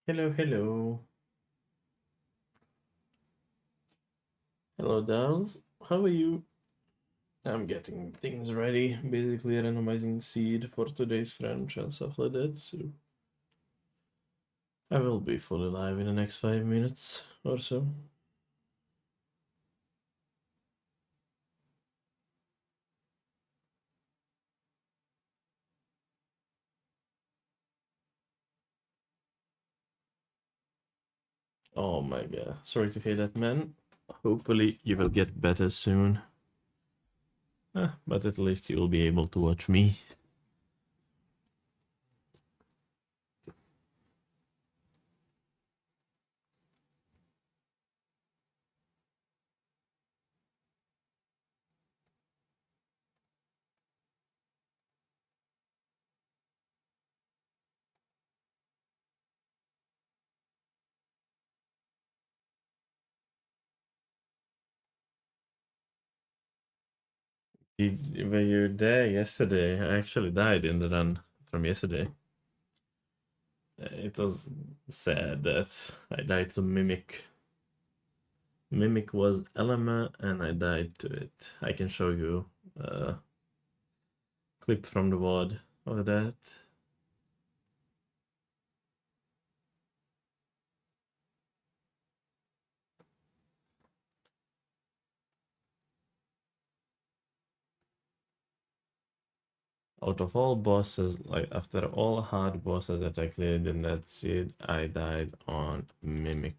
Hello, hello. Hello, dolls. How are you? I'm getting things ready, basically randomizing seed for today's French and stuff like that, so I will be fully live in the next 5 minutes or so. Oh my god. Sorry to hear that, man. Hopefully you will get better soon. But at least you will be able to watch me. Were you there yesterday? I actually died in the run from yesterday. It was sad that I died to Mimic. Mimic was Elema and I died to it. I can show you a clip from the VOD of that. Out of all bosses, like after all hard bosses that I cleared in that seed, I died on Mimic.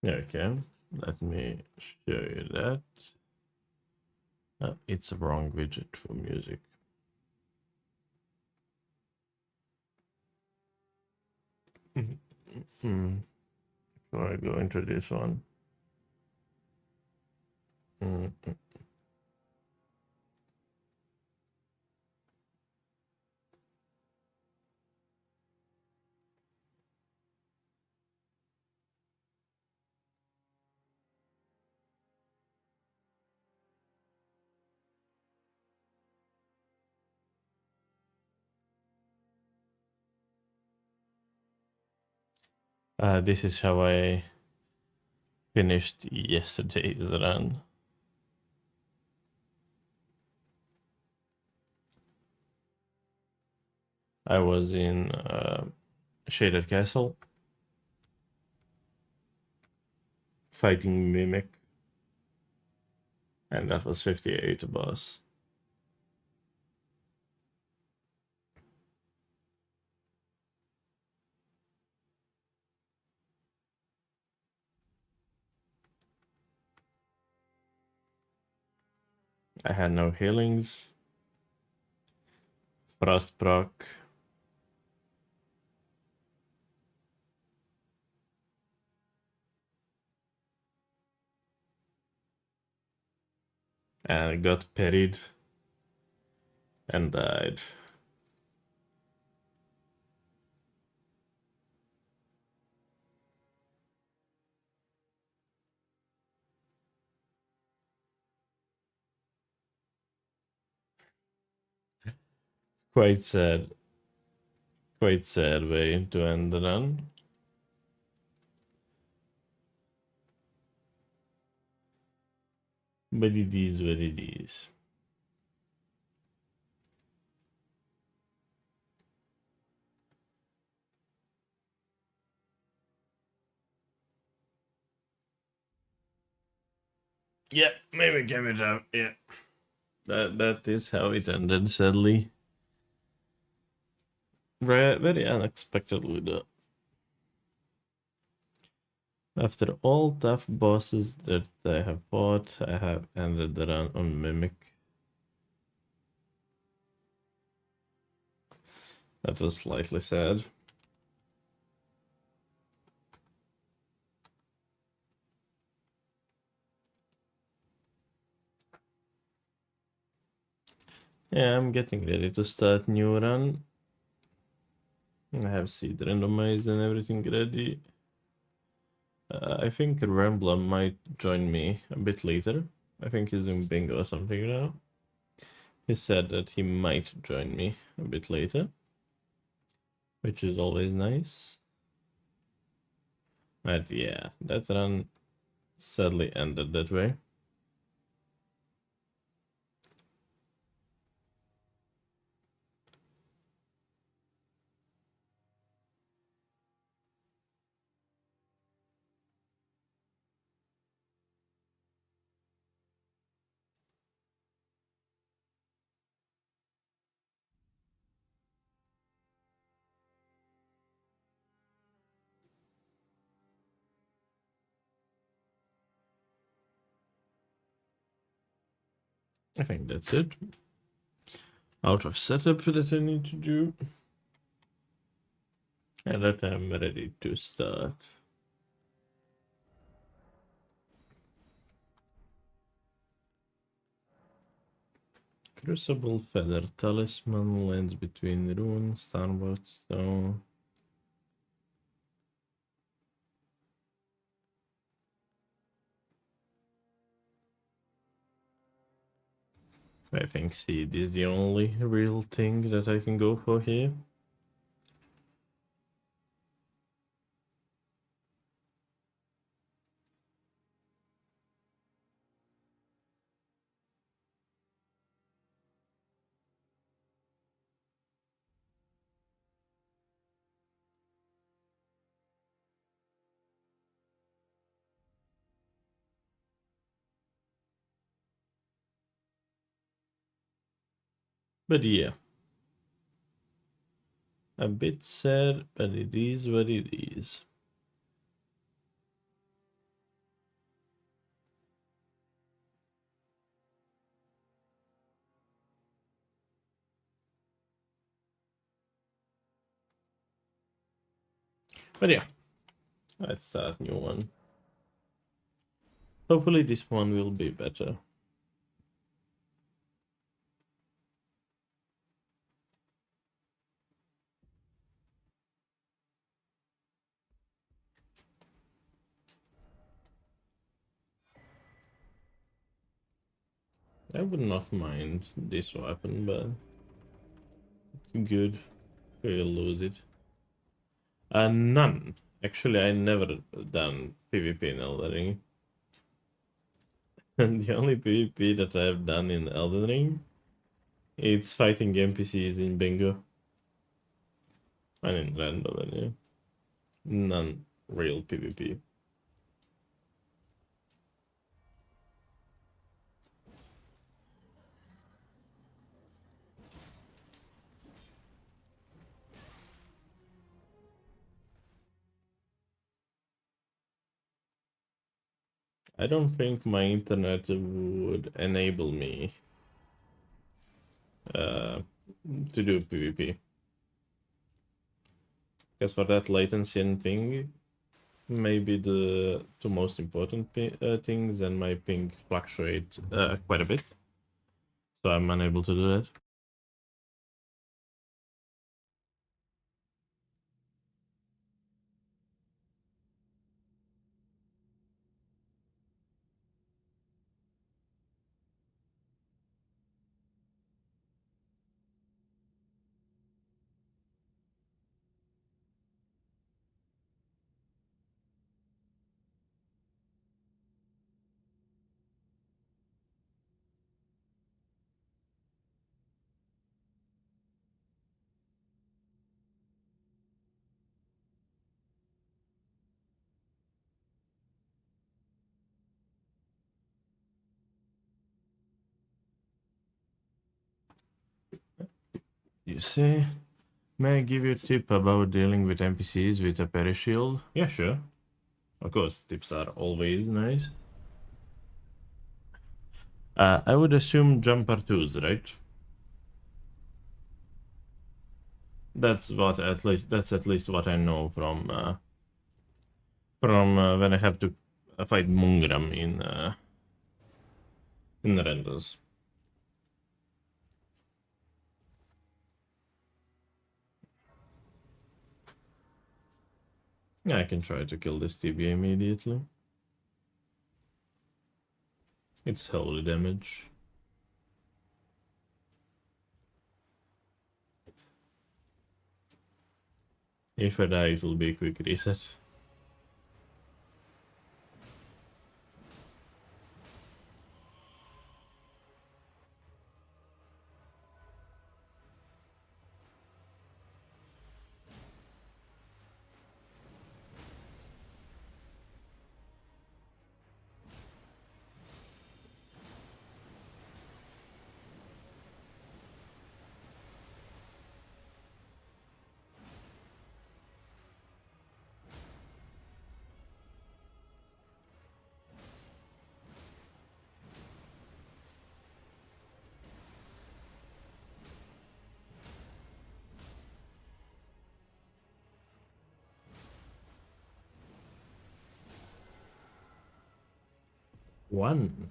Okay, let me show you that. It's a wrong widget for music. So I go into this one. Mm. This is how I finished yesterday's run. I was in Shaded Castle fighting Mimic, and that was 58 boss. I had no healings. Frost proc. And got parried and died. Quite sad. Quite sad way to end the run. But it is what it is. Yeah, maybe give it up. Yeah. That is how it ended, sadly. Very unexpectedly though. After all tough bosses that I have fought, I have ended the run on Mimic. That was slightly sad. Yeah, I'm getting ready to start new run. I have seed randomized and everything ready. I think Rambler might join me a bit later. I think he's in bingo or something now. He said that he might join me a bit later, which is always nice. But yeah, that run sadly ended that way. I think that's it. Out of setup that I need to do. And that I'm ready to start. Crucible Feather Talisman lands between Rune, Starboard Stone. I think seed is the only real thing that I can go for here. But yeah. A bit sad, but it is what it is. But yeah, let's start a new one. Hopefully this one will be better. I would not mind this weapon, but it's good. We'll lose it. None. Actually, I never done PvP in Elden Ring. And the only PvP that I've done in Elden Ring, it's fighting NPCs in bingo. I mean, random, non-real PvP. I don't think my internet would enable me uh, to do PvP. Because for that latency and ping, maybe the two most important things, and my ping fluctuate quite a bit. So I'm unable to do that. You see? May I give you a tip about dealing with NPCs with a perishield? Yeah, sure. Of course, tips are always nice. I would assume jumper twos, right? That's at least what I know from when I have to fight Mungram in renders. Yeah, I can try to kill this TBA immediately. It's holy damage. If I die, it will be a quick reset. One.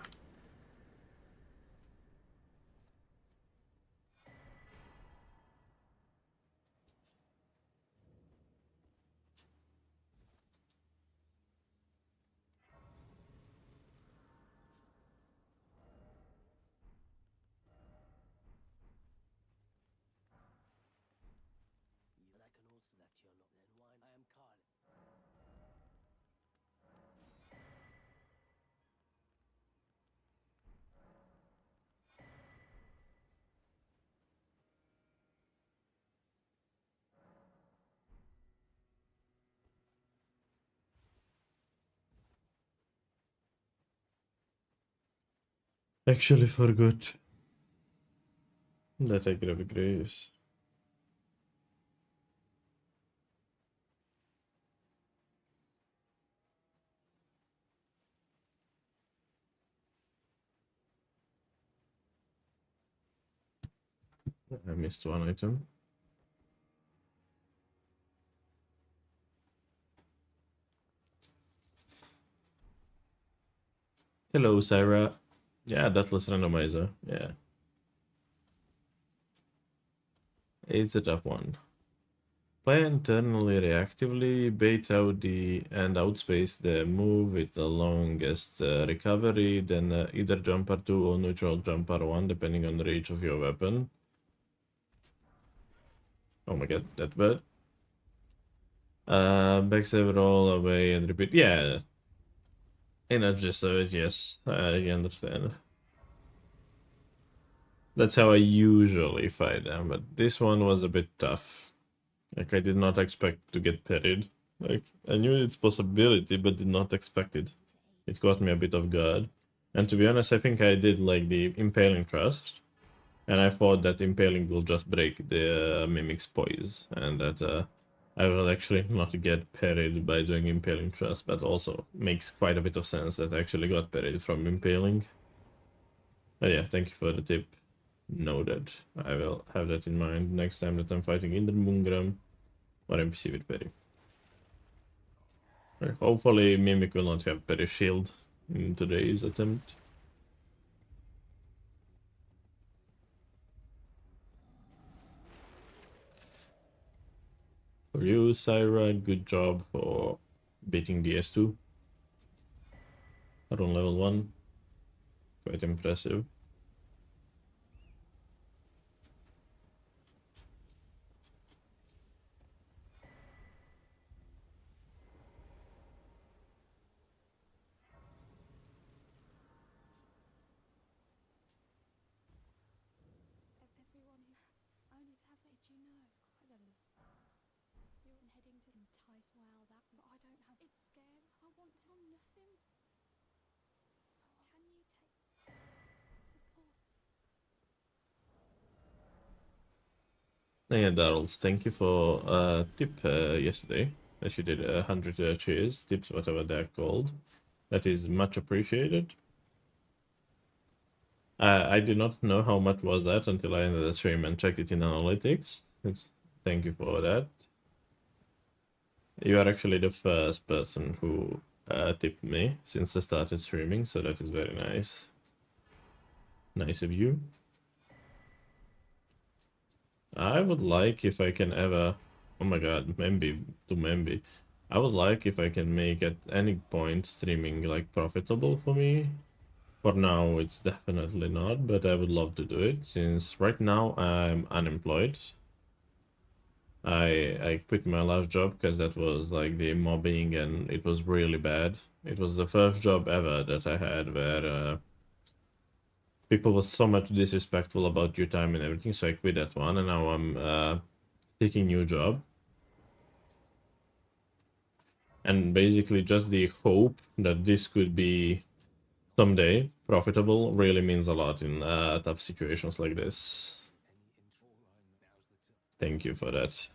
Actually forgot that I grab graves. I missed one item. Hello, Sarah. Yeah, Deathless Randomizer. Yeah. It's a tough one. Play internally reactively, bait out and outspace the move with the longest recovery, then either jumper 2 or neutral jumper 1, depending on the reach of your weapon. Oh my god, that bad. Backstab roll away and repeat. Yeah, in a gist of it, yes, I understand. That's how I usually fight them, but this one was a bit tough. Like, I did not expect to get parried. Like, I knew its possibility, but did not expect it. It caught me a bit off guard. And to be honest, I think I did like the Impaling Trust. And I thought that Impaling will just break the Mimic's poise. And that I will actually not get parried by doing Impaling Trust. But also makes quite a bit of sense that I actually got parried from Impaling. But yeah, thank you for the tip. Noted. I will have that in mind next time that I'm fighting Indra Mungram or NPC with parry. Hopefully Mimic will not have parry shield in today's attempt. For you, Syra, good job for beating the S2 on level 1. Quite impressive. Yeah, Darrells, thank you for tip yesterday that you did 100 cheers, tips, whatever they're called. That is much appreciated. I did not know how much was that until I ended the stream and checked it in analytics. Thank you for that. You are actually the first person who tipped me since I started streaming, so that is very nice. Nice of you. I would like if I can ever... Oh my god, maybe. I would like if I can make at any point streaming like profitable for me. For now, it's definitely not, but I would love to do it since right now I'm unemployed. I quit my last job because that was like the mobbing and it was really bad. It was the first job ever that I had where people was so much disrespectful about your time and everything, so I quit that one and now I'm taking new job. And basically just the hope that this could be someday profitable really means a lot in tough situations like this. Thank you for that.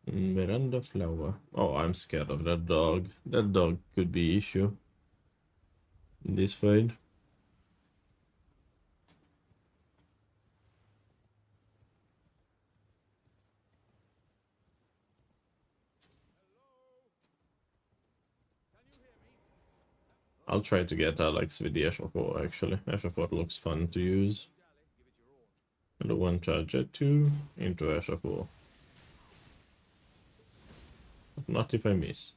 Miranda Flower. Oh, I'm scared of that dog. That dog could be issue in this fight. I'll try to get Alex with the Eshafort actually. Eshafort looks fun to use. And the one charger 2 into Eshafort. But not if I miss.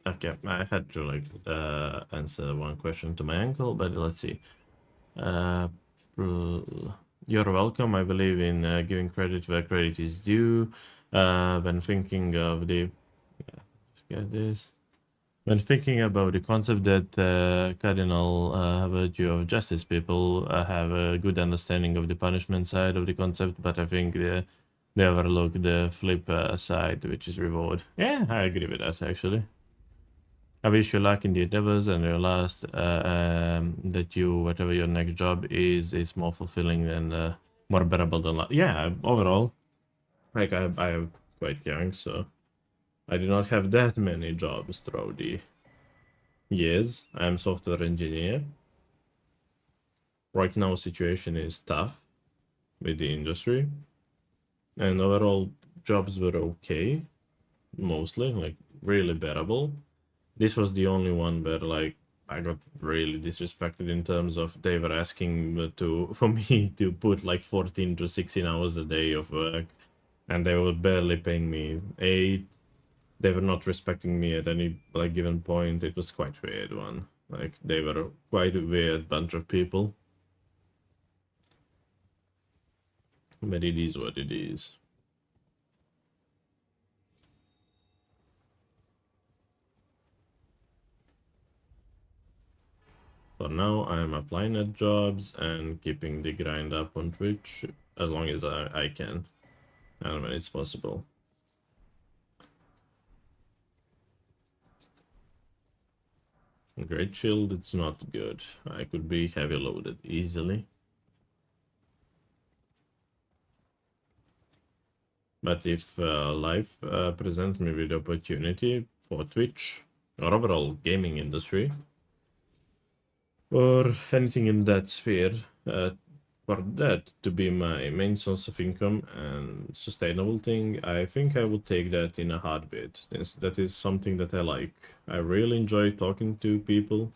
Okay, I had to like answer one question to my uncle, but let's see. Uh, you're welcome. I believe in giving credit where credit is due. When thinking of the, get this. When thinking about the concept that cardinal virtue of justice, people have a good understanding of the punishment side of the concept, but I think they overlook the flip side, which is reward. Yeah, I agree with that actually. I wish you luck in the endeavors and your last that you whatever your next job is more fulfilling and more bearable than last. Yeah, overall, like I am quite young, so I do not have that many jobs throughout the years. I am software engineer. Right now, situation is tough with the industry, and overall jobs were okay, mostly like really bearable. This was the only one where like I got really disrespected in terms of they were asking to for me to put like 14 to 16 hours a day of work, and they were barely paying me 8. They were not respecting me at any like given point. It was quite weird one. Like they were quite a weird bunch of people. But it is what it is. For now, I am applying at jobs and keeping the grind up on Twitch as long as I can and when it's possible. Great shield, it's not good. I could be heavy loaded easily. But if life presents me with opportunity for Twitch or overall gaming industry or anything in that sphere, for that to be my main source of income and sustainable thing, I think I would take that in a heartbeat, since that is something that I like. I really enjoy talking to people,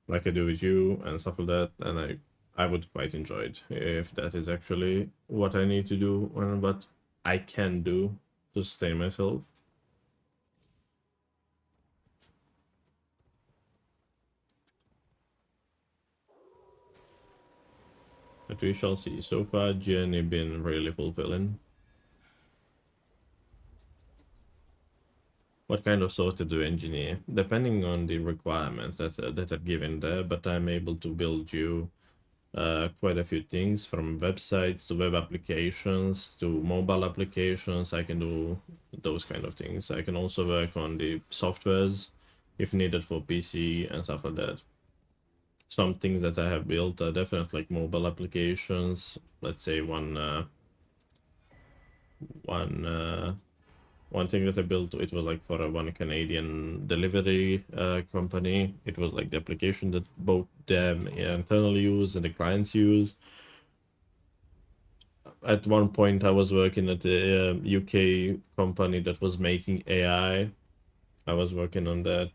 like I do with you and stuff like that, and I would quite enjoy it if that is actually what I need to do and what I can do to sustain myself. But we shall see. So far, journey been really fulfilling. What kind of software do you engineer? Depending on the requirements that are given there, but I'm able to build you quite a few things from websites to web applications to mobile applications. I can do those kind of things. I can also work on the softwares if needed for PC and stuff like that. Some things that I have built are definitely like mobile applications. Let's say one thing that I built, it was like for one Canadian delivery company. It was like the application that both them internally use and the clients use. At one point, I was working at a UK company that was making AI. I was working on that.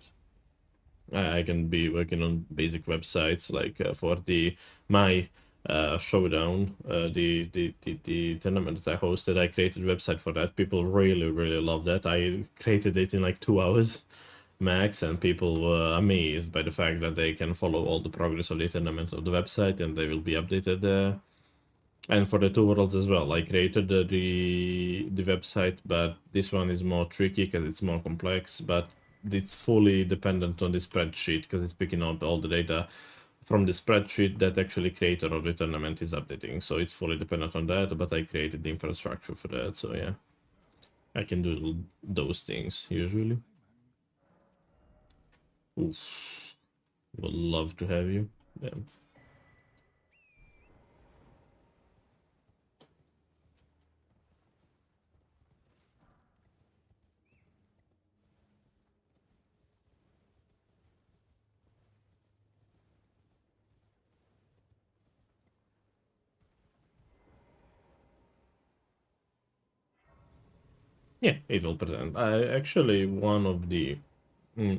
I can be working on basic websites like for the my showdown, the tournament that I hosted. I created a website for that. People really love that. I created it in like 2 hours max, and people were amazed by the fact that they can follow all the progress of the tournament of the website, and they will be updated there. And for the two worlds as well, I created the website, but this one is more tricky because it's more complex, but it's fully dependent on the spreadsheet because it's picking up all the data from the spreadsheet that actually creator of the tournament is updating. So it's fully dependent on that, but I created the infrastructure for that. So yeah, I can do those things usually. Oof. Would love to have you. Yeah. Yeah, it will present. I actually, one of the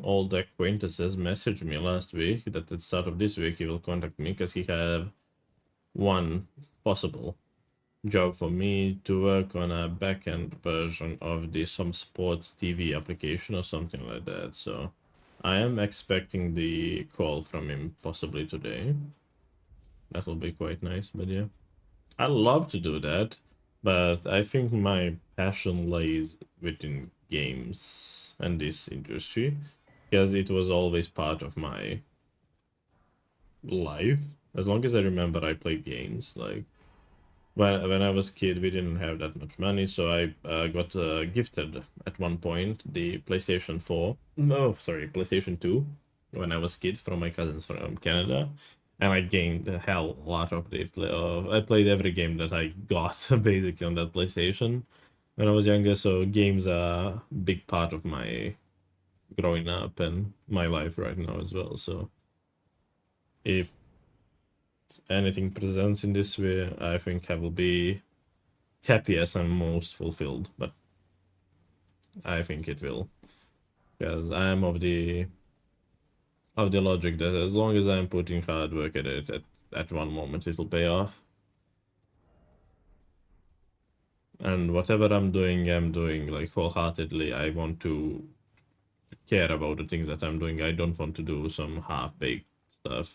old acquaintances messaged me last week that at the start of this week he will contact me because he have one possible job for me to work on a back-end version of the some sports TV application or something like that. So I am expecting the call from him possibly today. That will be quite nice, but yeah. I love to do that, but I think my passion lays within games and this industry because it was always part of my life. As long as I remember, I played games. Like when I was kid, we didn't have that much money, so I got gifted at one point the PlayStation 4. No, sorry, PlayStation 2 when I was kid from my cousins from Canada, and I gained a hell lot of the play. I played every game that I got basically on that PlayStation when I was younger. So games are a big part of my growing up and my life right now as well. So if anything presents in this way, I think I will be happiest and most fulfilled, but I think it will, because I am of the logic that as long as I'm putting hard work at it, at one moment it will pay off. And whatever I'm doing like wholeheartedly. I want to care about the things that I'm doing. I don't want to do some half-baked stuff.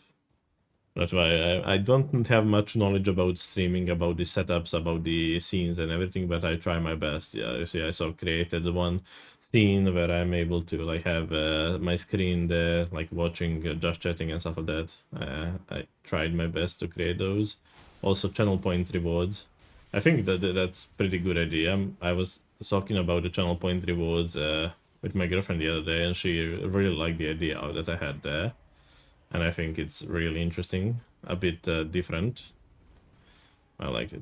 That's why I don't have much knowledge about streaming, about the setups, about the scenes and everything, but I try my best. Yeah, you see, I saw created one scene where I'm able to like have my screen there, like watching, just chatting and stuff like that. I tried my best to create those. Also, channel point rewards. I think that's pretty good idea. I was talking about the channel point rewards with my girlfriend the other day, and she really liked the idea that I had there, and I think it's really interesting, a bit different. I like it.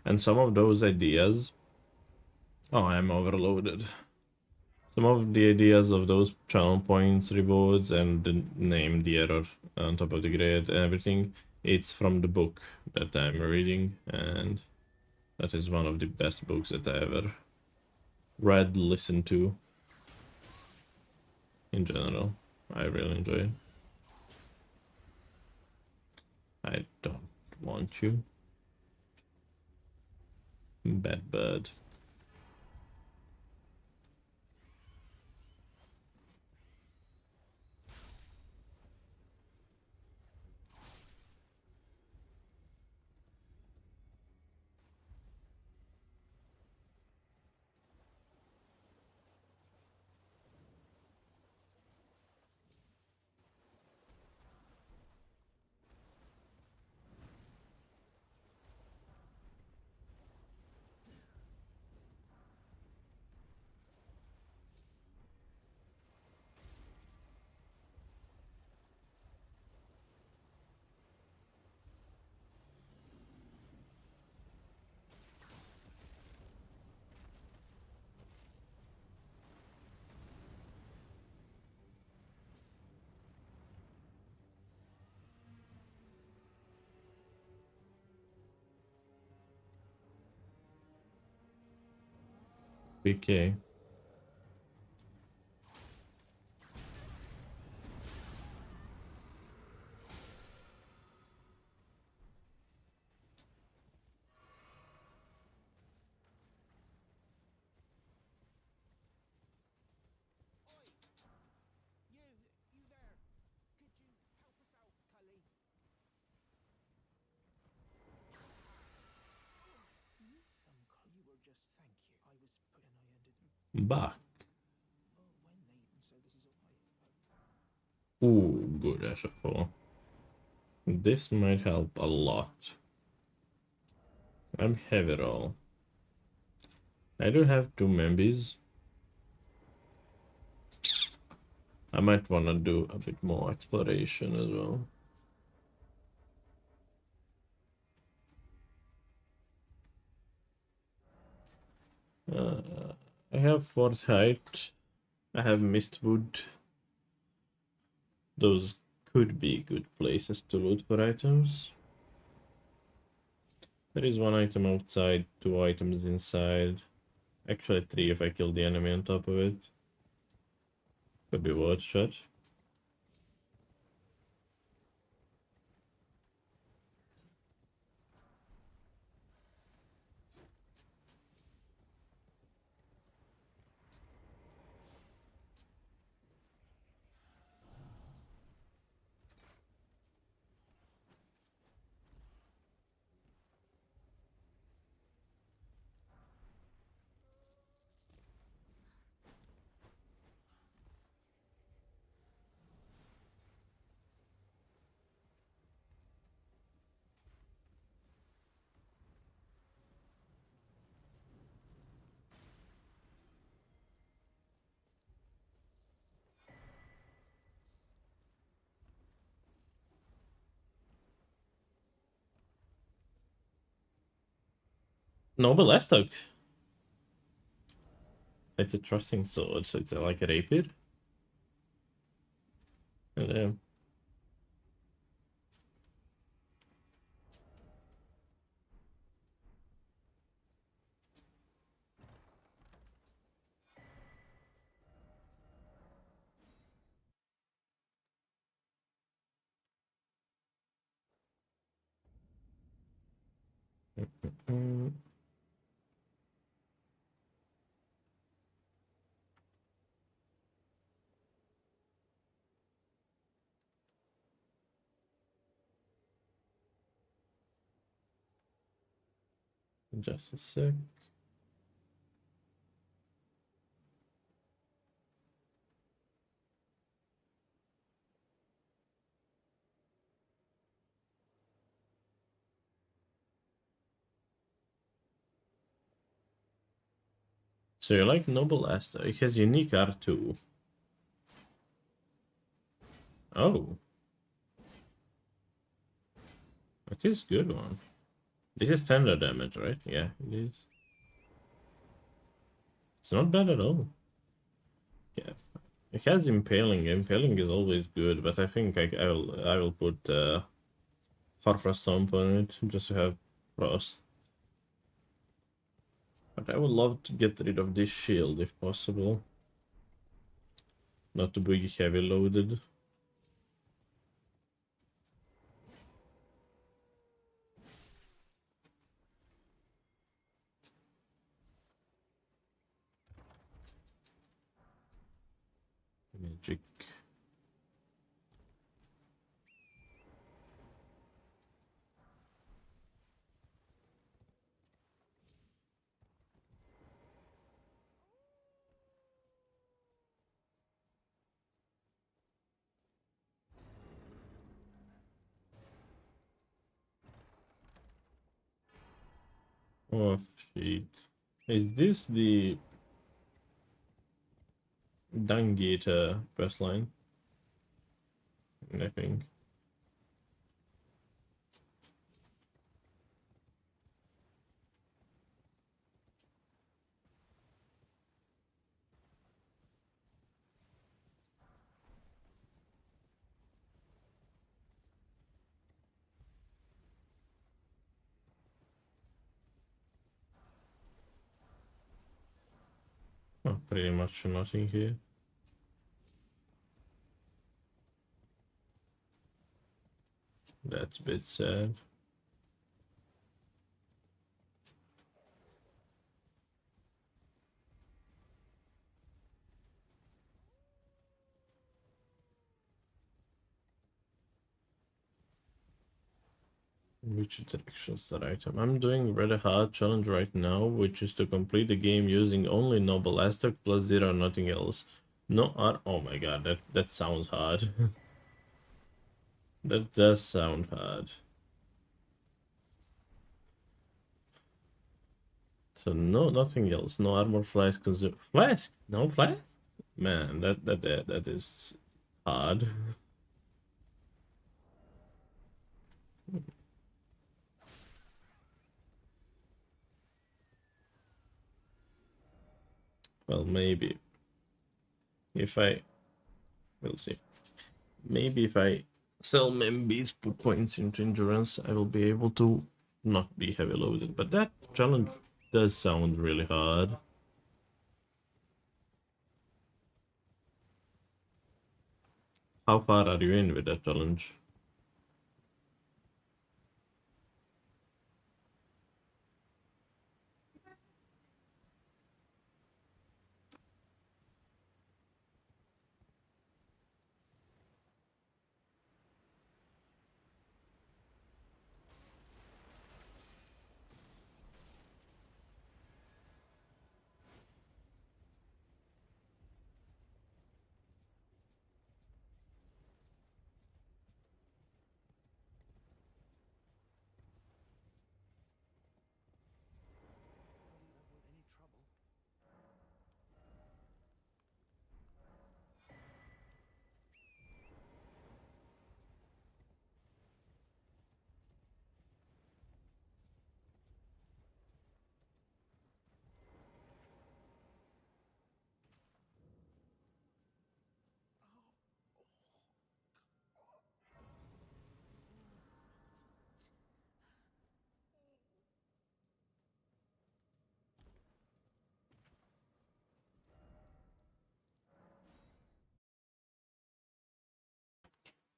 And some of those ideas, oh, I'm overloaded. Some of the ideas of those channel points, rewards, and the name, the error on top of the grade, and everything, it's from the book that I'm reading, and that is one of the best books that I ever read, listened to in general. I really enjoy it. I don't want you. Bad bird. PK. Back. Ooh, good SFO. This might help a lot. I'm heavy roll. I do have two members. I might wanna do a bit more exploration as well. I have Foresight. I have Mistwood. Those could be good places to loot for items. There is one item outside, two items inside. Actually 3 if I kill the enemy on top of it. Could be worth a shot. Noble Estok. It's a trusting sword, so it's like a rapier. And, mm, just a sec. So you like Noble Estok? It has unique R2. Oh, it is good one. This is standard damage, right? Yeah, it is. It's not bad at all. Yeah, it has impaling. Impaling is always good, but I think I will put Farfra Stomp on it just to have frost. But I would love to get rid of this shield if possible. Not to be heavy loaded. Magic. Oh shit. Is this the Dungator quest line? I think. Oh, pretty much nothing here. That's a bit sad. Which direction's the item? I'm doing a really hard challenge right now, which is to complete the game using only Noble Aztec plus 0, nothing else. No art. Oh my god, that sounds hard. That does sound hard. So no, nothing else. No armor, flask, flask. No flask. Man, that is hard. Well, maybe if I, we'll see. Maybe if I sell Membees, put points into endurance, I will be able to not be heavy loaded. But that challenge does sound really hard. How far are you in with that challenge?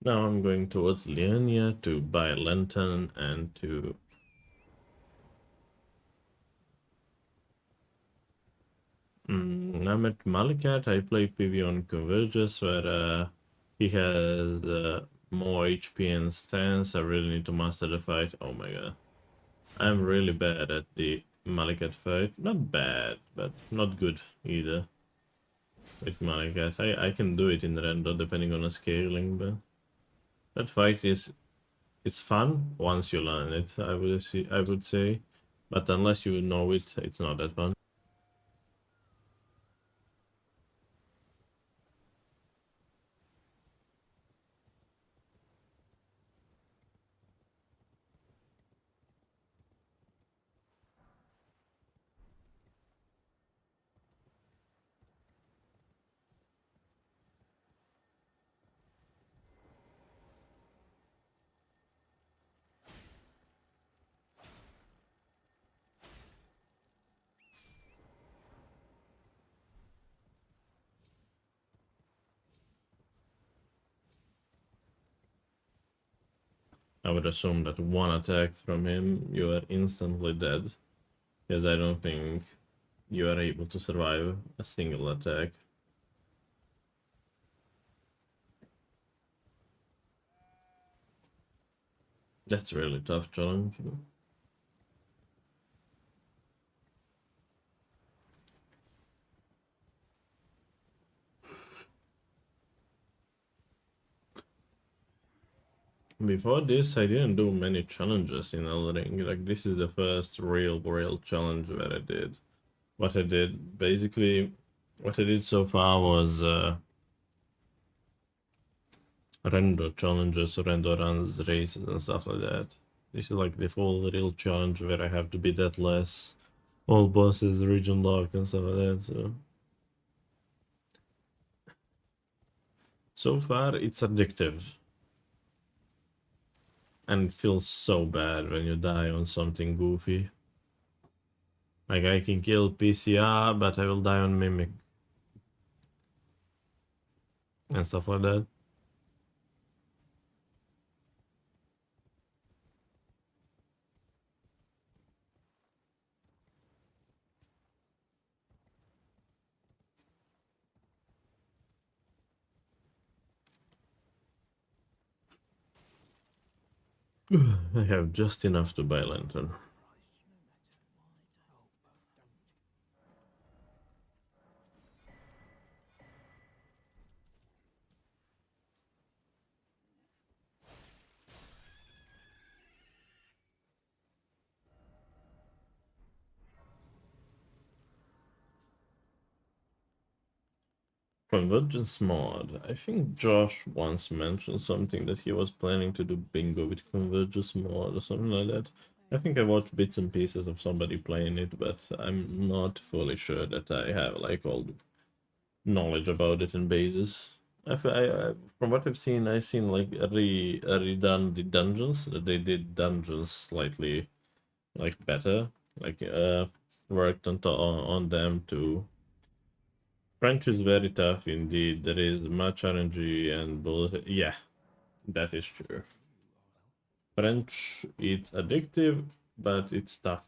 Now I'm going towards Leonia to buy a lantern and to... I'm at Malikat. I play PV on Convergence where he has more HP and stance. I really need to master the fight. Oh my god. I'm really bad at the Malikat fight. Not bad, but not good either. With Malikat. I can do it in random depending on the scaling, but that fight is... It's fun once you learn it, I would say. But unless you know it, it's not that fun. I would assume that one attack from him, you are instantly dead. Because I don't think you are able to survive a single attack. That's really tough challenge. Before this, I didn't do many challenges in Elden Ring. Like, this is the first real challenge that I did. What I did, basically, what I did so far was render challenges, render runs, races, and stuff like that. This is like the full real challenge where I have to be Deathless, all bosses, region lock, and stuff like that. So far, it's addictive. And it feels so bad when you die on something goofy. Like, I can kill PCR, but I will die on Mimic. And stuff like that. I have just enough to buy Lantern. Convergence mod. I think Josh once mentioned something that he was planning to do bingo with Convergence mod or something like that. I think I watched bits and pieces of somebody playing it, but I'm not fully sure that I have like all the knowledge about it and bases. From what I've seen like redone the dungeons. They did dungeons slightly like better, like worked on them to French is very tough indeed. There is much RNG and bullshit. Yeah, that is true. French, it's addictive, but it's tough.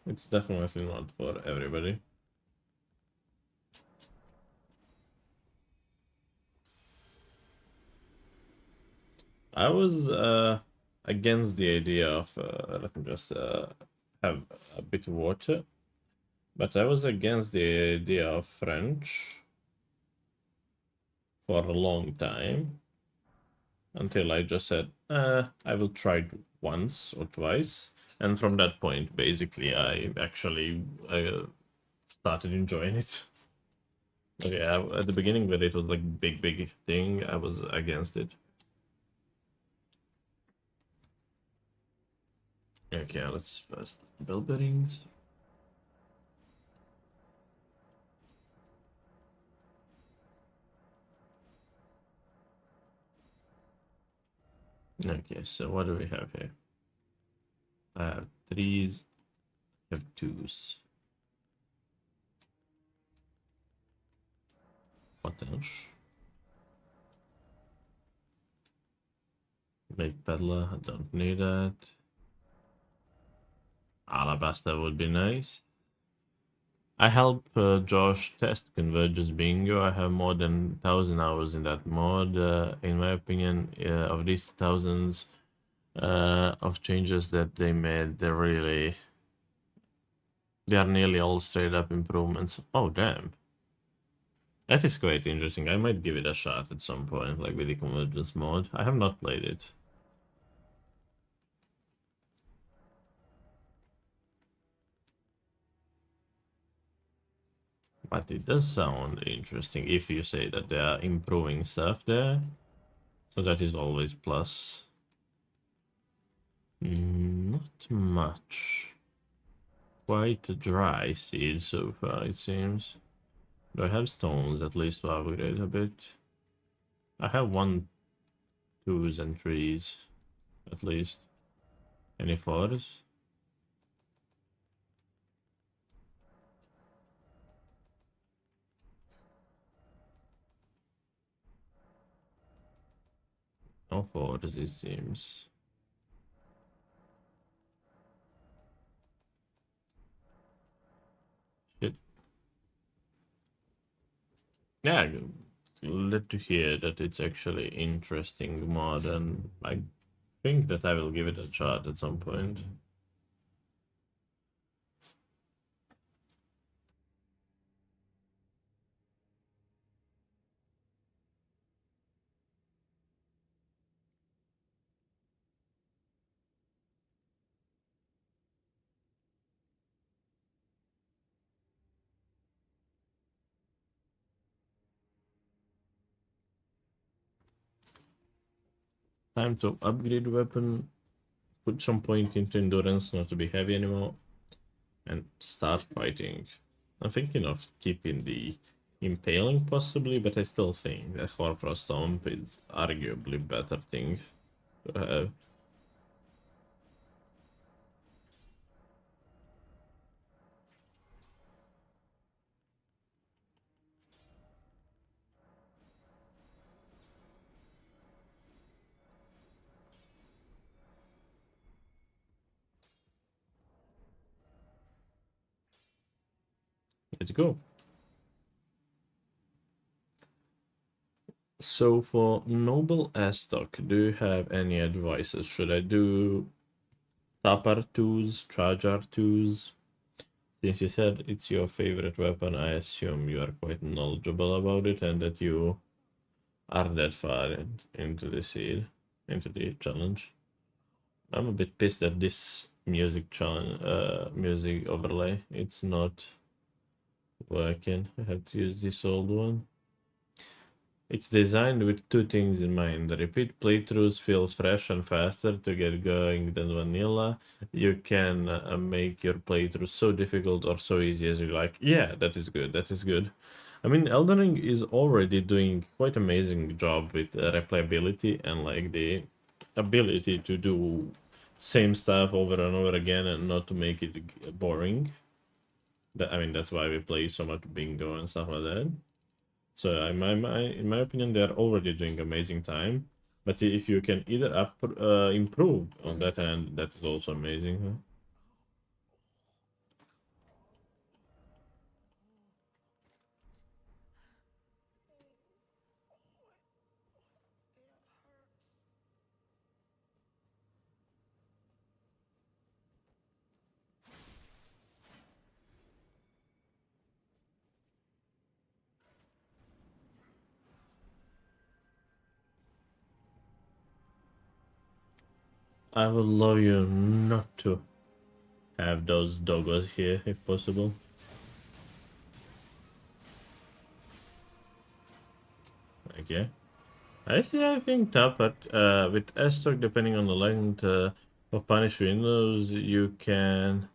It's definitely not for everybody. I was against the idea of let me just have a bit of water, but I was against the idea of French for a long time until I just said, I will try it once or twice, and from that point, basically, I actually started enjoying it. But yeah, at the beginning, when it was like big thing, I was against it. Okay, let's first bell bearings. Okay, so what do we have here? I have threes, I have twos. Potential. Make peddler, I don't need that. Alabaster would be nice. I help Josh test Convergence Bingo. I have more than 1,000 hours in that mod. In my opinion, of these thousands of changes that they made, they are nearly all straight up improvements. Oh, damn. That is quite interesting. I might give it a shot at some point, like with the Convergence mod. I have not played it. But it does sound interesting if you say that they are improving stuff there. So that is always plus. Not much. Quite a dry seed so far, it seems. Do I have stones at least to upgrade a bit? I have one, twos, and threes at least. Any fours? No fours, it seems. Shit. Yeah, glad to hear that it's actually interesting mod, and I think that I will give it a shot at some point. Time to upgrade weapon, put some point into endurance, not to be heavy anymore, and start fighting. I'm thinking of keeping the impaling possibly, but I still think that Horfra Stomp is arguably better thing to have. Let's go. So for Noble stock, do you have any advices? Should I do top R2s, charge R2s? Since you said it's your favorite weapon, I assume you are quite knowledgeable about it and that you are that far into the seed, into the challenge. I'm a bit pissed at this music challenge, music overlay. It's not working. I have to use this old one. It's designed with two things in mind. The repeat playthroughs feel fresh and faster to get going than vanilla. You can make your playthrough so difficult or so easy as you like. Yeah, that is good. That is good. I mean, Elden Ring is already doing quite amazing job with replayability and like the ability to do same stuff over and over again and not to make it boring. I mean, that's why we play so much bingo and stuff like that. So in my opinion, they are already doing amazing time. But if you can either improve on that end, that is also amazing. Huh? I would love you not to have those doggos here, if possible. Okay. I think top, but with S-Stock, depending on the length of punish windows, you can...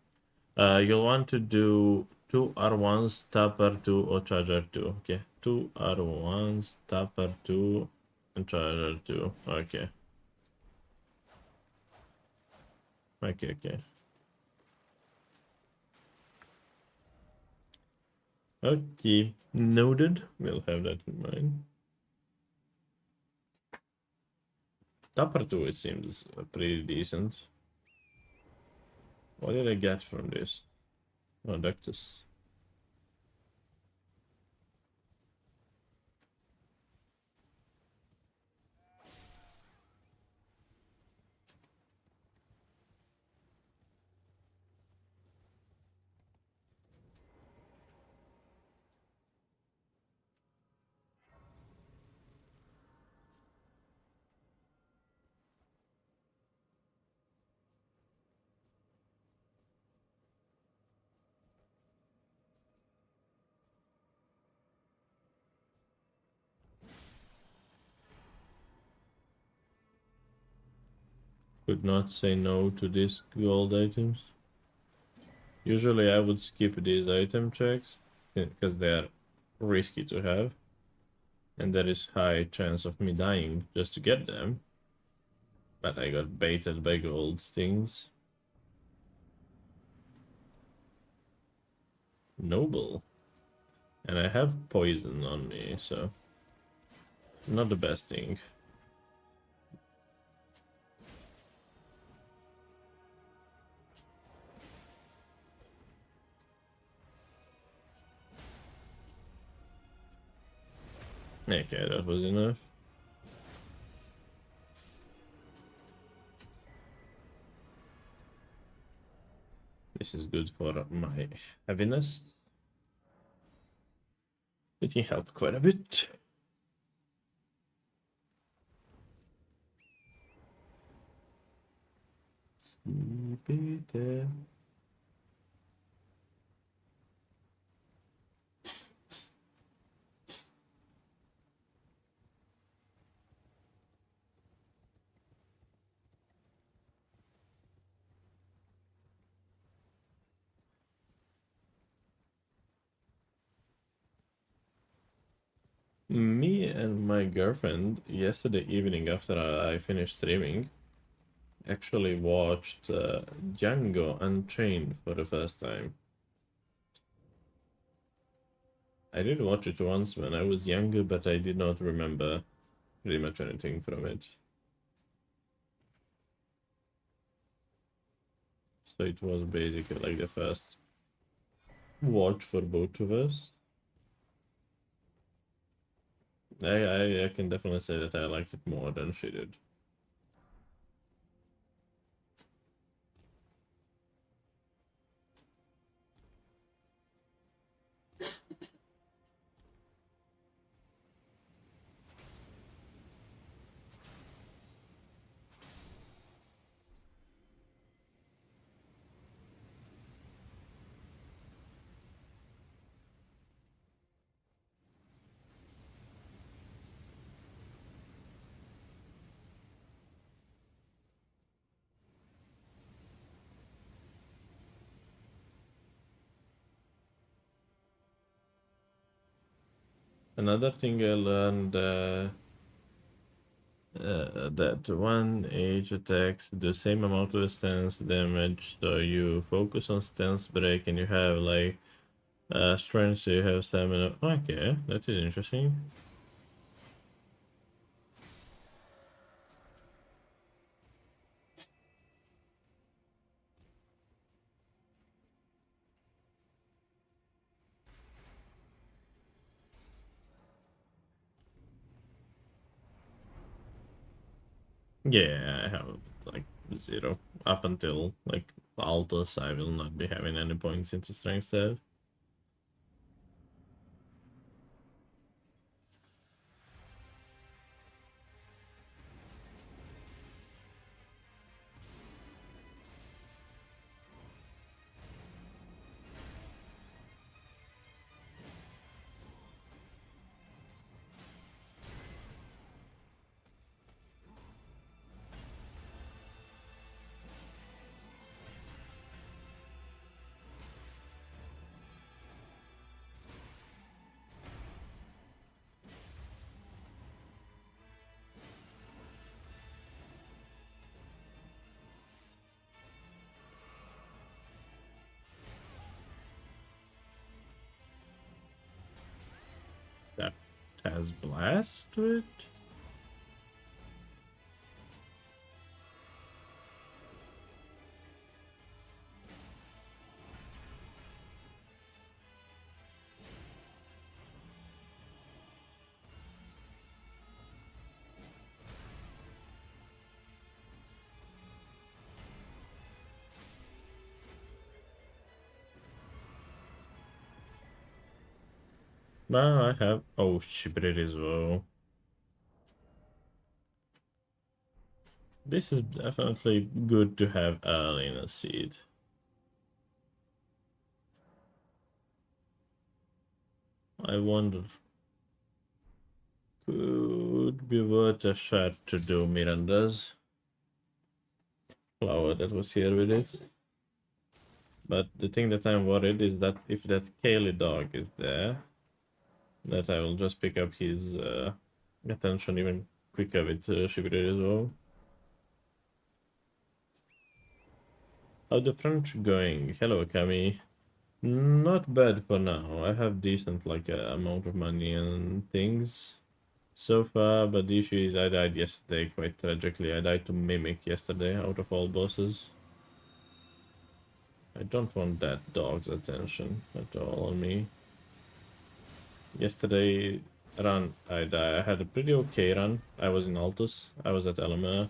you'll want to do 2 R1s, tapper 2, or charger 2. Okay, 2 R1s, tapper 2, and charger 2. Okay. Okay. Okay, noted. We'll have that in mind. Tapper 2, it seems pretty decent. What did I get from this? Oh, Ductus. Could not say no to these gold items. Usually I would skip these item checks because they are risky to have. And there is high chance of me dying just to get them. But I got baited by gold things. Noble. And I have poison on me, so... not the best thing. Okay, that was enough. This is good for my heaviness. It can help quite a bit. Keep it there. Me and my girlfriend, yesterday evening after I finished streaming, actually watched Django Unchained for the first time. I did watch it once when I was younger, but I did not remember pretty much anything from it. So it was basically like the first watch for both of us. I can definitely say that I liked it more than she did. Another thing I learned that one age attacks do same amount of stance damage, so you focus on stance break and you have like strength, so you have stamina. Okay, that is interesting. Yeah, I have like 0 up until like Altus. I will not be having any points into strength stat. That has blast to it. No, I have. Oh, shibrit as well. This is definitely good to have early in a seed. I wonder. Could be worth a shot to do Miranda's flower that was here with it. But the thing that I'm worried is that if that Kaylee dog is there, that I will just pick up his attention even quicker with Shibiri as well. How the French going? Hello, Kami. Not bad for now. I have decent like amount of money and things so far, but the issue is I died yesterday quite tragically. I died to Mimic yesterday out of all bosses. I don't want that dog's attention at all on me. Yesterday run, I had a pretty okay run. I was in Altus. I was at Elmer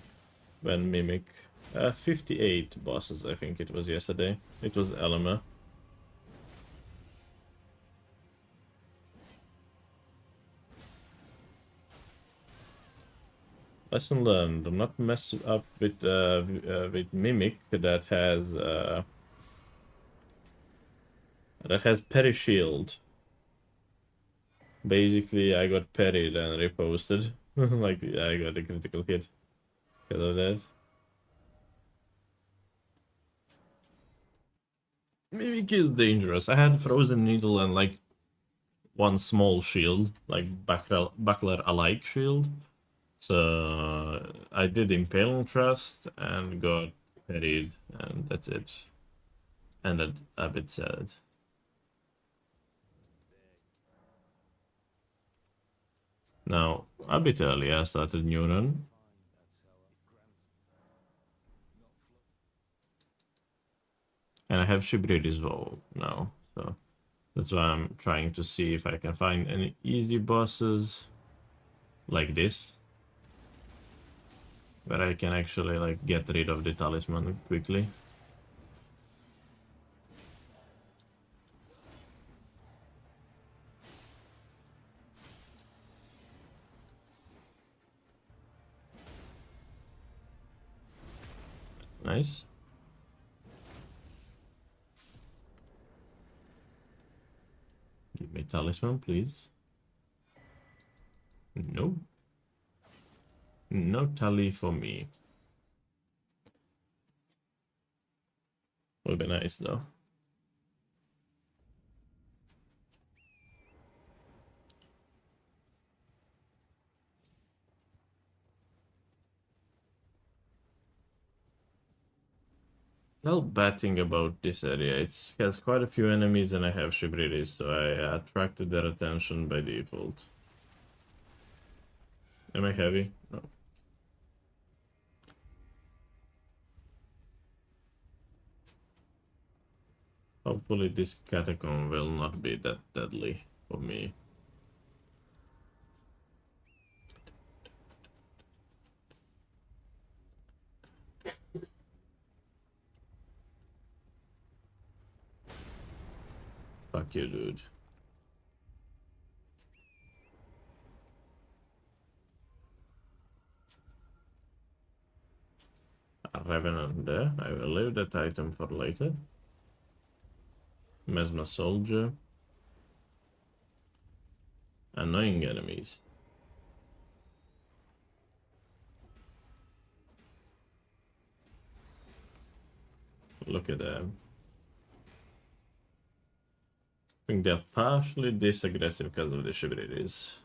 when Mimic. 58 bosses, I think it was yesterday. It was Elmer. Lesson learned: do not mess up with Mimic that has Parry Shield. Basically, I got parried and reposted. Like I got a critical hit because of that. Mimic is dangerous. I had Frozen Needle and like one small shield, like buckler alike shield. So I did Impale Trust and got parried, and that's it. Ended a bit sad. Now, a bit earlier, I started new run. And I have Shibrid as well now, so that's why I'm trying to see if I can find any easy bosses like this, where I can actually like get rid of the talisman quickly. Nice. Give me talisman, please. No. No tally for me. Would be nice though. Well, bad thing about this area, it has quite a few enemies and I have Shibriri, so I attracted their attention by default. Am I heavy? No. Hopefully this catacomb will not be that deadly for me. Fuck you, dude. A Revenant there. I will leave that item for later. Mesmer Soldier. Annoying enemies. Look at them. I think they're partially this aggressive because of the Shibriris.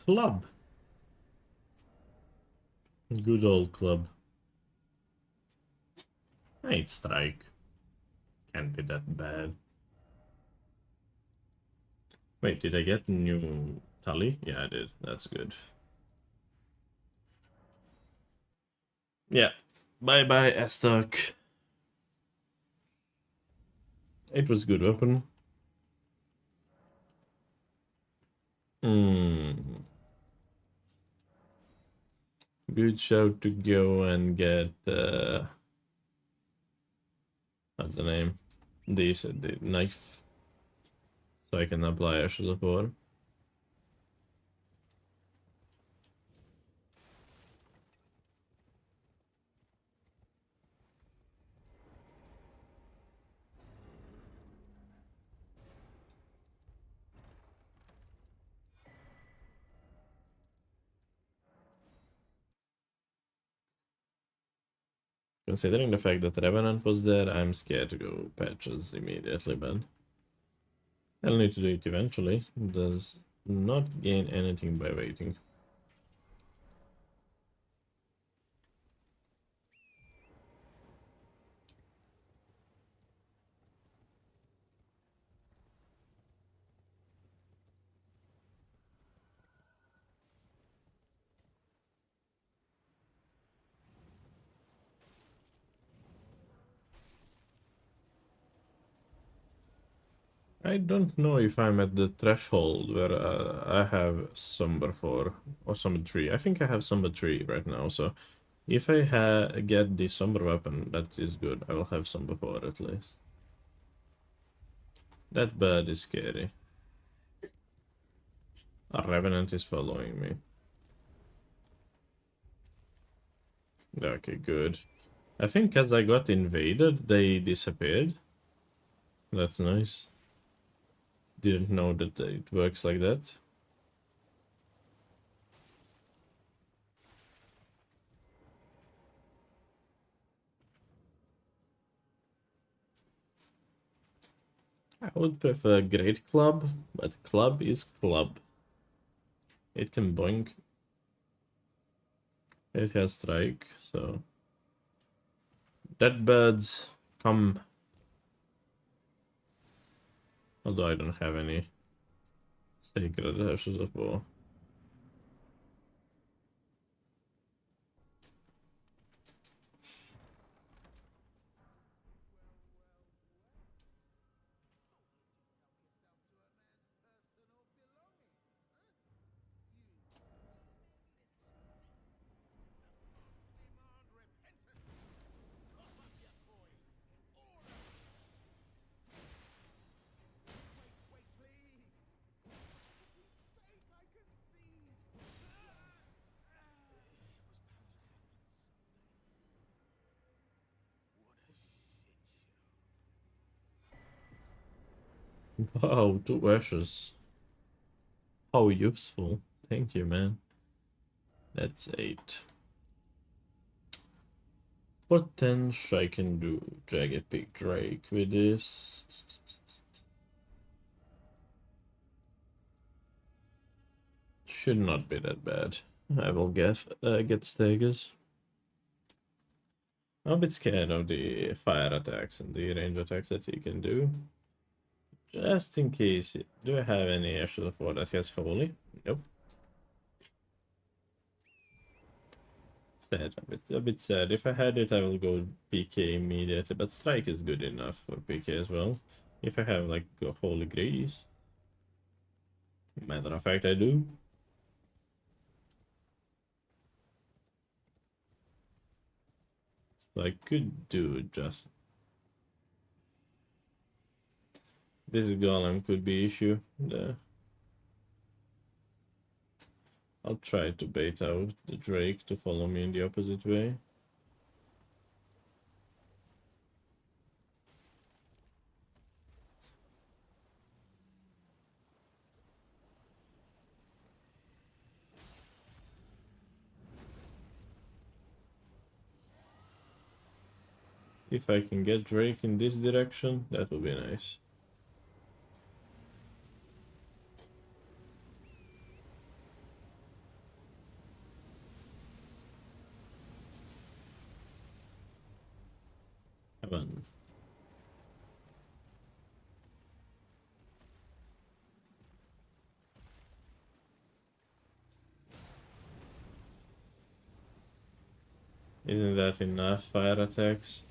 Club. Good old club. 8 strike. Can't be that bad. Wait, did I get new Tully? Yeah, I did. That's good. Yeah. Bye-bye, Estok. It was good weapon. Good shout to go and get what's the name? The knife. So I can apply Ashes of War. Considering the fact that Revenant was there, I'm scared to go patches immediately, but I'll need to do it eventually. Does not gain anything by waiting. I don't know if I'm at the threshold where I have Somber 4 or Somber 3. I think I have Somber 3 right now, so if I get the Somber weapon, that is good. I will have Somber 4 at least. That bird is scary. A Revenant is following me. Okay, good. I think as I got invaded, they disappeared. That's nice. Didn't know that it works like that. I would prefer Great Club, but Club is Club. It can boink. It has Strike, so... Dead birds, come Although I don't have any sacred ashes of war. Wow, 2 ashes. How useful. Thank you, man. That's 8. Potential I can do Jagged Peak Drake with this. Should not be that bad. I will get staggers. I'm a bit scared of the fire attacks and the range attacks that he can do. Just in case. Do I have any Ashes of War that has Holy? Nope. Sad. A bit sad. If I had it, I will go PK immediately, but Strike is good enough for PK as well. If I have, like, Holy Grace. Matter of fact, I do. So I could do just... This golem could be issue there. I'll try to bait out the Drake to follow me in the opposite way. If I can get Drake in this direction, that would be nice. Come on. Isn't that enough fire attacks?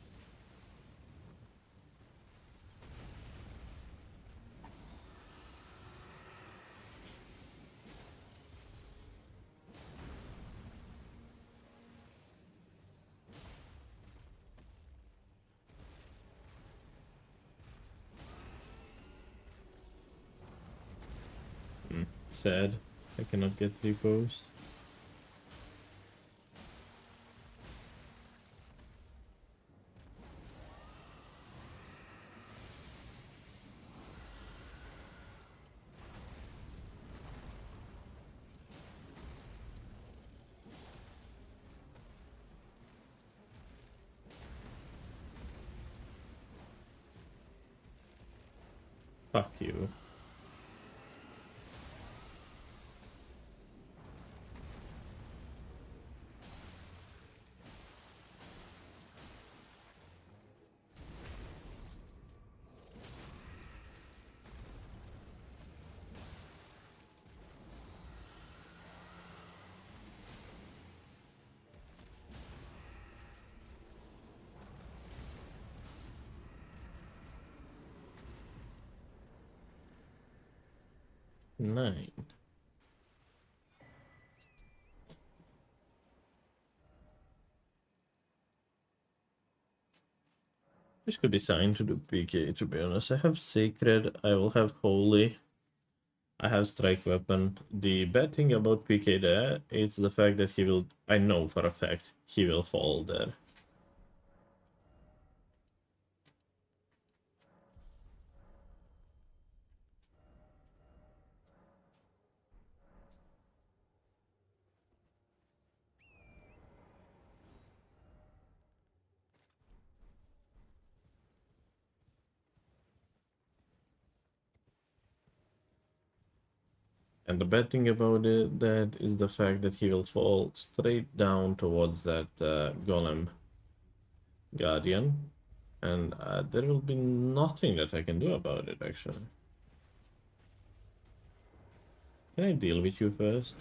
Sad. I cannot get repos. Fuck you. Nine. This could be signed to do PK, to be honest. I have Sacred, I will have Holy. I have Strike Weapon. The bad thing about PK there is the fact that he will... I know for a fact he will fall there. And the bad thing about that is the fact that he will fall straight down towards that Golem Guardian. And there will be nothing that I can do about it, actually. Can I deal with you first?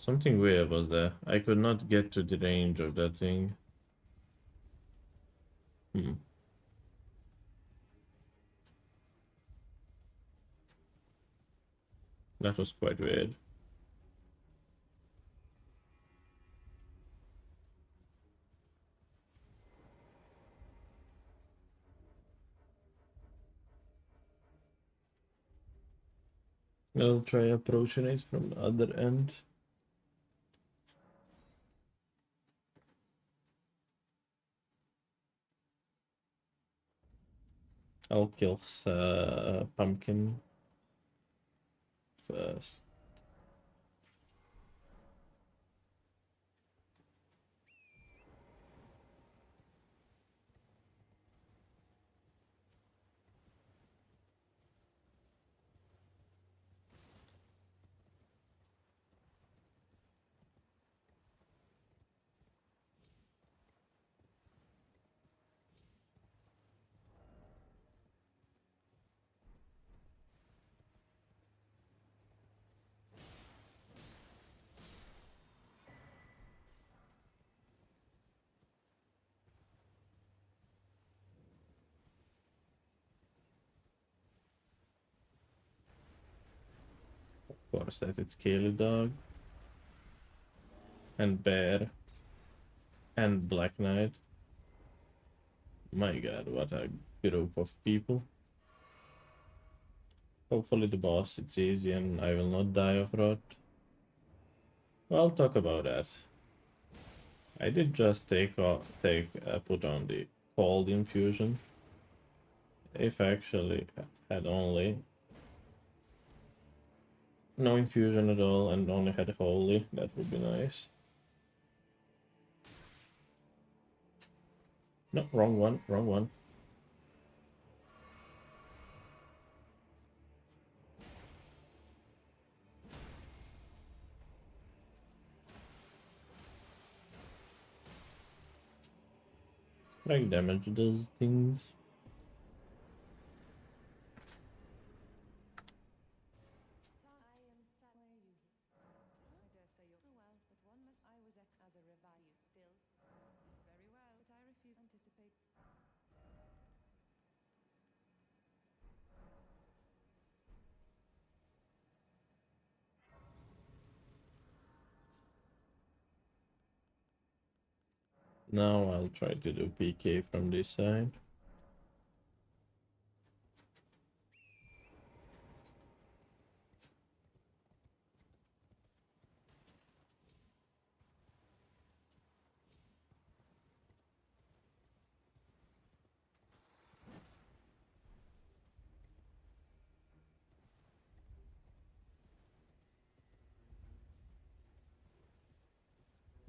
Something weird was there. I could not get to the range of that thing. Hmm. That was quite weird. I'll try approaching it from the other end. I'll kill Pumpkin first. Of course, that it's Scaly Dog and Bear and Black Knight. My god, what a group of people. Hopefully the boss it's easy and I will not die of rot. Well, I'll talk about that. I did just put on the cold infusion. If I actually had only no infusion at all and only had holy, that would be nice. No, wrong one, wrong one. Strike damage does things. Now I'll try to do PK from this side.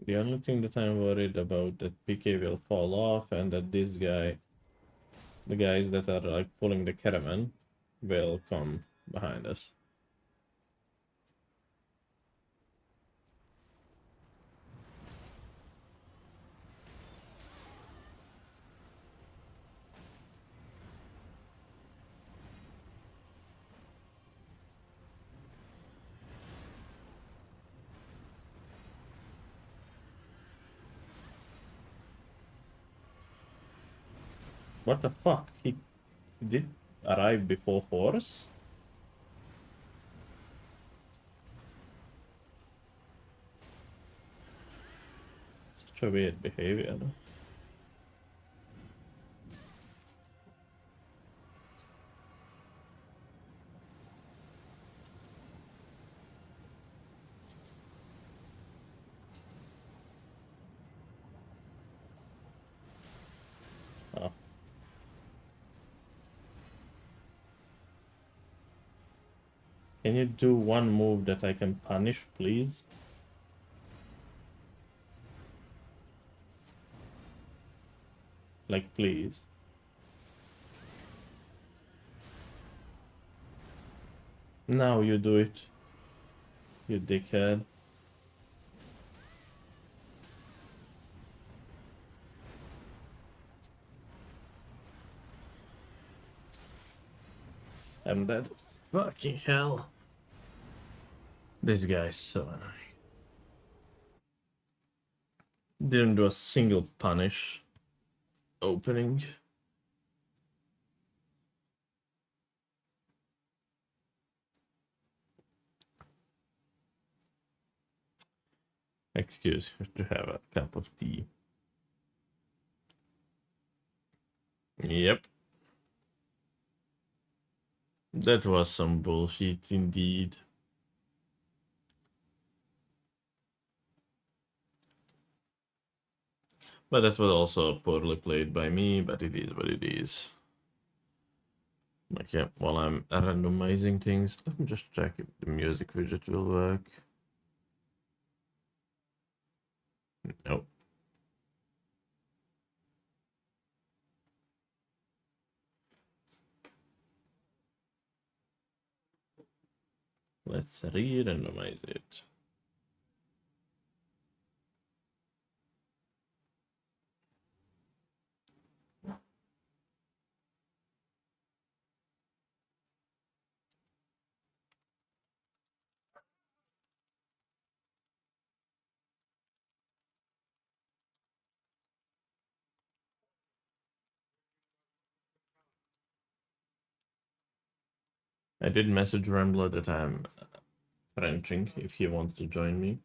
The only thing that I'm worried about that PK will fall off and that this guy, the guys that are like pulling the caravan, will come behind us. What the fuck? He did arrive before horse? Such a weird behavior. No? Oh. Can you do one move that I can punish, please? Like, please. Now you do it. You dickhead. I'm dead. Fucking hell. This guy's so annoying. Didn't do a single punish opening. Excuse me to have a cup of tea. Yep. That was some bullshit indeed. But that was also poorly played by me, but it is what it is. Okay, while I'm randomizing things, let me just check if the music widget will work. Nope. Let's re-randomize it. I did message Rambler that I'm Frenching if he wants to join me.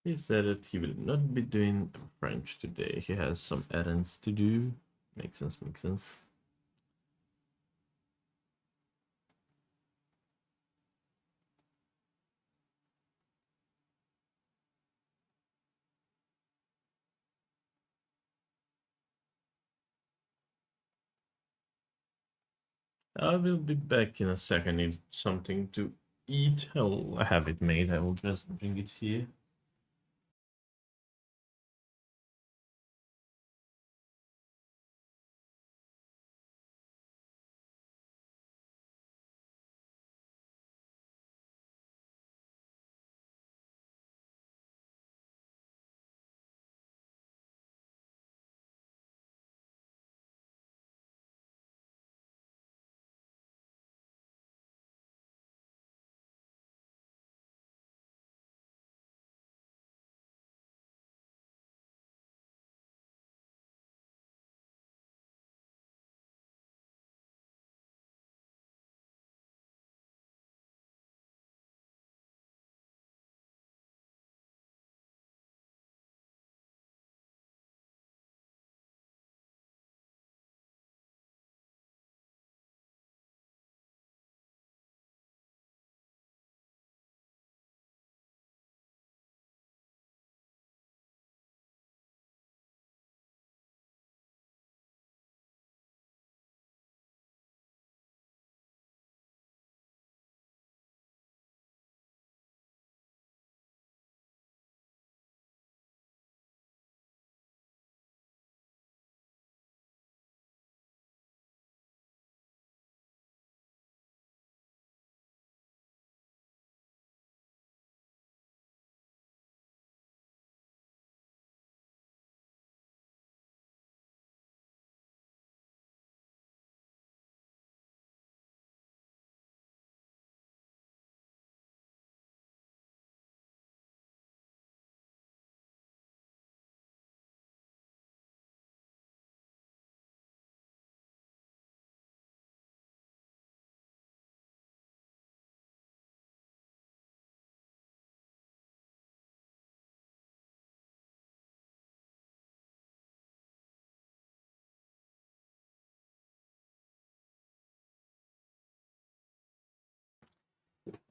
He said that he will not be doing French today. He has some errands to do. Makes sense, makes sense. I will be back in a second. I need something to eat. I'll have it made. I will just bring it here.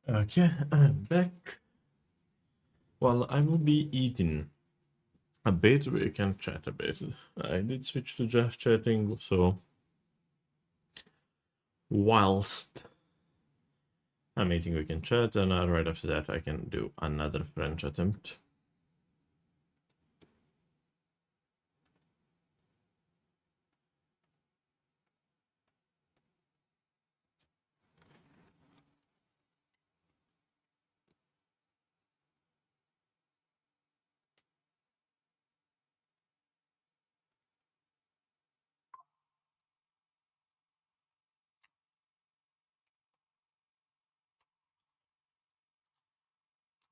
Okay, I'm back. Well, I will be eating a bit. We can chat a bit. I did switch to just chatting, so whilst I'm eating, we can chat, and right after that, I can do another French attempt.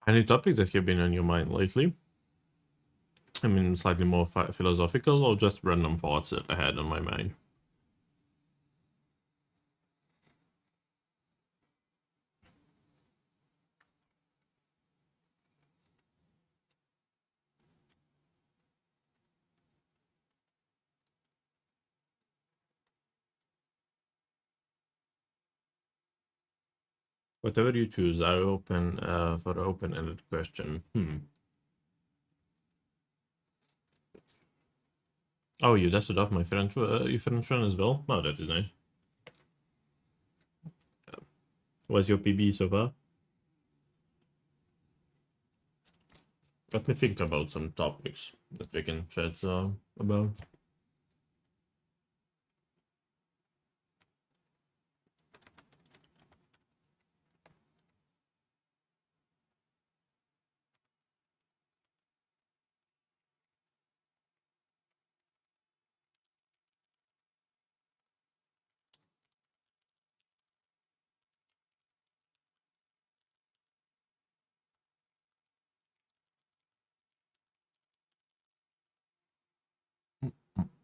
Any topics that have been on your mind lately? I mean, slightly more philosophical or just random thoughts that I had on my mind? Whatever you choose, I open for open-ended question. Oh, you dusted off my French, your French one as well? Oh, that is nice. What's your PB so far? Let me think about some topics that we can chat about.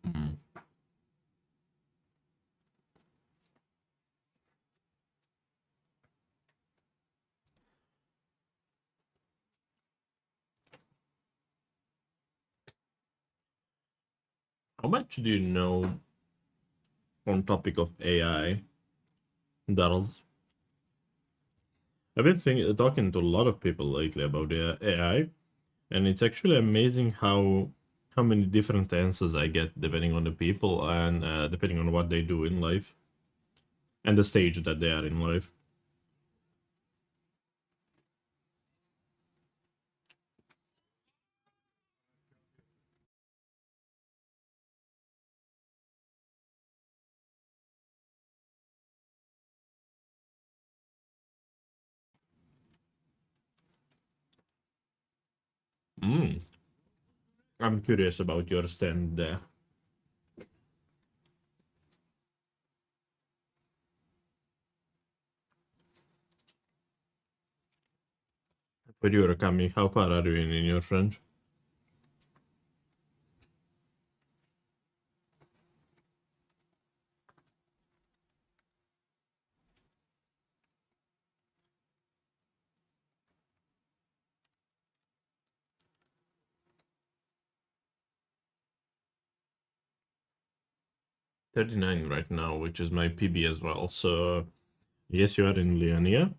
Mm. How much do you know on topic of AI, Darrells? I've been talking to a lot of people lately about the AI, and it's actually amazing how many different answers I get depending on the people and depending on what they do in life and the stage that they are in life. Mm. I'm curious about your stand there. For you, Rakami, how far are you in your French? 39 right now, which is my PB as well. So, yes, you are in Liania.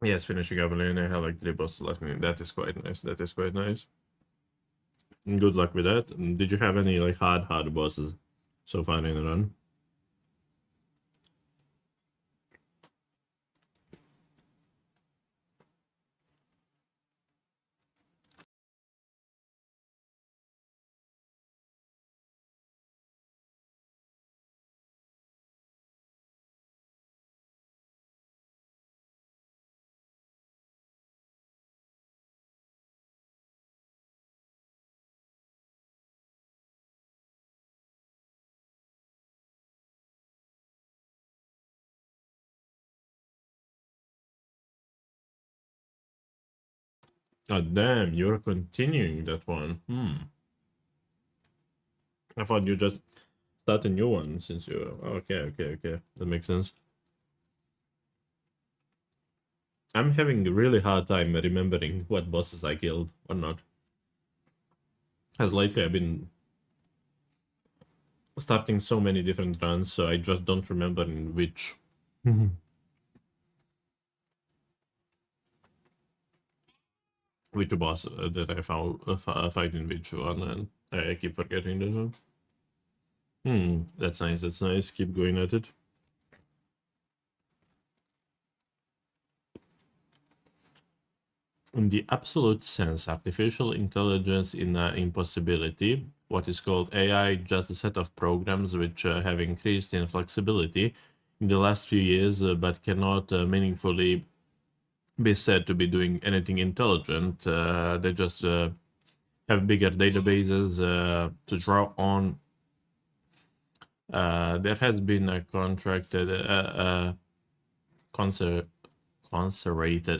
Yes, finishing up Liania. I have like 3 bosses left. That is quite nice. That is quite nice. Good luck with that. Did you have any like hard bosses so far in the run? Oh damn, you're continuing that one. I thought you just start a new one since you. Okay. That makes sense. I'm having a really hard time remembering what bosses I killed or not. As lately I've been starting so many different runs, so I just don't remember in which. Which boss that I found fight in which one, and I keep forgetting this one. That's nice. That's nice. Keep going at it. In the absolute sense, artificial intelligence is an impossibility. What is called AI, just a set of programs which have increased in flexibility in the last few years, but cannot meaningfully be said to be doing anything intelligent. They just have bigger databases to draw on. There has been a concerted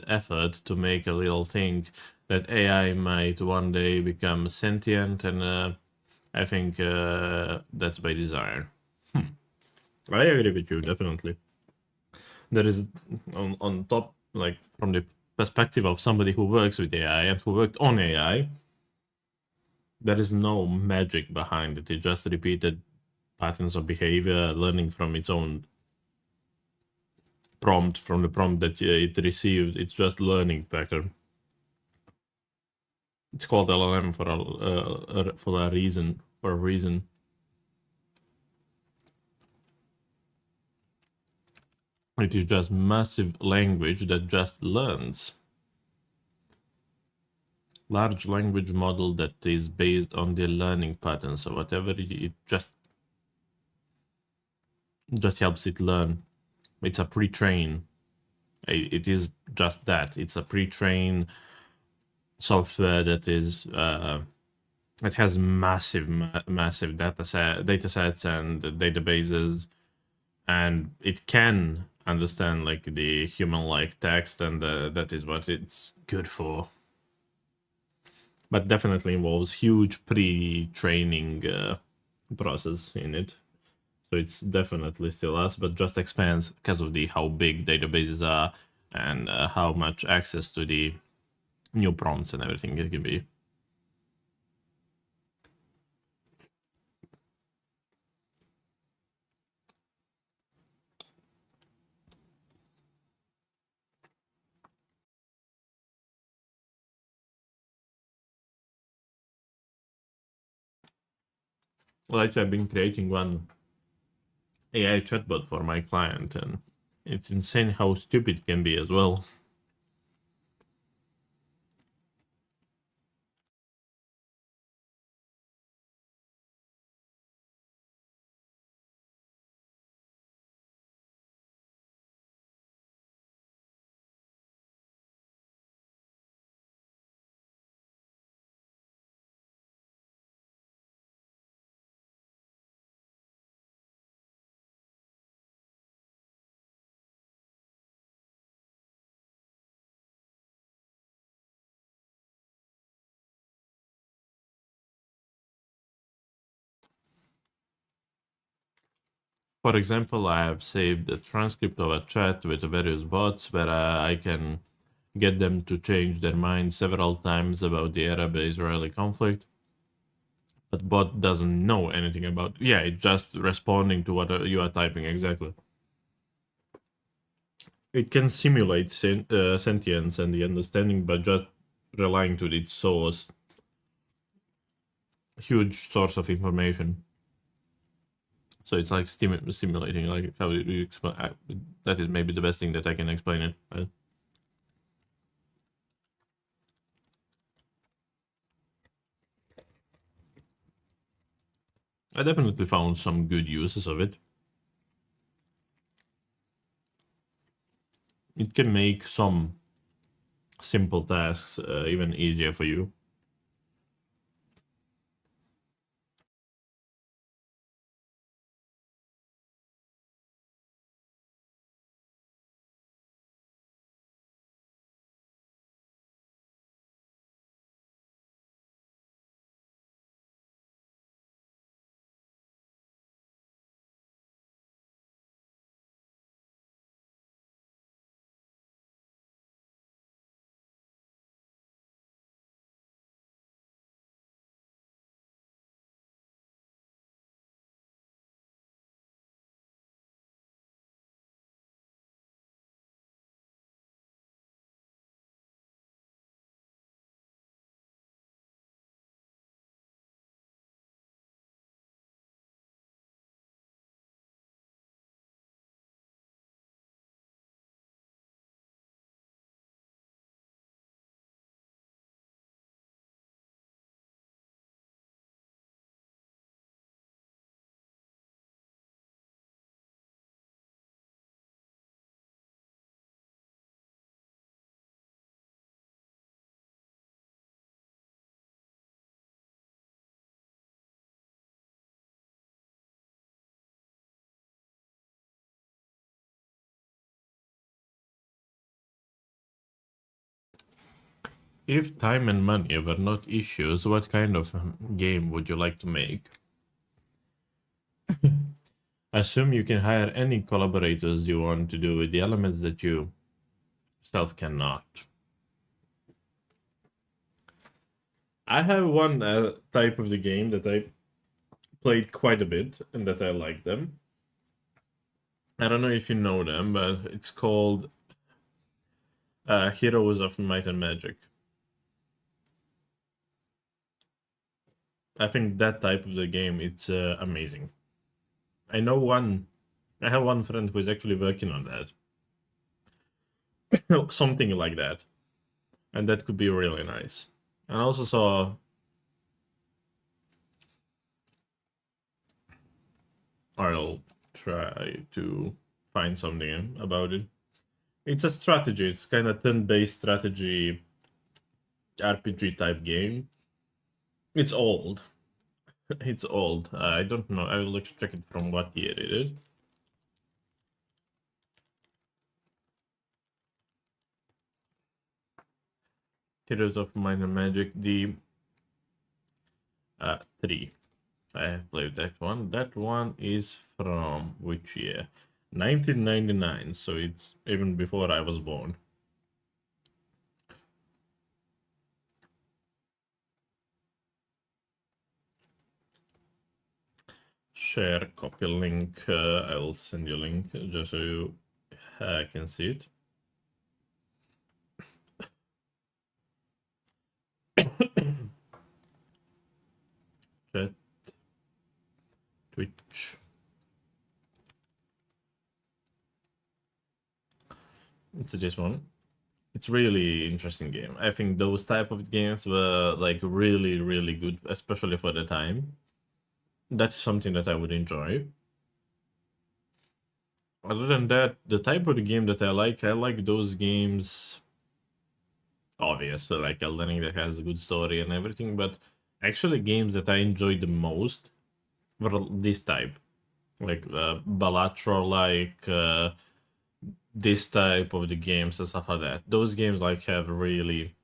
effort to make a little thing that AI might one day become sentient, and I think that's by design. I agree with you, definitely. There is on top, like from the perspective of somebody who works with AI and who worked on AI, there is no magic behind it. It just repeated patterns of behavior, learning from its own prompt, from the prompt that it received. It's just learning pattern. It's called LLM for a reason. For a reason. It is just massive language that just learns. Large language model that is based on the learning pattern. So whatever it just helps it learn. It's a pre-train. It is just that. It's a pre-train software that is it has massive data sets and databases, and it can understand like the human like text, and that is what it's good for, but definitely involves huge pre-training process in it. So it's definitely still us, but just expands because of the how big databases are, and how much access to the new prompts and everything it can be. Well, actually, I've been creating one AI chatbot for my client, and it's insane how stupid it can be as well. For example, I have saved a transcript of a chat with various bots where I can get them to change their mind several times about the Arab-Israeli conflict. But bot doesn't know anything about. Yeah, it's just responding to what you are typing exactly. It can simulate sentience and the understanding, but just relying to its source, huge source of information. So it's like stimulating. Like how do you explain? That is maybe the best thing that I can explain it. I definitely found some good uses of it. It can make some simple tasks even easier for you. If time and money were not issues, what kind of game would you like to make? Assume you can hire any collaborators you want to do with the elements that you self cannot. I have one type of the game that I played quite a bit and that I like them. I don't know if you know them, but it's called Heroes of Might and Magic. I think that type of the game, it's amazing. I have one friend who is actually working on that. Something like that. And that could be really nice. And I also saw... I'll try to find something about it. It's a strategy. It's kind of turn-based strategy RPG type game. It's old. It's old. I don't know. I will check it from what year it is. Heroes of Might and Magic, the 3. I have played that one. That one is from which year? 1999, so it's even before I was born. Share copy link. I'll send you a link just so you can see it. Chat. Twitch. It's this one. It's really interesting game. I think those type of games were like really, really good, especially for the time. That's something that I would enjoy. Other than that, the type of the game that I like those games, obviously, like Elden Ring that has a good story and everything, but actually games that I enjoyed the most were this type. Like Balatro, like this type of the games and stuff like that. Those games like have really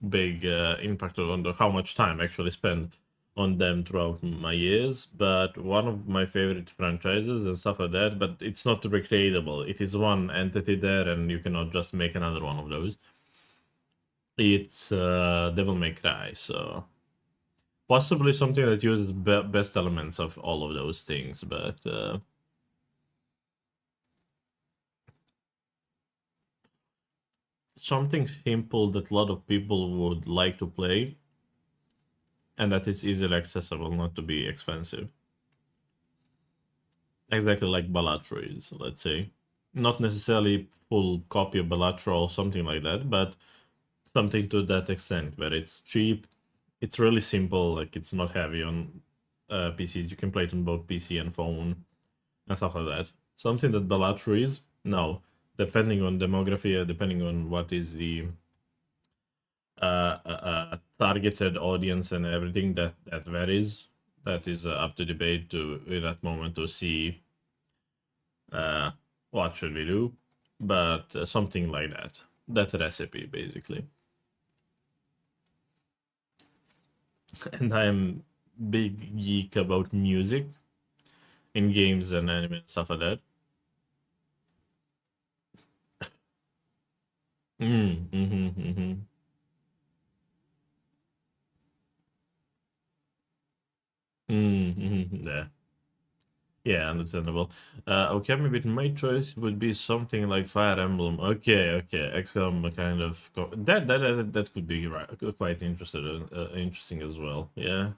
big impact on how much time I actually spend on them throughout my years. But one of my favorite franchises and stuff like that, but it's not recreatable. It is one entity there and you cannot just make another one of those. It's Devil May Cry, so possibly something that uses best elements of all of those things, but something simple that a lot of people would like to play and that is easily accessible, not to be expensive. Exactly like Balatro is, let's say. Not necessarily full copy of Balatro or something like that, but something to that extent where it's cheap, it's really simple, like it's not heavy on PCs. You can play it on both PC and phone and stuff like that. Something that Balatro is, no. Depending on demography, depending on what is the targeted audience and everything, that varies. That is up to debate to in that moment to see what should we do, but something like that. That recipe basically. And I'm big geek about music in games and anime and stuff like that. Mm-hmm. Mm-hmm. Yeah. Yeah, understandable. Okay, maybe my choice would be something like Fire Emblem. Okay. XCOM kind of that could be right, quite interesting as well. Yeah.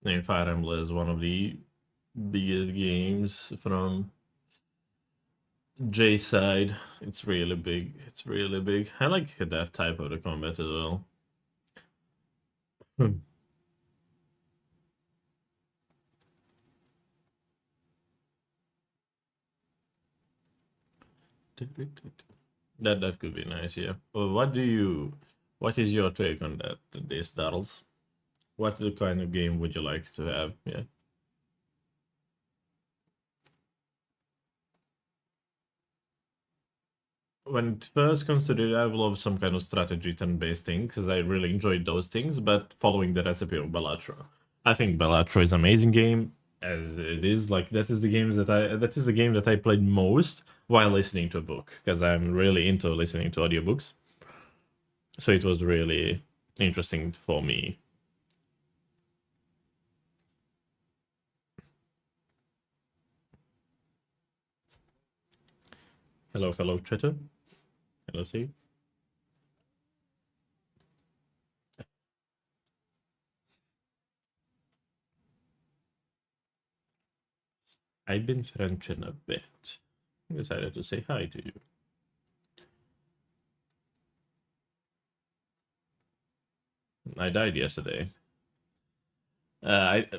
I mean, Fire Emblem is one of the biggest games from J side. It's really big. It's really big. I like that type of the combat as well. Hmm. That could be nice, yeah. Well, what is your take on that, these Darrells? What kind of game would you like to have? Yeah. when it first comes to it, I love some kind of strategy turn-based thing because I really enjoyed those things. But following the recipe of Balatro, I think Balatro is an amazing game as it is. Like that is the game that I played most while listening to a book because I'm really into listening to audiobooks. So it was really interesting for me. Hello, fellow chatter. Hello, see. I've been Frenching a bit. Decided to say hi to you. I died yesterday.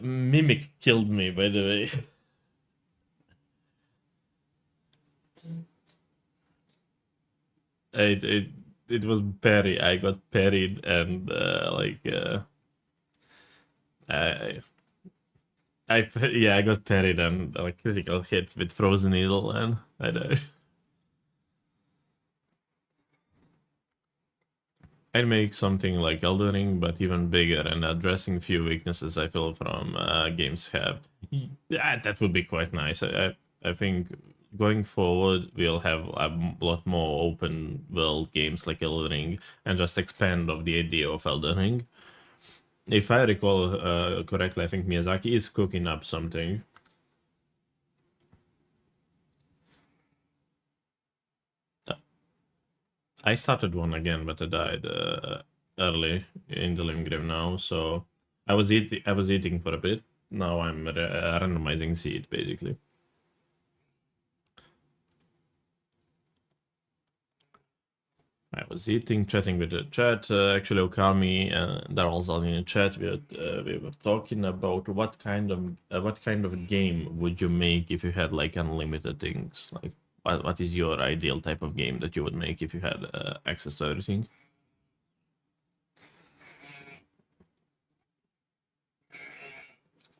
Mimic killed me, by the way. it it was parry. I got parried and I yeah, I got parried and like critical hit with frozen needle and I died. I'd make something like Elden Ring, but even bigger and addressing few weaknesses I feel from games have. Yeah, that would be quite nice. I think going forward we'll have a lot more open world games like Elden Ring and just expand of the idea of Elden Ring. If I recall correctly, I think Miyazaki is cooking up something. Uh, I started one again, but I died early in the living grave now. So I was eating for a bit. Now I'm randomizing seed basically. I was eating, chatting with the chat. Actually, Okami, they're also in the chat. We were talking about what kind of game would you make if you had like unlimited things? Like, what is your ideal type of game that you would make if you had access to everything?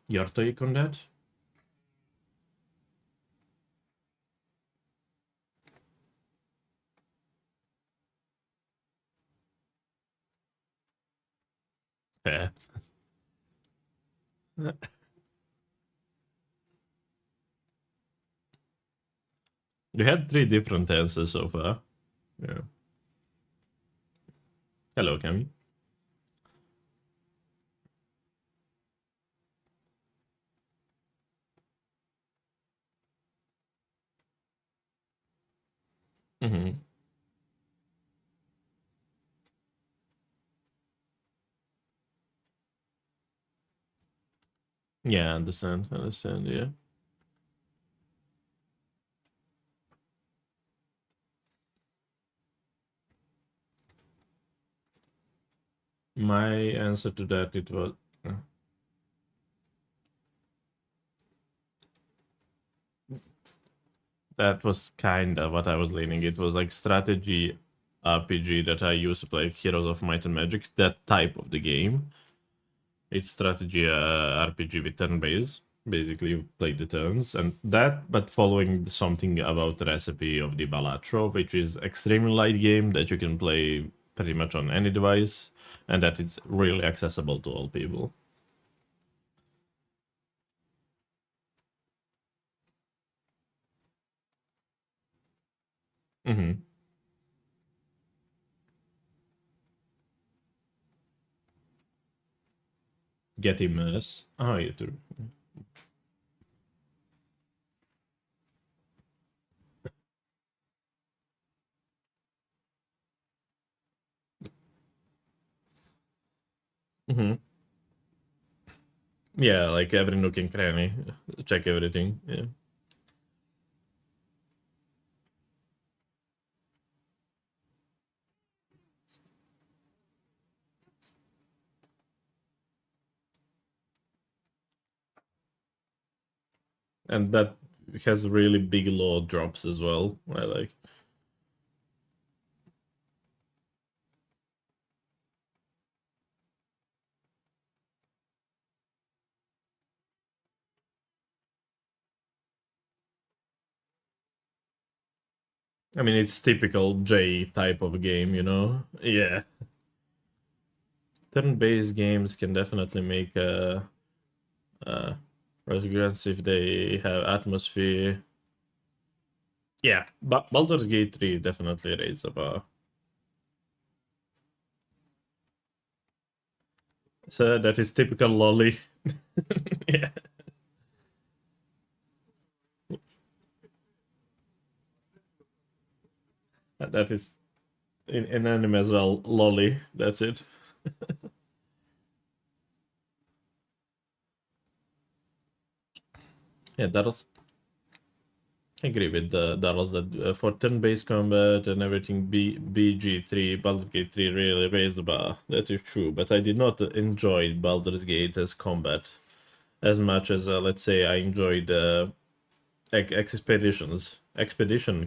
Your take on that? Yeah. You had three different answers so far. Yeah. Hello, Cami. Hmm. Yeah, understand. Understand. Yeah. My answer to that it was that was kind of what I was leaning. It was like strategy RPG that I used to play, like Heroes of Might and Magic. That type of the game. It's strategy RPG with turn based. Basically, you play the turns and that, but following something about the recipe of the Balatro, which is extremely light game that you can play pretty much on any device, and that it's really accessible to all people. Mm-hmm. Get immersed. Oh, you too. Mm-hmm. Yeah, like every nook and cranny, check everything. Yeah, and that has really big low drops as well. I like. I mean, it's typical J type of game, you know? Yeah. Turn-based games can definitely make progress if they have atmosphere. Yeah, but Baldur's Gate 3 definitely raised the bar. So that is typical lolly. Yeah. That is in anime as well, lolly. That's it. Yeah, that was. I agree with that was that for turn-based combat and everything. BG3, Baldur's Gate 3 really raised the bar. That is true, but I did not enjoy Baldur's Gate as combat as much as let's say I enjoyed expedition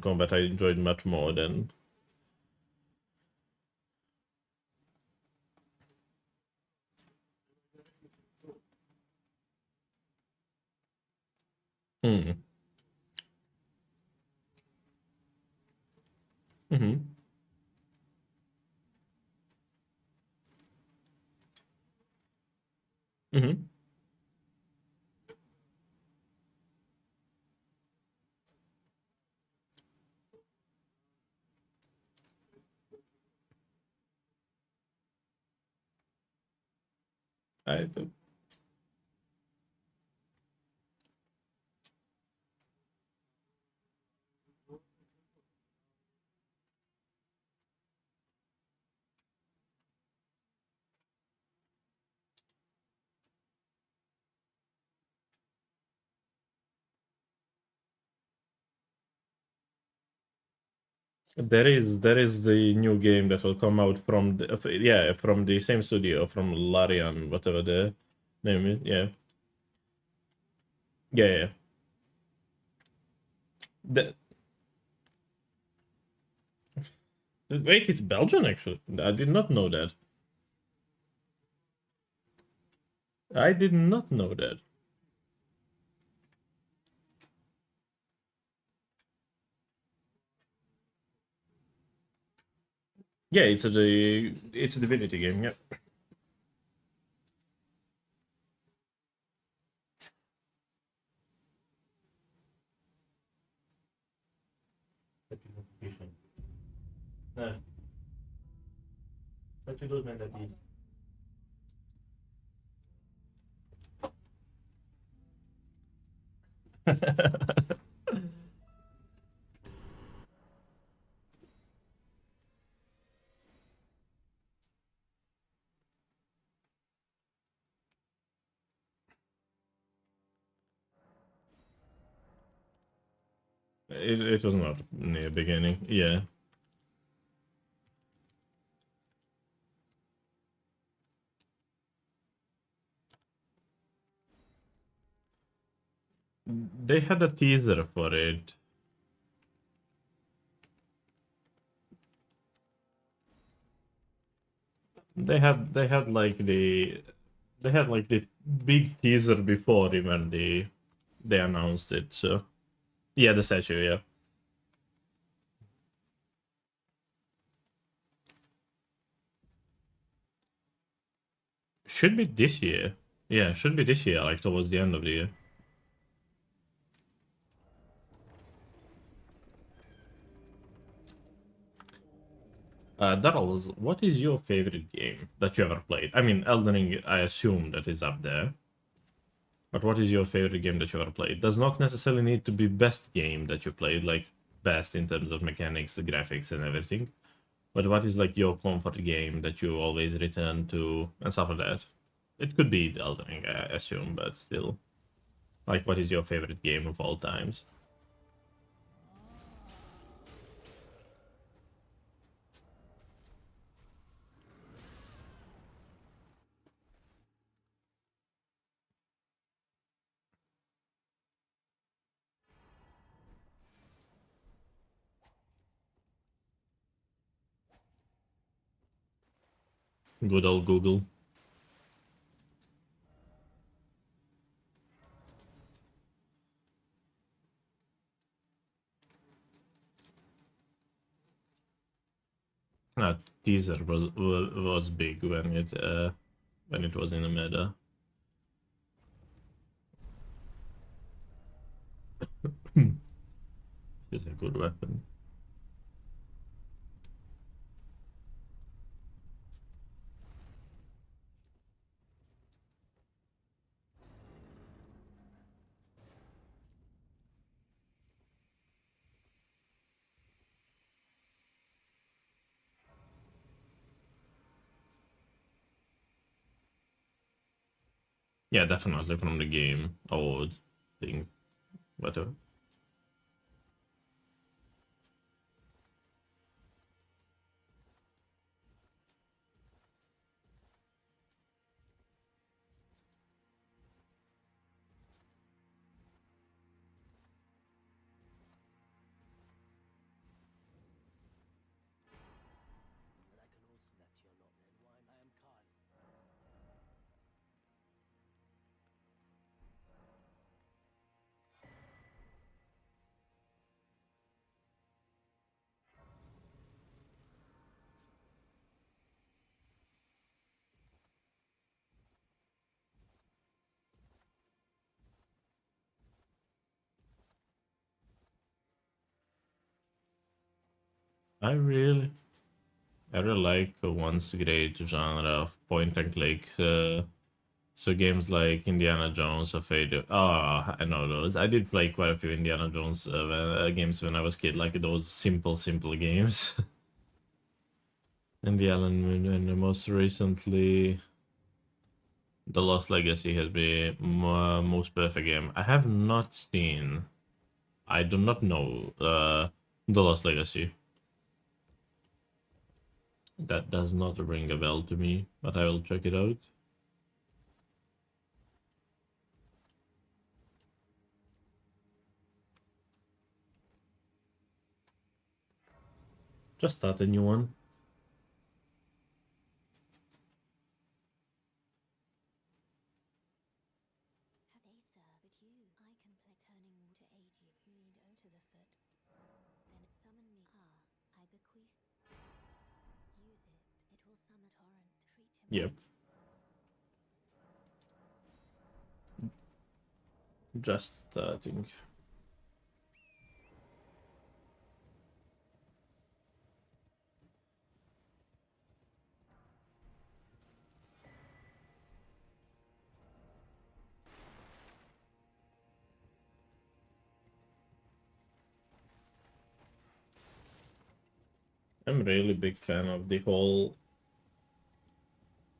combat. I enjoyed much more than. Hmm. Mm-hmm. Mm-hmm. I there is the new game that will come out from yeah, from the same studio, from Larian, whatever the name is. Yeah, yeah, yeah. The, wait, it's Belgian actually. I did not know that. I did not know that. Yeah, it's a Divinity game. Yeah. It was not near beginning. Yeah, they had a teaser for it. They had like the big teaser before even they announced it. So yeah, the statue. Yeah, should be this year. Yeah, should be this year, like towards the end of the year. Darrell, what is your favorite game that you ever played? I mean, Elden Ring, I assume that is up there. But what is your favorite game that you ever played? It does not necessarily need to be best game that you played, like best in terms of mechanics, the graphics, and everything. But what is like your comfort game that you always return to and stuff like that? It could be Elden Ring, I assume, but still. Like, what is your favorite game of all times? Good old Google. No, teaser was big when it was in the meta. It's a good weapon. Yeah, definitely from the game. I would think, whatever. I really, I really like once great genre of point and click. So games like Indiana Jones or Fate. Oh, I know those. I did play quite a few Indiana Jones games when I was kid, like those simple games. And the Alan Moon, and most recently, The Lost Legacy has been my most perfect game. I have not seen. I do not know The Lost Legacy. That does not ring a bell to me, but I will check it out. Just start a new one. Yep. Just starting. I'm really big fan of the whole.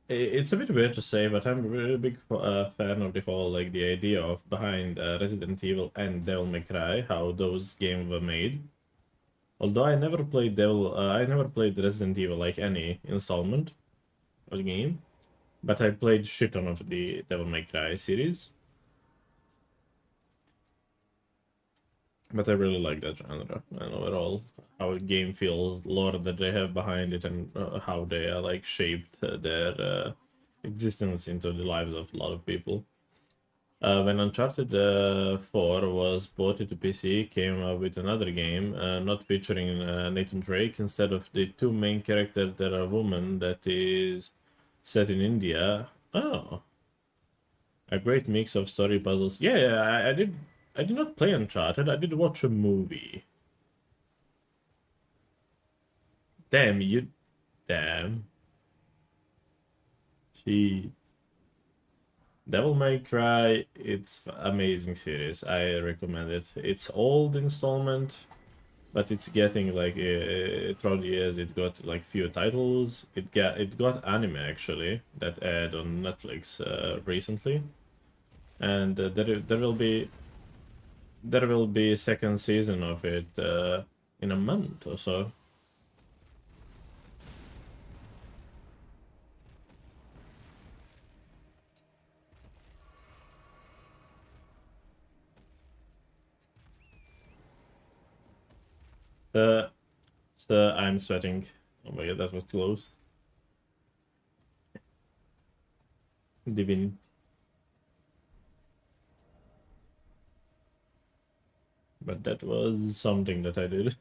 It's a bit weird to say, but I'm a really big fan of the whole, like, the idea of behind Resident Evil and Devil May Cry, how those games were made. Although I never played Resident Evil, like any installment of the game, but I played shit ton of the Devil May Cry series. But I really like that genre and overall how a game feels, lore that they have behind it, and how they are like shaped their existence into the lives of a lot of people. When Uncharted 4 was ported to PC, came up with another game, not featuring Nathan Drake. Instead of the two main characters, there are a woman that is set in India. Oh, a great mix of story puzzles. Yeah, I did. I did not play Uncharted. I did watch a movie. Damn you! Damn. She. Devil May Cry. It's amazing series. I recommend it. It's old installment, but it's getting like throughout the years. It got like few titles. It got anime actually that aired on Netflix recently, and there will be a second season of it in a month or so. Uh, so I'm sweating. Oh my god, that was close. Divin. But that was something that I did.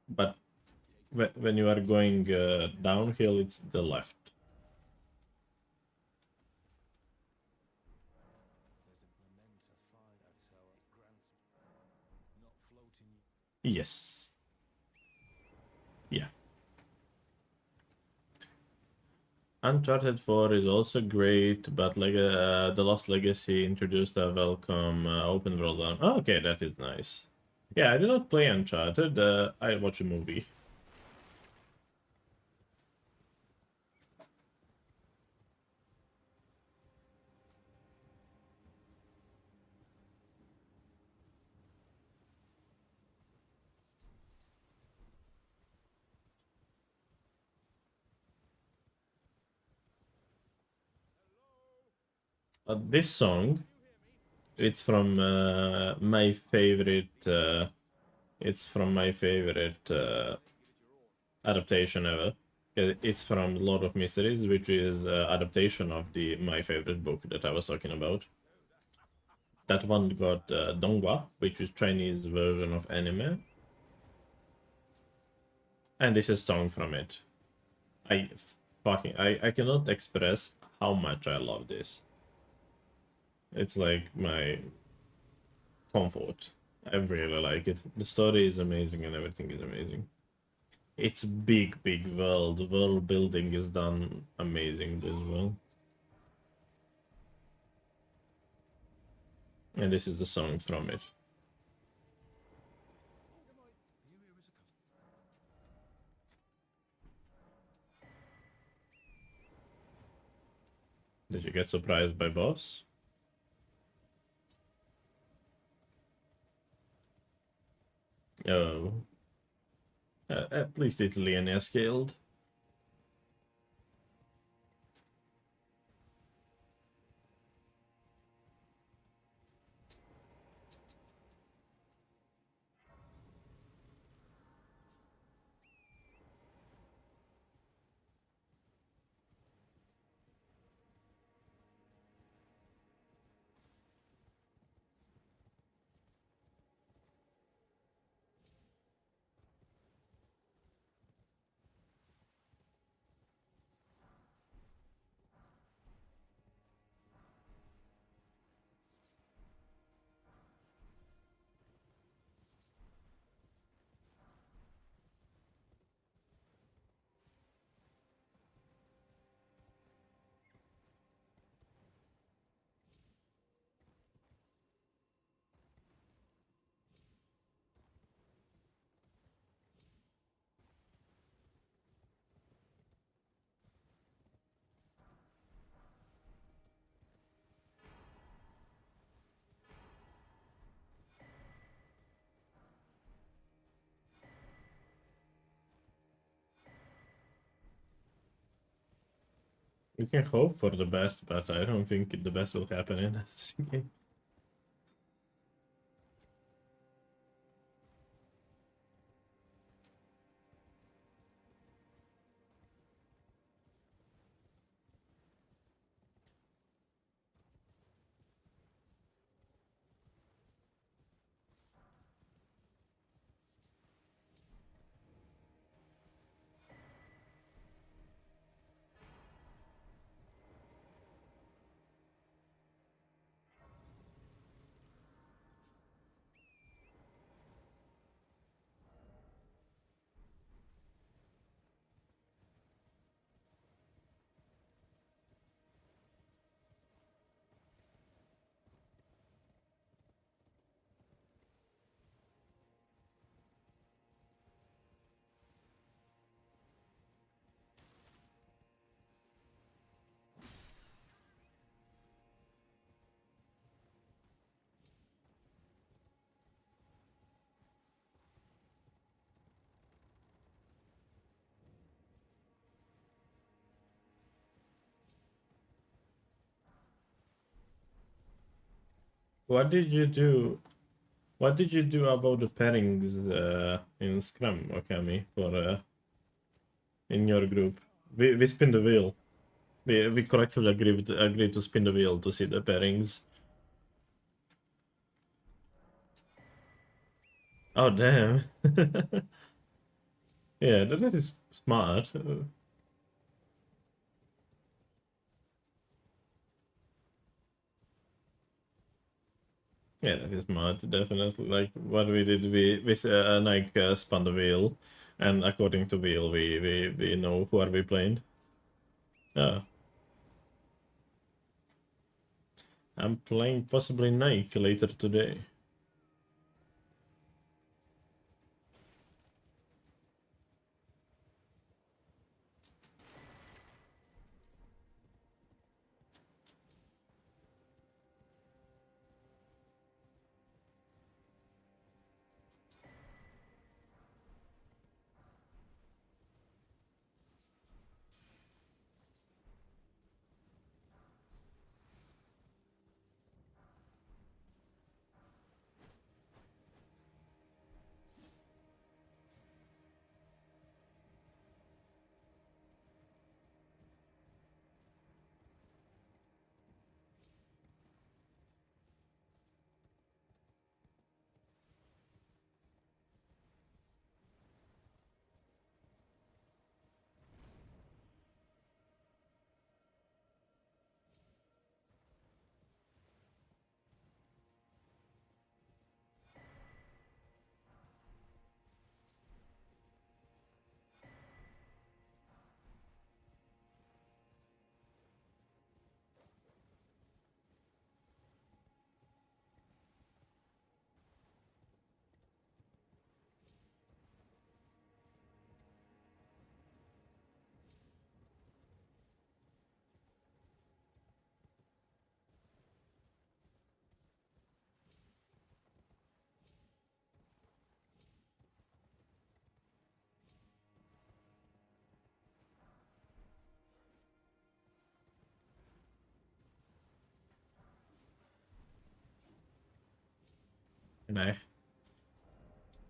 but when you are going downhill, it's the left. Yes. Yeah. Uncharted 4 is also great, but like The Lost Legacy introduced a welcome open world. Oh, okay, that is nice. Yeah, I did not play Uncharted. I watched a movie. This song, it's from my favorite. It's from my favorite adaptation ever. It's from Lord of Mysteries, which is adaptation of the my favorite book that I was talking about. That one got Donghua, which is Chinese version of anime, and this is song from it. I I cannot express how much I love this. It's like my comfort. I really like it. The story is amazing and everything is amazing. It's big, big world. The world building is done amazing as well. And this is the song from it. Did you get surprised by boss? Oh. At least it's linear scaled. You can hope for the best, but I don't think the best will happen in this game. What did you do? What did you do about the pairings in Scrum, Okami, for in your group? We spin the wheel. We collectively agreed to spin the wheel to see the pairings. Oh damn. Yeah, that is smart. Yeah, that is smart, definitely. Like what we did, we spun the wheel, and according to wheel, we know who are we playing. Yeah, I'm playing possibly Nike later today.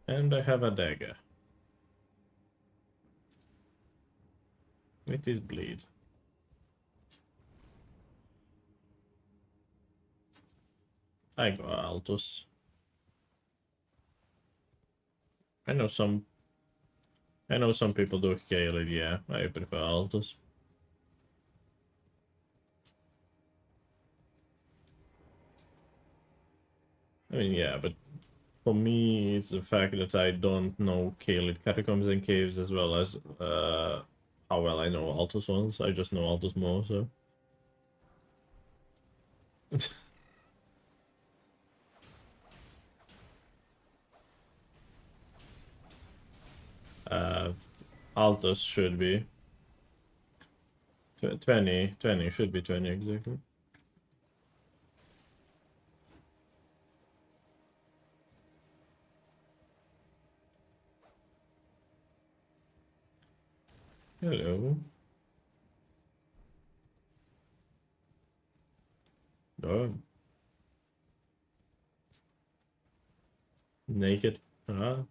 And I have a dagger. It is bleed. I go Altus. I know some I know some people do Kaelid, yeah. I prefer Altus. I mean, yeah, but for me, it's the fact that I don't know Kaelid catacombs and caves as well as how well I know Altus ones. I just know Altus more, so. uh, Altus should be 20 should be 20 exactly. Hello. Oh, naked. Ah,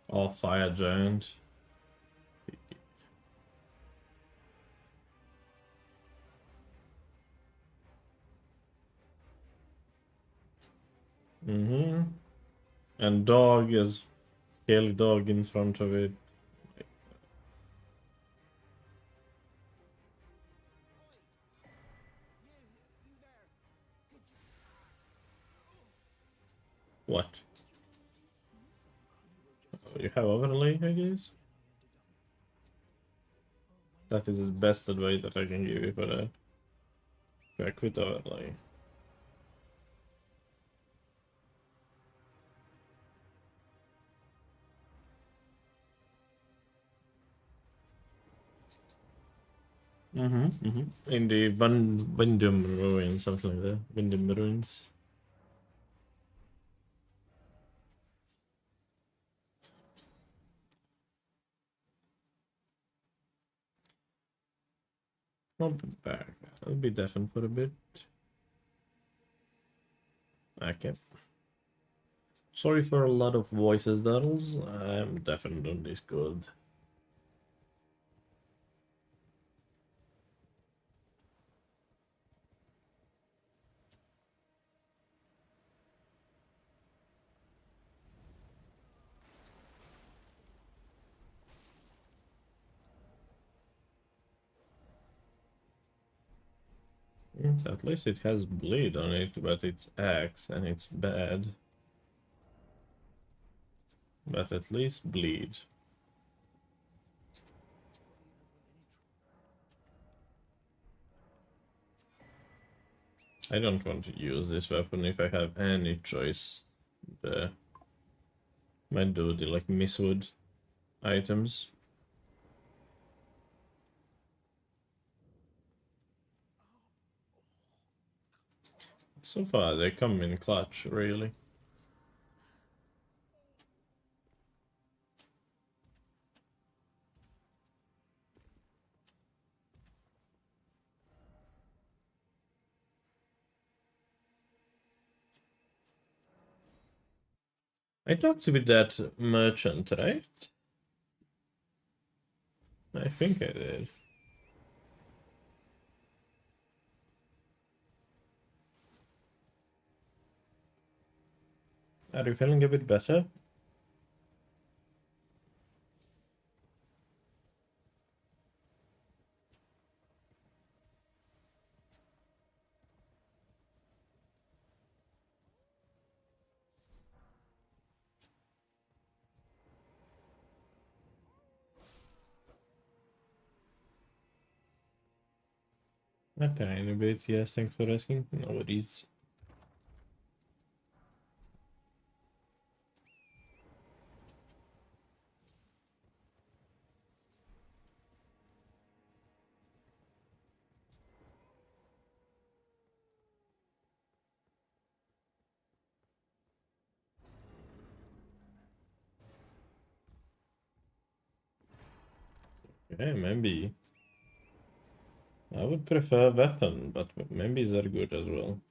all fire giant. Mm-hmm. And dog is Kaelid dog in front of it. What? You have overlay, I guess? That is the best advice that I can give you for that. I quit overlay. In the Windham ruins, something like that. Windham ruins. I'll be back. I'll be deafened for a bit. Okay. Sorry for a lot of voices, Darrells. I'm deafened on Discord. At least it has bleed on it, but it's axe and it's bad. But at least bleed. I don't want to use this weapon if I have any choice. The might do the like Mistwood items. So far they come in clutch, really. I talked with that merchant, right? I think I did. Are you feeling a bit better? A tiny bit, yes, thanks for asking. No worries. Okay, maybe. I would prefer weapon, but maybe they're good as well.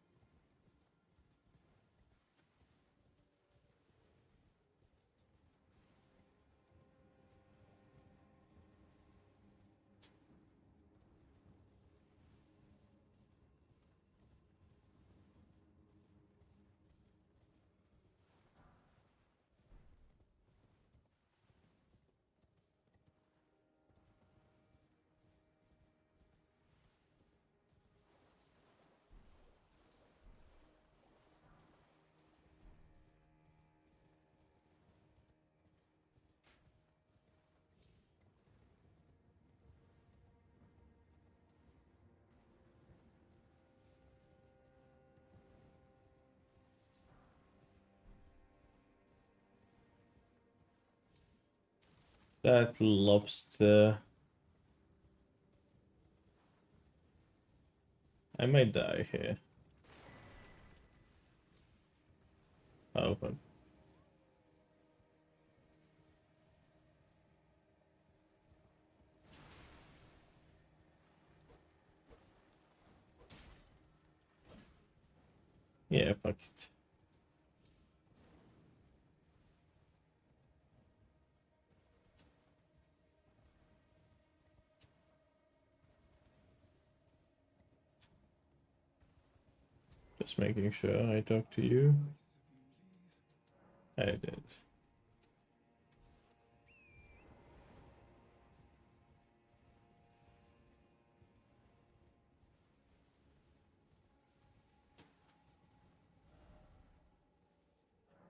That lobster. I might die here. Oh, but yeah, fuck it. Just making sure I talk to you. I did.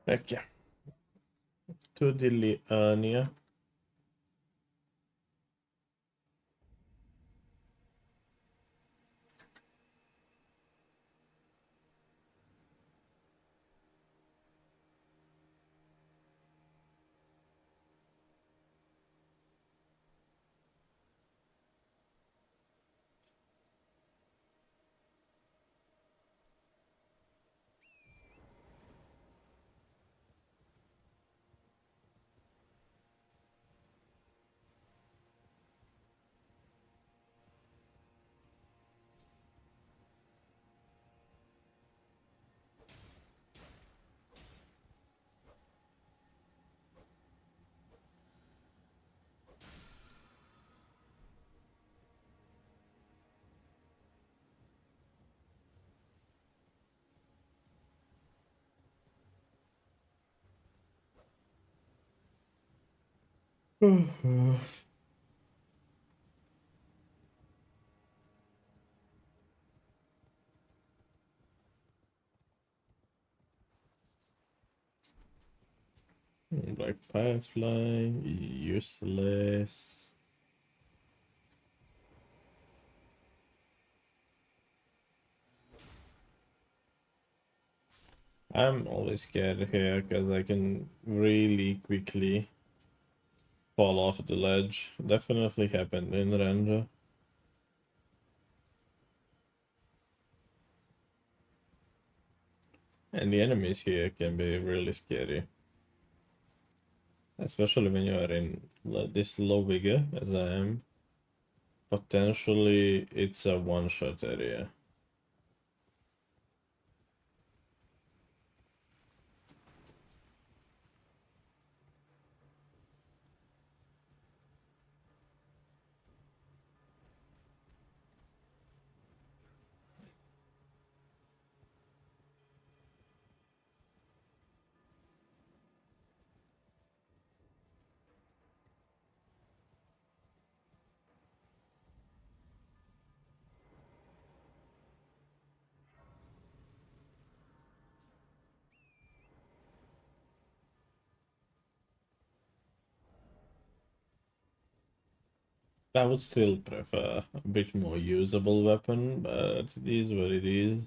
Okay. To the Liania. Black Firefly, useless. I'm always scared here because I can really quickly fall off the ledge. Definitely happened in Render. And the enemies here can be really scary. Especially when you are in this low vigor, as I am. Potentially, it's a one-shot area. I would still prefer a bit more usable weapon, but it is what it is.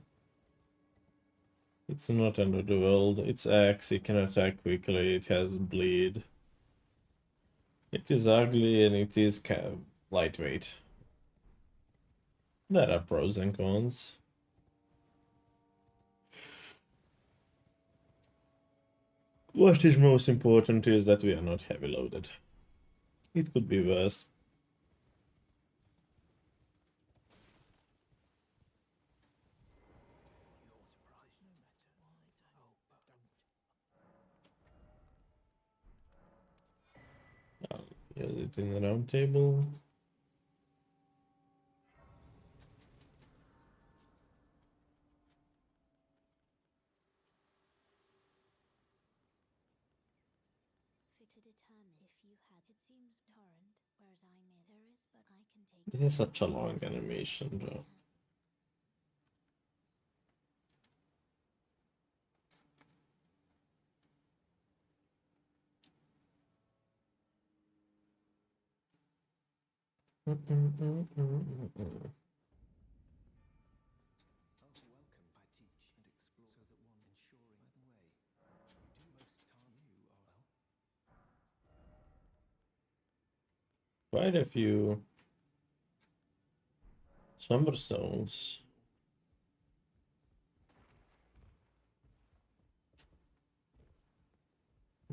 It's not end of the world. It's axe, it can attack quickly, it has bleed. It is ugly and it is kind of lightweight. There are pros and cons. What is most important is that we are not heavy loaded. It could be worse. Use it in the round table. It is such a long animation, though. Quite a few Summerstones.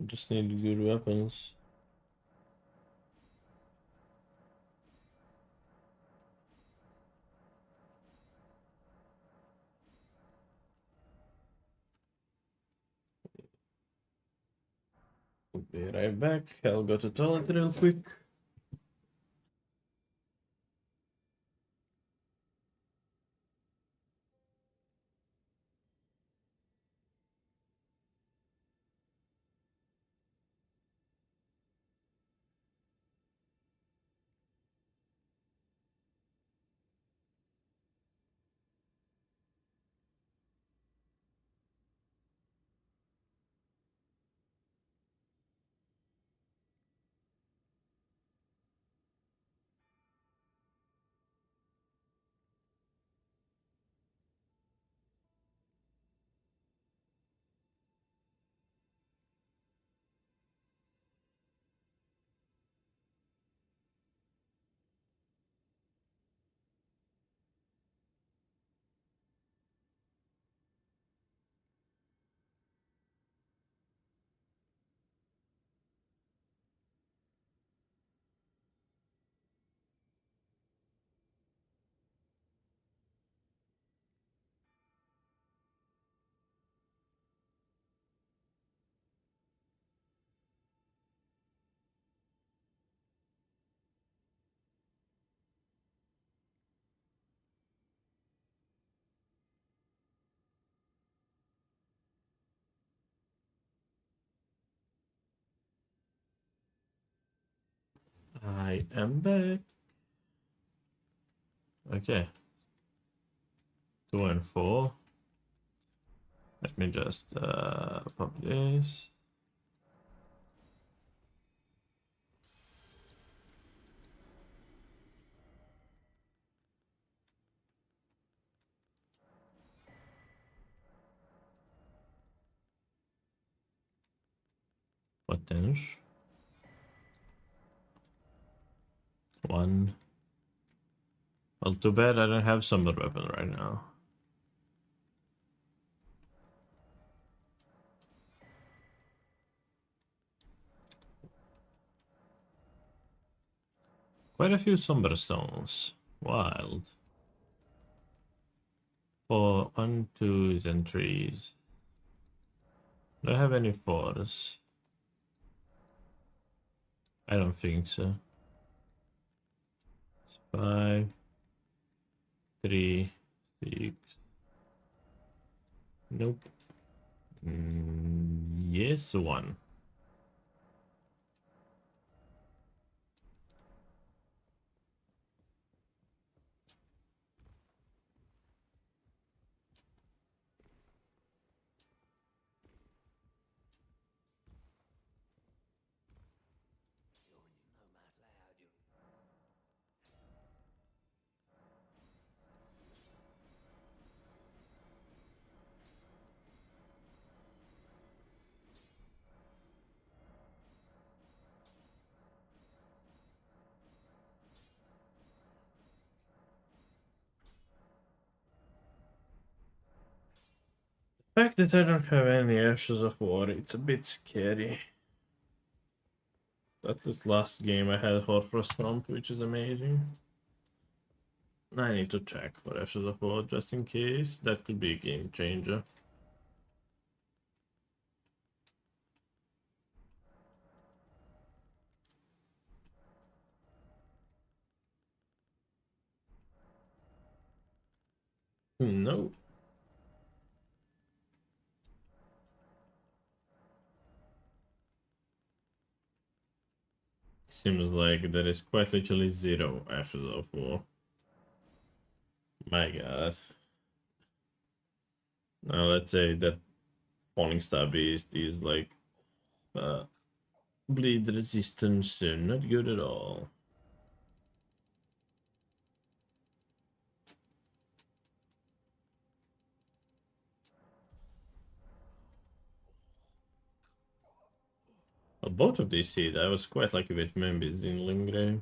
Just need good weapons. Be right back. I'll go to toilet real quick. I am back. Okay. 2 and 4. Let me just pop this. Potential. 1. Well, too bad I don't have summer weapon right now. Quite a few somber stones. Wild. 4, 1, 2s, and 3s. Do I have any 4s? I don't think so. 5, 3, 6. Nope. Yes, 1. The fact that I don't have any Ashes of War, it's a bit scary. That's this last game I had Horfrost Stomp, which is amazing. I need to check for Ashes of War just in case. That could be a game changer. No. Seems like there is quite literally 0 Ashes of War. My god. Now let's say that Falling Star Beast is like bleed resistance, so not good at all. Well, both of these seed, I was quite lucky with Membis in Limgrave.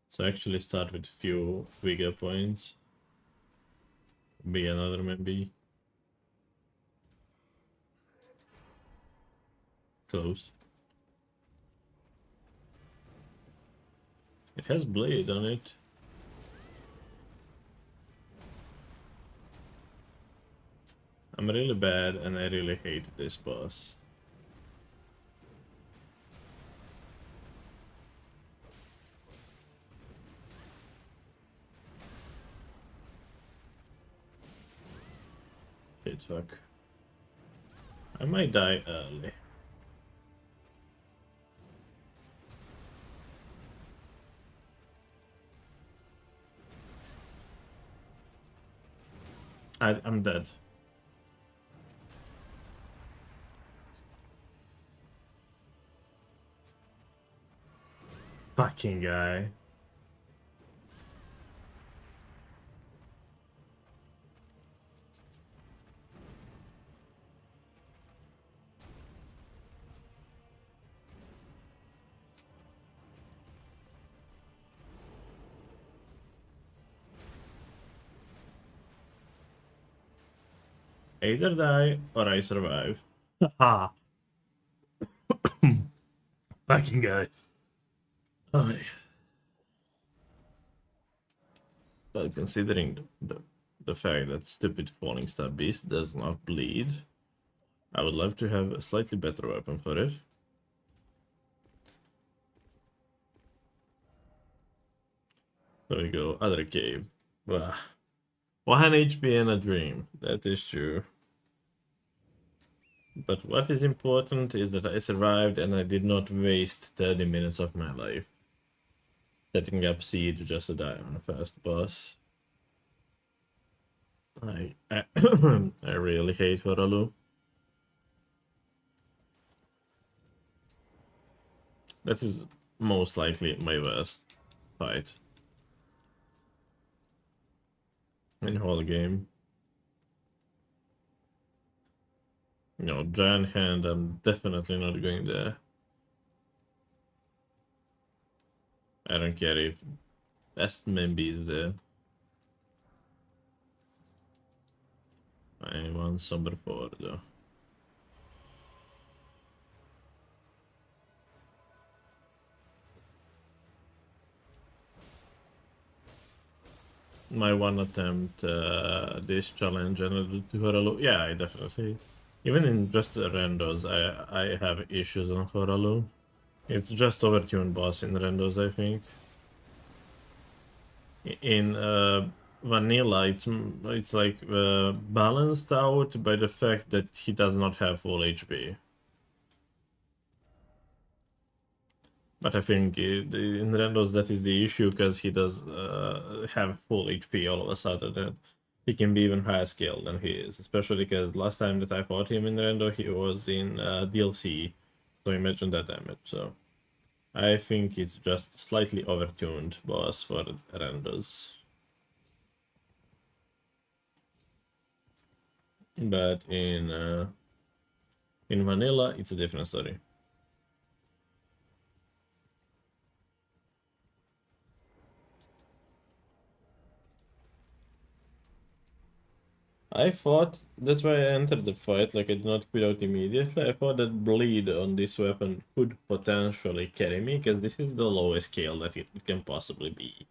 So actually start with a few bigger points. Be another maybe. Close. It has blade on it. I'm really bad and I really hate this boss. Shit, fuck. I might die early. I'm dead. Fucking guy. Either die or I survive. Ha! Fucking guy. Oh, but considering the fact that stupid Falling Star Beast does not bleed, I would love to have a slightly better weapon for it. There we go, other cave. Bah. 1 HP and a dream. That is true. But what is important is that I survived and I did not waste 30 minutes of my life setting up seed just to die on the first boss. I I really hate Horalu. That is most likely my worst fight in the whole game. No, giant hand, I'm definitely not going there. I don't care if best Membi is there. I want Somber 4 though. My one attempt this challenge and to Horalu. Yeah, I definitely. Even in just randos, I have issues on Horalu. It's just overtuned boss in randos, I think. In vanilla, it's like balanced out by the fact that he does not have full HP. But I think in randos that is the issue because he does have full HP all of a sudden. And he can be even higher scale than he is, especially because last time that I fought him in rando, he was in DLC, so imagine that damage. So I think it's just slightly overtuned boss for randos. But in vanilla, it's a different story. I thought that's why I entered the fight. Like I did not quit out immediately. I thought that bleed on this weapon could potentially carry me because this is the lowest scale that it can possibly be.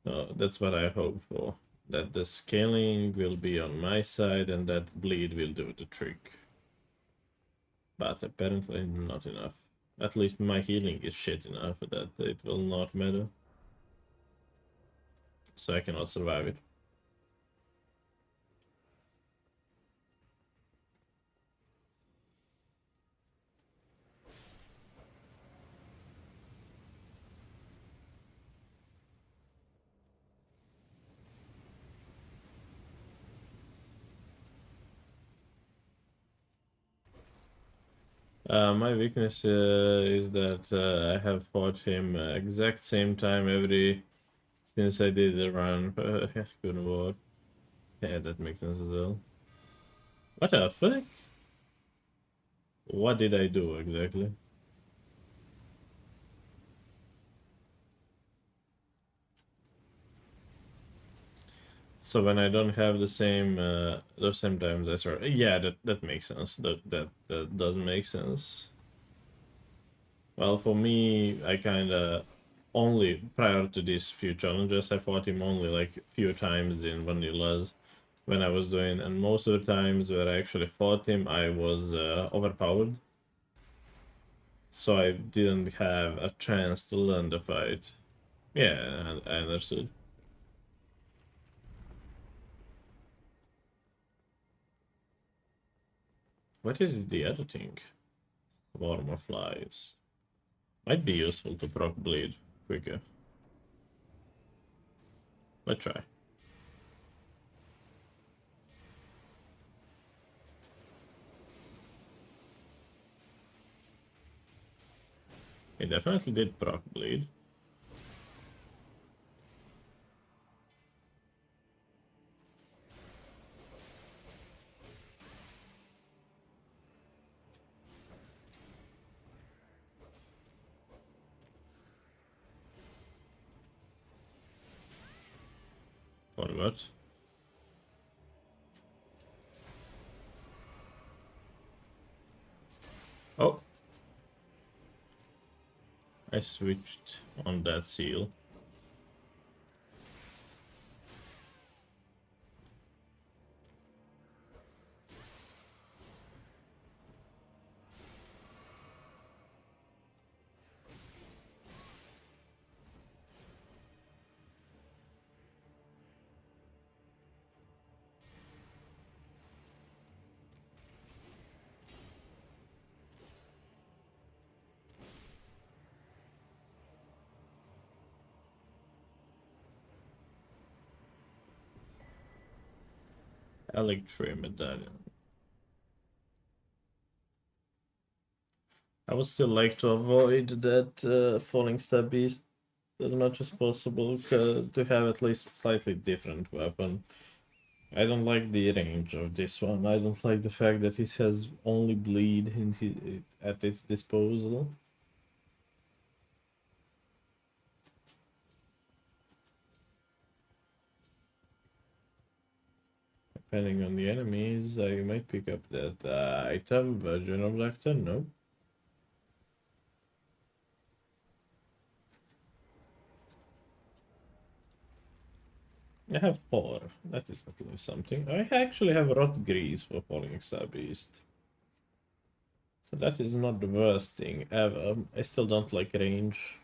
That's what I hope for. That the scaling will be on my side and that bleed will do the trick. But apparently not enough. At least my healing is shit enough that it will not matter. So I cannot survive it. My weakness is that I have fought him exact same time every since I did the run. Couldn't work. Yeah, that makes sense as well. What the fuck? What did I do exactly? So when I don't have the same those same times I swear. Yeah, that makes sense. That does make sense. Well, for me, I kinda only prior to these few challenges, I fought him only like few times in vanillas when I was doing, and most of the times where I actually fought him, I was overpowered, so I didn't have a chance to learn the fight. Yeah, I understood. What is the other thing? Swarm of flies. Might be useful to proc bleed quicker. Let's try. It definitely did proc bleed. For what? Oh, I switched on that seal. Electro medallion. I would still like to avoid that falling stab beast as much as possible to have at least slightly different weapon. I don't like the range of this one. I don't like the fact that he has only bleed at its disposal. Depending on the enemies, I might pick up that item, Virgin Objector, no. I have 4. That is at least something. I actually have Rot Grease for Falling Star Beast. So that is not the worst thing ever. I still don't like range.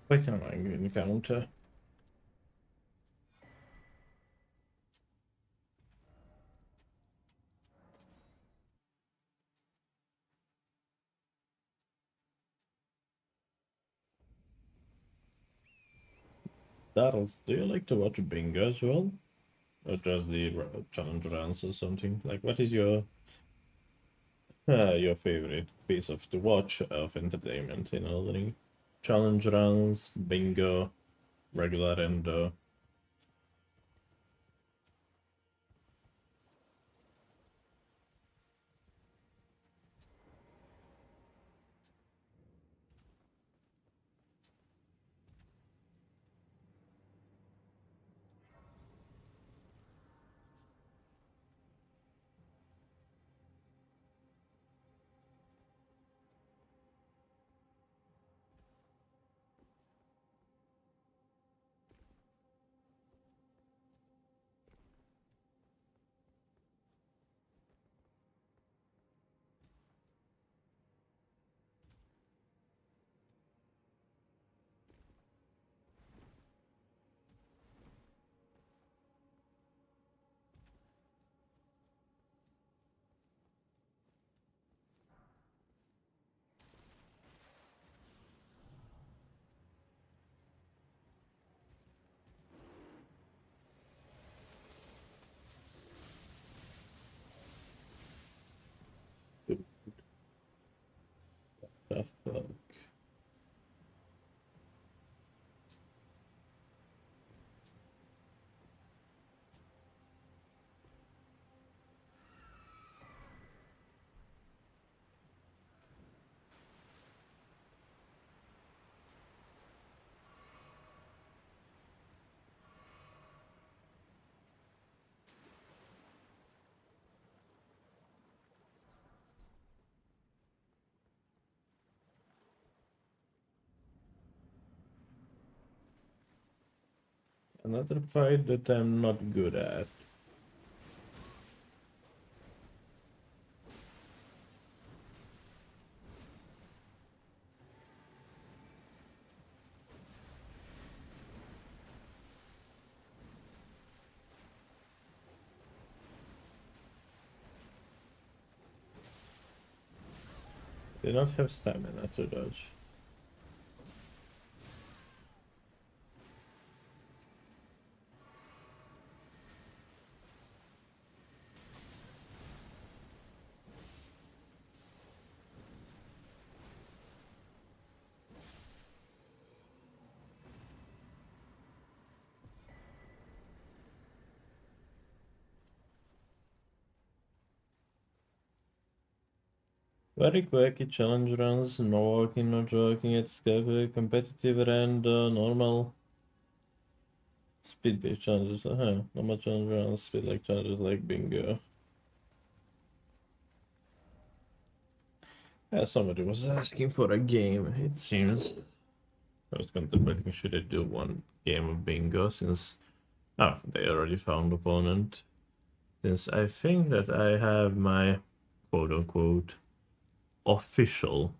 Quite an angry encounter. Darrell, do you like to watch bingo as well? Or just the challenge runs or something? Like, what is your favorite piece of to watch of entertainment in Elden Ring? Challenge runs, bingo, regular rando. The fuck? Another fight that I'm not good at. They don't have stamina to dodge. Very quirky challenge runs, no walking, no jogging, it's competitive random, normal. Speed-based challenges, normal challenge runs, speed-like challenges like bingo. Yeah, somebody was asking for a game, it seems. I was contemplating should I do one game of bingo since... Oh, they already found opponent. Since I think that I have my quote-unquote official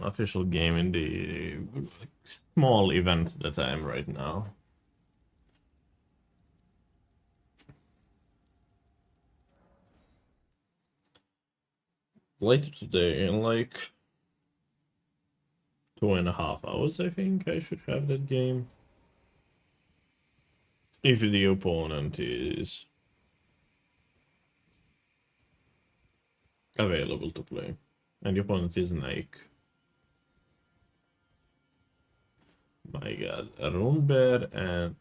official game in the small event that I am right now. Later today, in like 2.5 hours, I think I should have that game. If the opponent is available to play. And the opponent is Nike. My god, a Rune Bear and...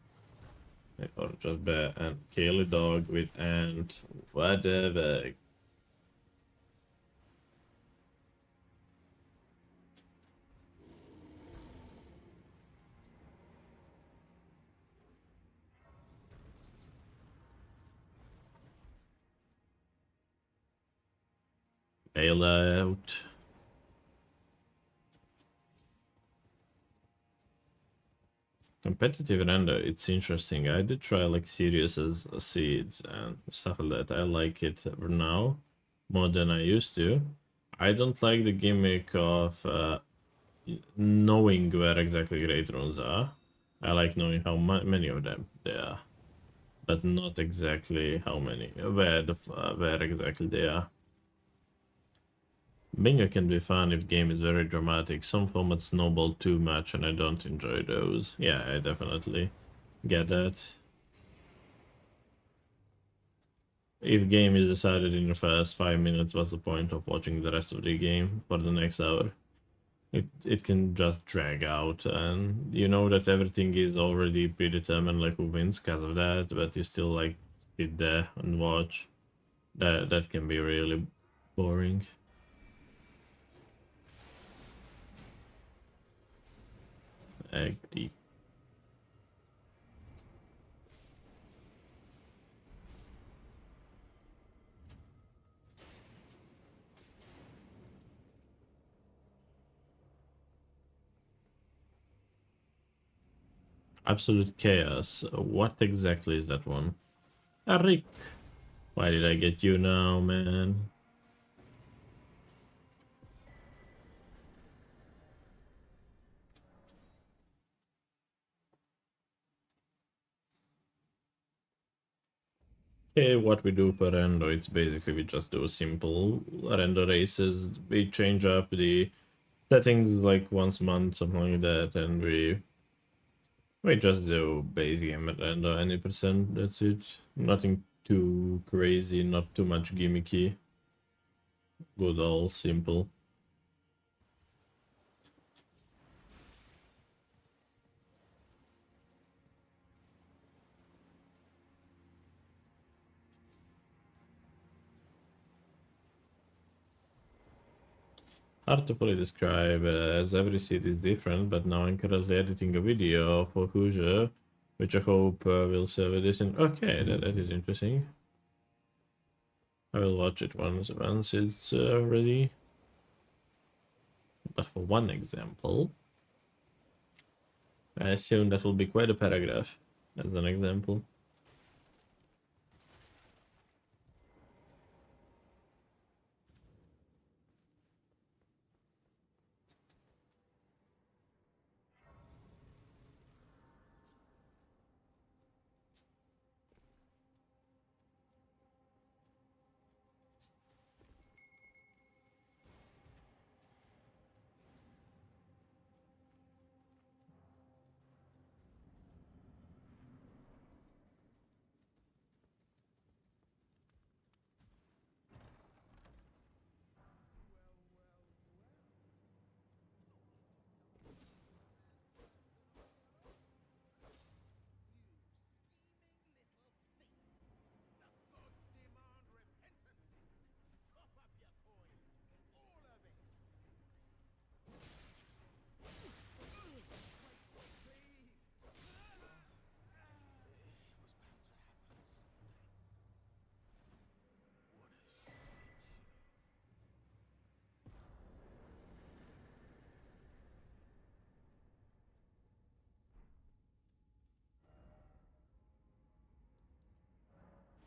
or just Bear and Kaylee Dog with Ant. Whatever. Bail out. Competitive render, it's interesting. I did try like series as seeds and stuff like that. I like it now more than I used to. I don't like the gimmick of knowing where exactly great runes are. I like knowing how many of them there are, but not exactly how many, where exactly they are. Bingo can be fun if game is very dramatic. Some formats snowball too much and I don't enjoy those. Yeah, I definitely get that. If game is decided in the first 5 minutes, what's the point of watching the rest of the game for the next hour? It can just drag out, and you know that everything is already predetermined, like who wins because of that, but you still like sit there and watch. That can be really boring. Agree. Absolute chaos. What exactly is that one? Rick. Why did I get you now, man? Okay, what we do for render, it's basically we just do simple render races. We change up the settings like once a month, something like that, and we just do base game render any percent. That's it. Nothing too crazy, not too much gimmicky. Good old simple. Hard to fully describe as every seed is different, but now I'm currently editing a video for Hoosier, which I hope will serve this in. Okay, that is interesting. I will watch it once it's ready. But for one example, I assume that will be quite a paragraph as an example.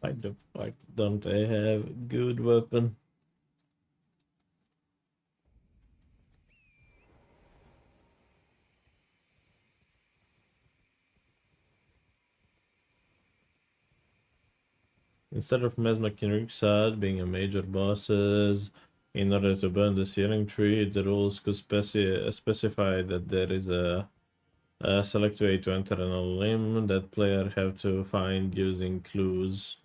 Why the fuck don't I have good weapon? Instead of Mesmer Kinriksad being a major bosses, in order to burn the searing tree, the rules could specify that there is a select way to enter an limb that player have to find using clues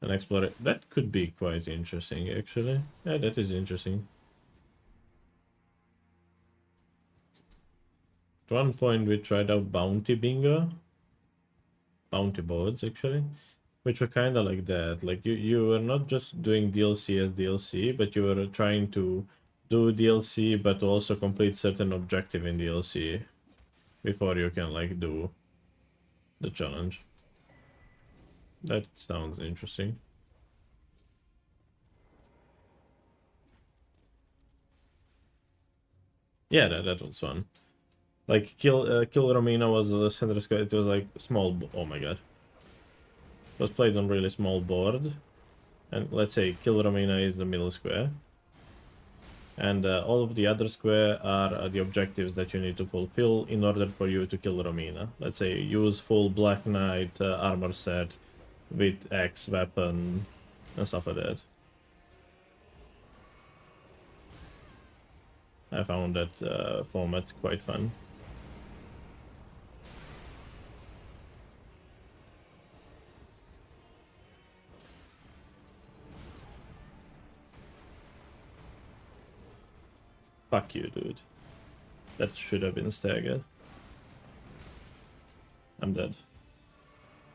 and explore it. That could be quite interesting, actually. Yeah, that is interesting. At one point, we tried out bounty bingo, bounty boards, actually, which were kind of like that. Like you were not just doing DLC as DLC, but you were trying to do DLC, but also complete certain objective in DLC before you can like do the challenge. That sounds interesting. Yeah, that was fun. Like Kill Romina was the center square. It was like small. Oh my god, it was played on really small board, and let's say Kill Romina is the middle square, and all of the other square are the objectives that you need to fulfill in order for you to kill Romina. Let's say use full Black Knight armor set with X weapon and stuff like that. I found that format quite fun. Fuck you, dude. That should have been staggered. I'm dead.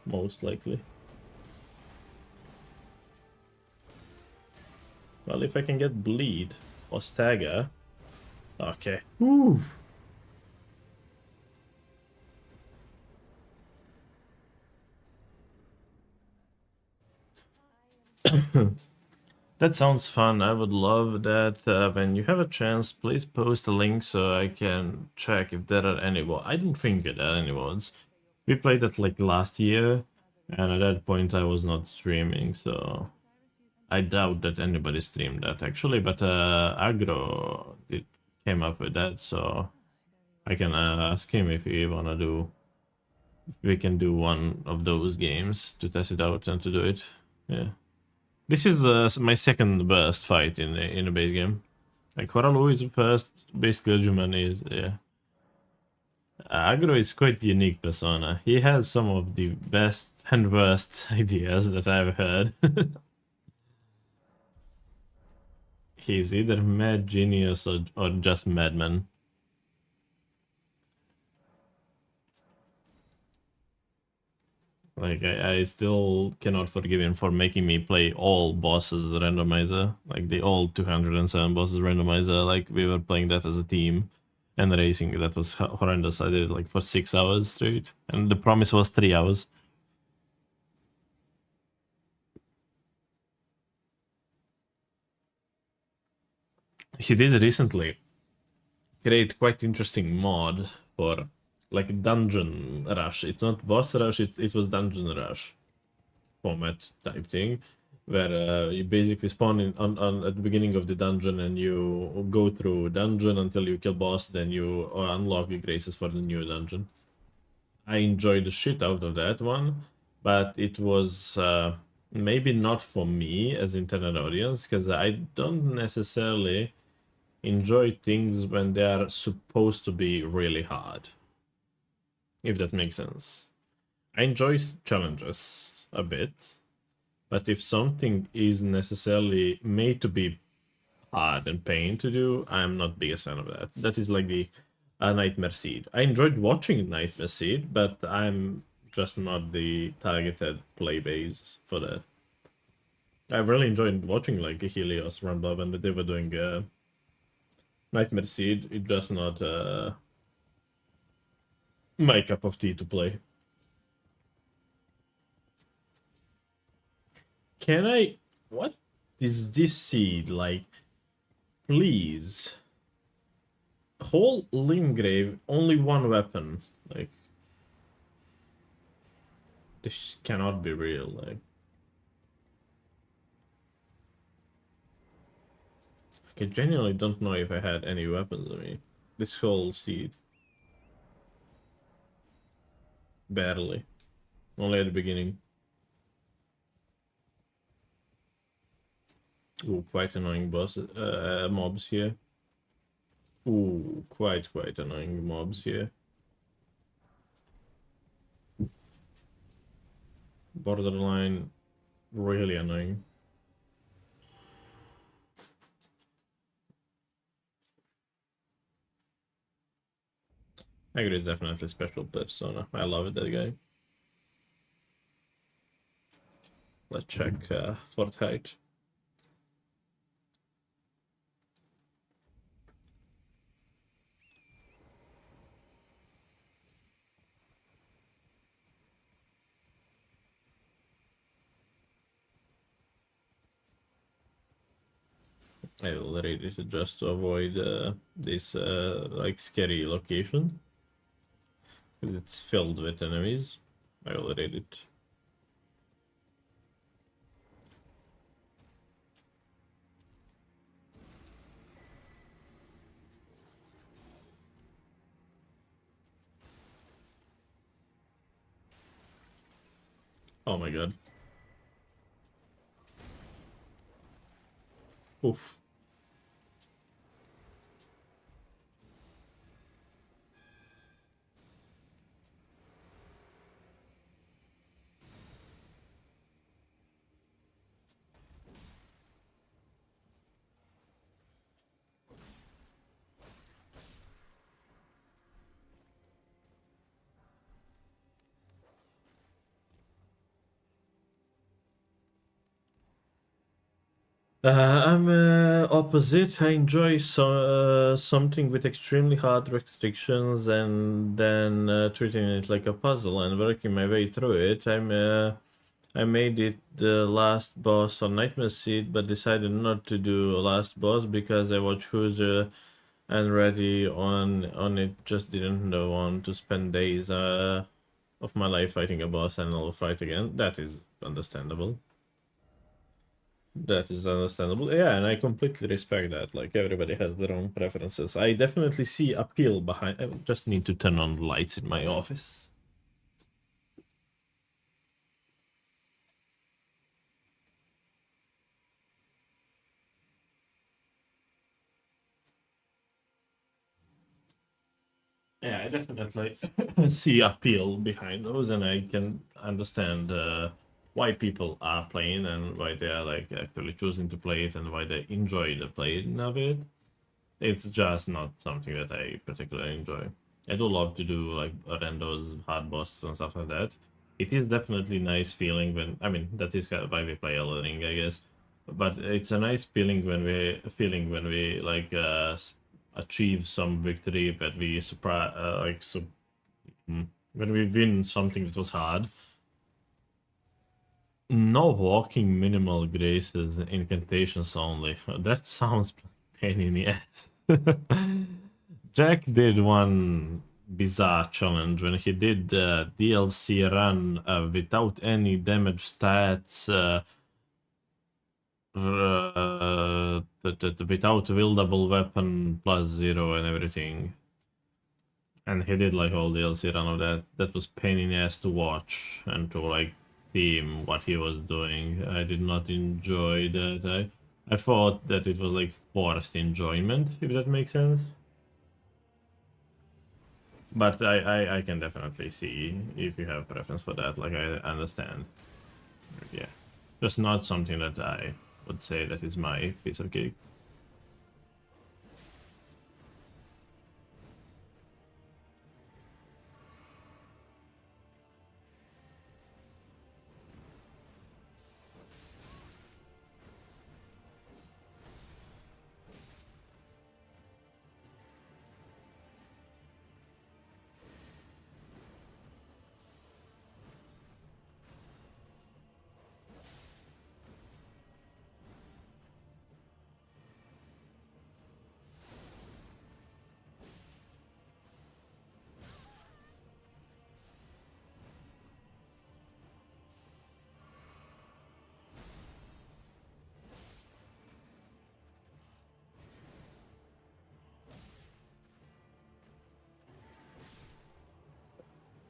Most likely. Well, if I can get bleed or stagger. Okay. Woo! That sounds fun. I would love that. When you have a chance, please post a link so I can check if there are any. Well, I don't think there are any mods. We played it like last year, and at that point I was not streaming, so I doubt that anybody streamed that actually. But Agro it came up with that, so I can ask him if he wanna do. We can do one of those games to test it out and to do it. Yeah. This is my second burst fight in a base game. Like Horalu is the first, basically Juman is, yeah. Agro is quite unique persona. He has some of the best and worst ideas that I've heard. He's either mad genius or just madman. Like, I still cannot forgive him for making me play all bosses randomizer. Like, the all 207 bosses randomizer. Like, we were playing that as a team. And racing, that was horrendous. I did it like for 6 hours straight. And the promise was 3 hours. he did recently create quite interesting mod for like dungeon rush. It's not boss rush, it was dungeon rush format type thing, where you basically spawn on at the beginning of the dungeon and you go through dungeon until you kill boss, then you unlock the graces for the new dungeon. I enjoyed the shit out of that one, but it was maybe not for me as intended audience, because I don't necessarily enjoy things when they are supposed to be really hard, if that makes sense. I enjoy challenges a bit, but if something is necessarily made to be hard and pain to do, I'm not biggest fan of that. That is like the Nightmare Seed. I enjoyed watching Nightmare Seed, but I'm just not the targeted play base for that. I really enjoyed watching like Helios Rumble when they were doing Nightmare Seed. It's just not my cup of tea to play. Can I... What is this seed? Like, please. Whole Limgrave, only one weapon. Like, this cannot be real. Like, I genuinely don't know if I had any weapons on me. This whole seed. Barely. Only at the beginning. Ooh, quite annoying mobs here. Ooh, quite annoying mobs here. Borderline, really annoying. Agri is definitely a special persona. I love that guy. Let's check fort height. I will read it just to avoid this like scary location. Because it's filled with enemies. I will read it. Oh my god. Oof. I'm opposite. I enjoy something with extremely hard restrictions and then treating it like a puzzle and working my way through it. I made it the last boss on Nightmare Seed, but decided not to do a last boss because I watched Who's and Ready on it. Just didn't want to spend days of my life fighting a boss and I'll fight again. That is understandable. That is understandable. Yeah, and I completely respect that. Like, everybody has their own preferences. I definitely see appeal behind... I just need to turn on the lights in my office. Yeah, I definitely see appeal behind those, and I can understand why people are playing and why they are like actually choosing to play it and why they enjoy the playing of it. It's just not something that I particularly enjoy. I do love to do like randos, hard bosses and stuff like that. It is definitely nice feeling when I mean that is kind of why we play Elden Ring, I guess. But it's a nice feeling when we like achieve some victory that we surprise when we win something that was hard. No walking minimal graces, incantations only. That sounds pain in the ass. Jack did one bizarre challenge when he did the DLC run without any damage stats, without wieldable weapon plus 0 and everything. And he did like all DLC run of that. That was pain in the ass to watch and to like theme what he was doing. I did not enjoy that. I thought that it was like forced enjoyment, if that makes sense. But I can definitely see if you have preference for that. Like, I understand. Yeah. Just not something that I would say that is my piece of cake.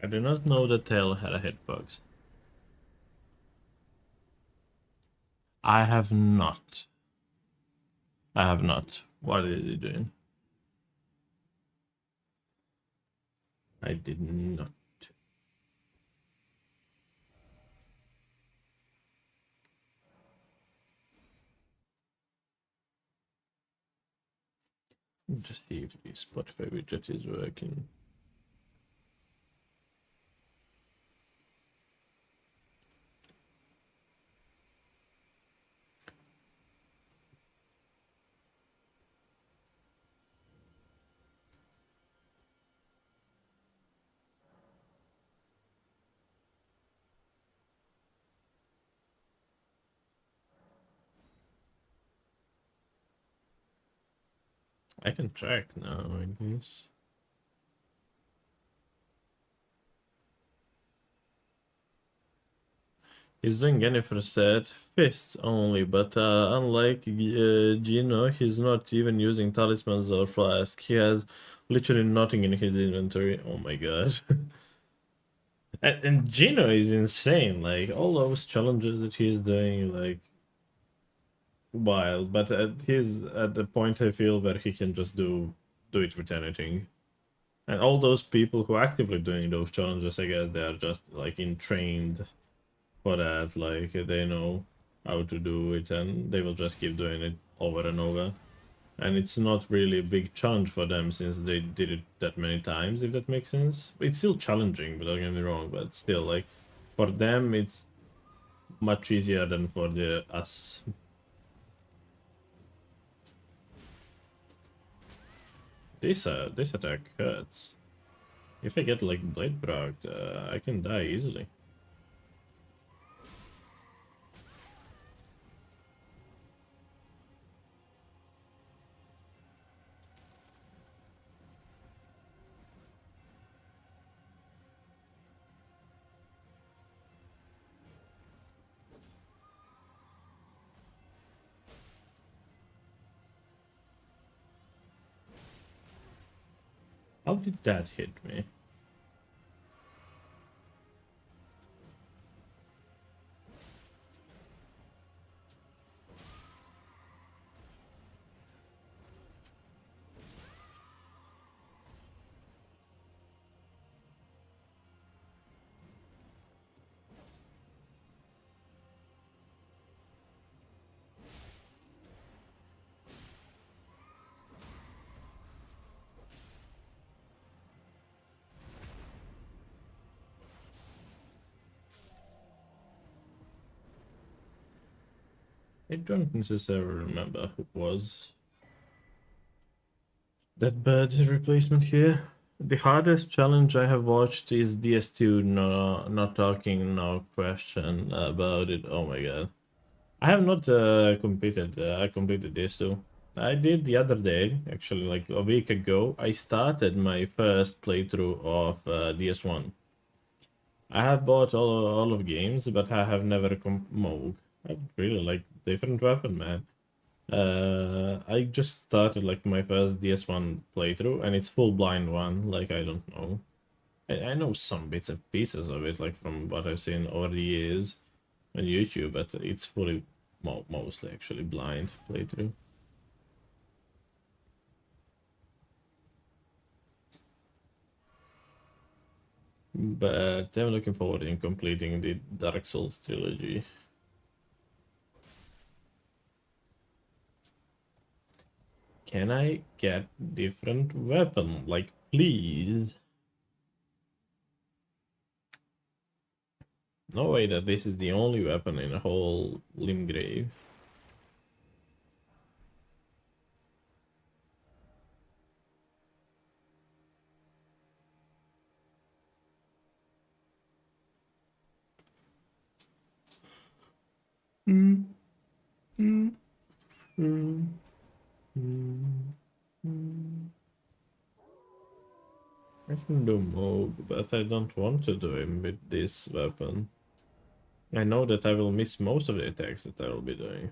I do not know that Tail had a hitbox. I have not. I have not. What is he doing? I did not. Just see if the Spotify widget is working. I can track now, I guess. He's doing Jennifer said fists only, but unlike Gino, he's not even using talismans or flask. He has literally nothing in his inventory. Oh my god. And Gino is insane. Like, all those challenges that he's doing, like, wild. But he's at the point, I feel, where he can just do it with anything. And all those people who are actively doing those challenges, I guess they are just like entrained for that. Like, they know how to do it, and they will just keep doing it over and over. And it's not really a big challenge for them since they did it that many times, if that makes sense. It's still challenging, but don't get me wrong, but still, like, for them it's much easier than for us. This attack hurts. If I get like blade procced, I can die easily. How did that hit me? I don't necessarily remember who was that bad replacement here. The hardest challenge I have watched is DS2, no, not talking, no question about it. Oh my god. I have not completed, I completed DS2. I did the other day, actually, like a week ago. I started my first playthrough of DS1. I have bought all of games, but I have never Moog. I really like different weapon, man. I just started like my first DS1 playthrough, and it's full blind one. Like I don't know. I know some bits and pieces of it, like from what I've seen over the years on YouTube, but it's fully, mostly actually blind playthrough. But I'm looking forward in completing the Dark Souls trilogy. Can I get different weapon? Like, please? No way that this is the only weapon in a whole Limgrave. Mm, mm, mm, mm, mm. I can do Moog, but I don't want to do him with this weapon. I know that I will miss most of the attacks that I will be doing.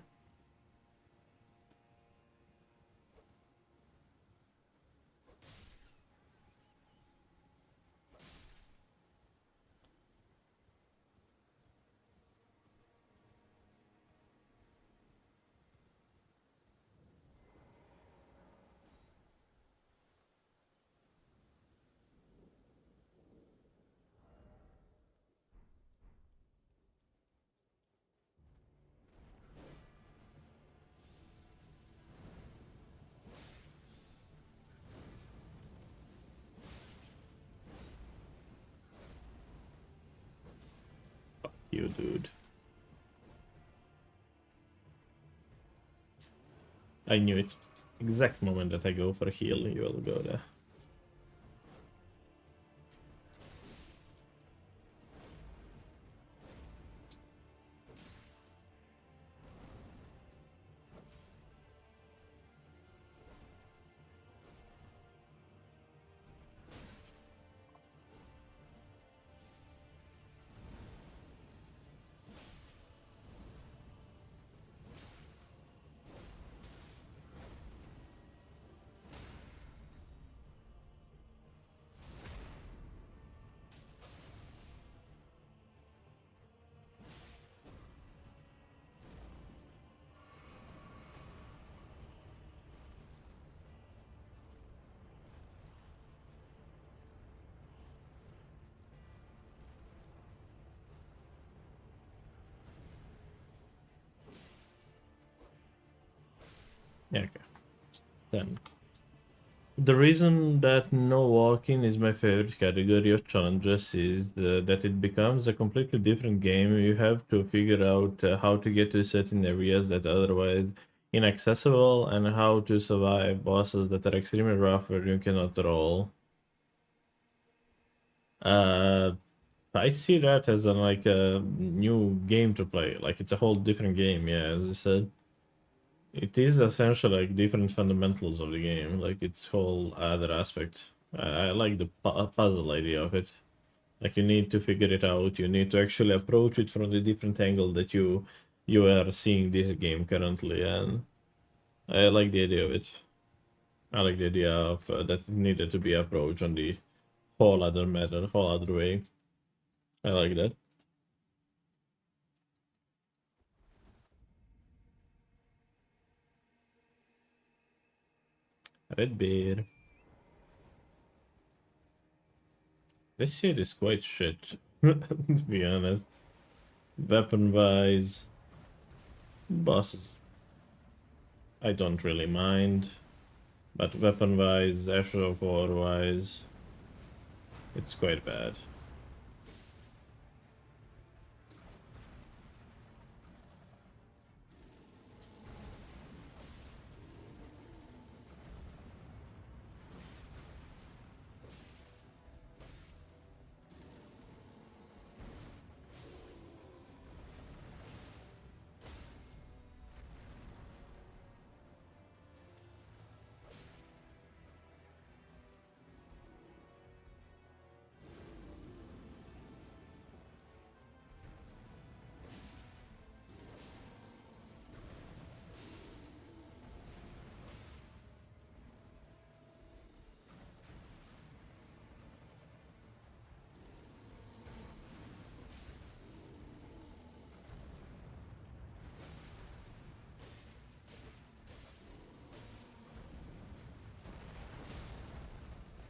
You dude. I knew it. Exact moment that I go for a heal, you will go there. Yeah, okay. Then. The reason that no walking is my favorite category of challenges is that it becomes a completely different game. You have to figure out how to get to certain areas that are otherwise inaccessible and how to survive bosses that are extremely rough where you cannot roll. Uh, I see that as like a new game to play. Like it's a whole different game. Yeah, as I said, it is essentially like different fundamentals of the game. Like its whole other aspect. I like the puzzle idea of it. Like you need to figure it out. You need to actually approach it from the different angle that you are seeing this game currently, and I like the idea of it. I like the idea of that it needed to be approached on the whole other method, whole other way. I like that. Red bear. This shit is quite shit, to be honest. Weapon wise, bosses, I don't really mind. But weapon wise, Asher of War wise, it's quite bad.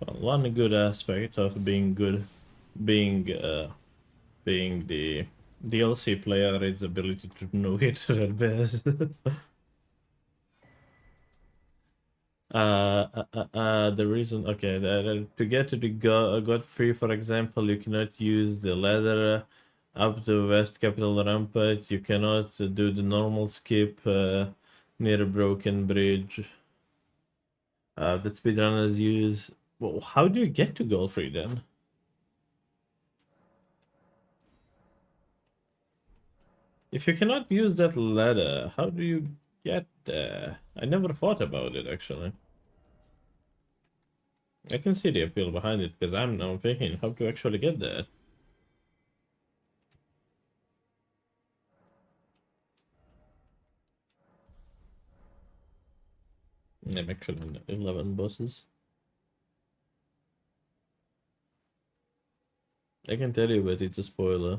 Well, one good aspect of being good, being the DLC player is the ability to know it at best. The reason, okay, to get to the God Free, for example, you cannot use the ladder up the West Capital Rampart. You cannot do the normal skip near a broken bridge that speedrunners use. Well, how do you get to goal free then? If you cannot use that ladder, how do you get there? I never thought about it actually. I can see the appeal behind it because I'm now thinking how to actually get there. I'm actually on 11 bosses. I can tell you, but it's a spoiler.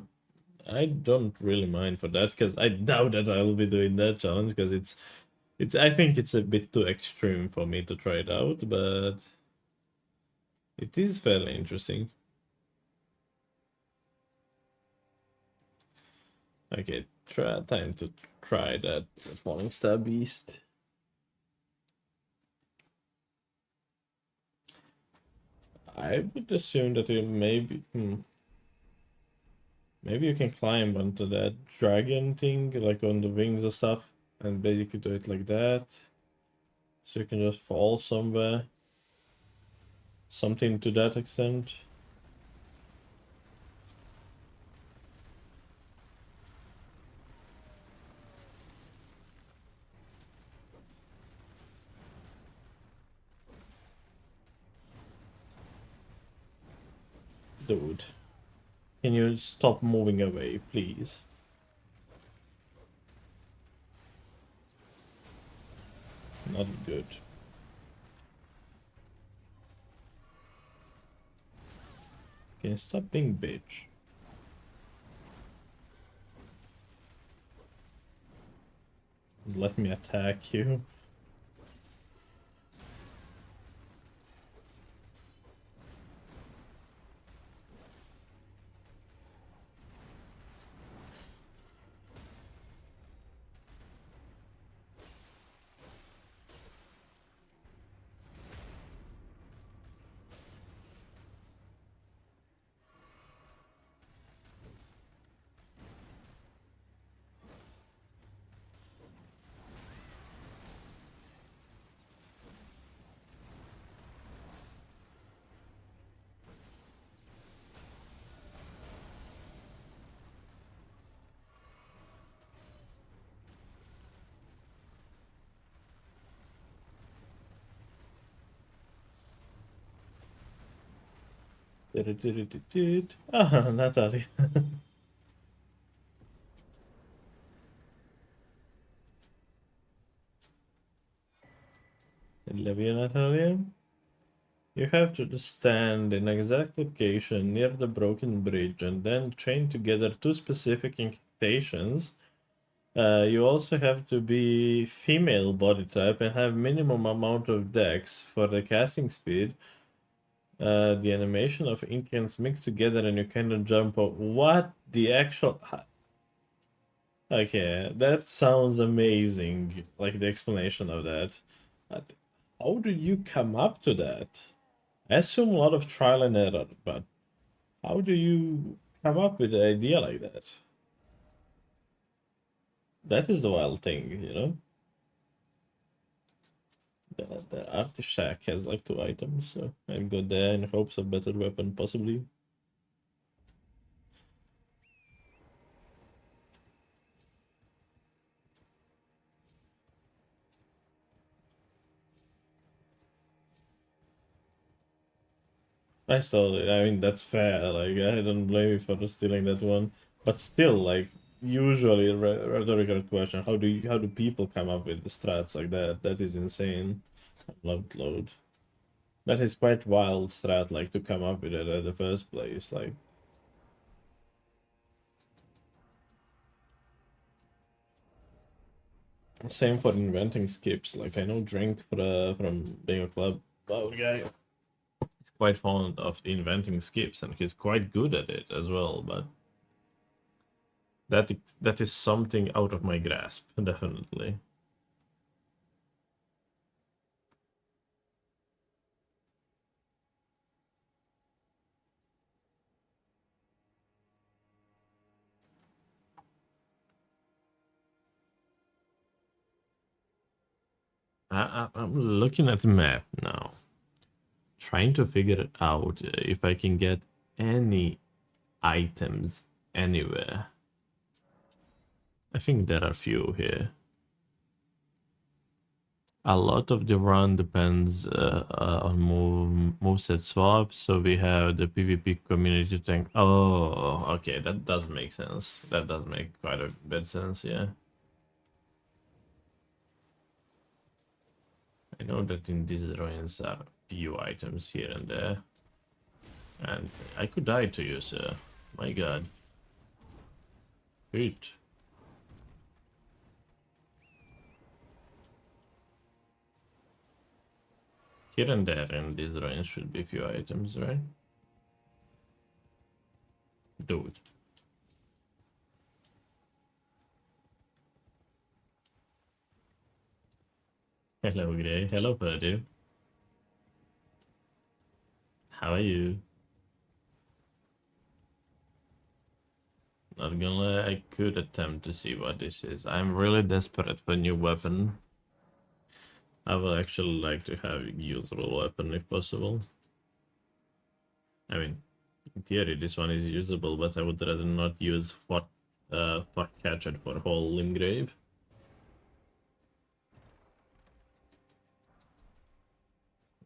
I don't really mind for that because I doubt that I'll be doing that challenge because it's. I think it's a bit too extreme for me to try it out, but it is fairly interesting. Okay, time to try that Falling Star Beast. I would assume that you maybe. Maybe you can climb onto that dragon thing, like on the wings or stuff, and basically do it like that. So you can just fall somewhere. Something to that extent. Dude. Can you stop moving away, please? Not good. Can you stop being bitch? Let me attack you. Ah, Natalie. Olivia, Natalia. You have to stand in exact location near the broken bridge and then chain together two specific incantations. You also have to be female body type and have minimum amount of dex for the casting speed. The animation of incants mixed together and you cannot jump up. What the actual... Okay, that sounds amazing, like the explanation of that. But how do you come up to that? I assume a lot of trial and error, but how do you come up with an idea like that? That is the wild thing, you know? The artifact has like 2 items, so I'm good there in hopes of better weapon, possibly. I mean, that's fair, like, I don't blame you for stealing that one. But still, like, usually a rhetorical question, how do people come up with the strats like that? That is insane. Load. That is quite wild strat, like, to come up with it at the first place, like. Same for inventing skips. Like I know Drink from being a club guy. quite fond of inventing skips, and he's quite good at it as well, but that is something out of my grasp, definitely. I'm looking at the map now, trying to figure it out if I can get any items anywhere. I think there are few here. A lot of the run depends on moveset swaps, so we have the PvP community tank. Oh, okay, that does make sense. That does make quite a bit sense, yeah. I know that in these ruins are few items here and there. And I could die to you, sir. My god. Good. Here and there in these ruins should be few items, right? Do it. Hello, Grey. Hello, Purdue. How are you? Not gonna lie, I could attempt to see what this is. I'm really desperate for a new weapon. I would actually like to have a usable weapon if possible. I mean, in theory this one is usable, but I would rather not use for Hatchet for whole Limgrave.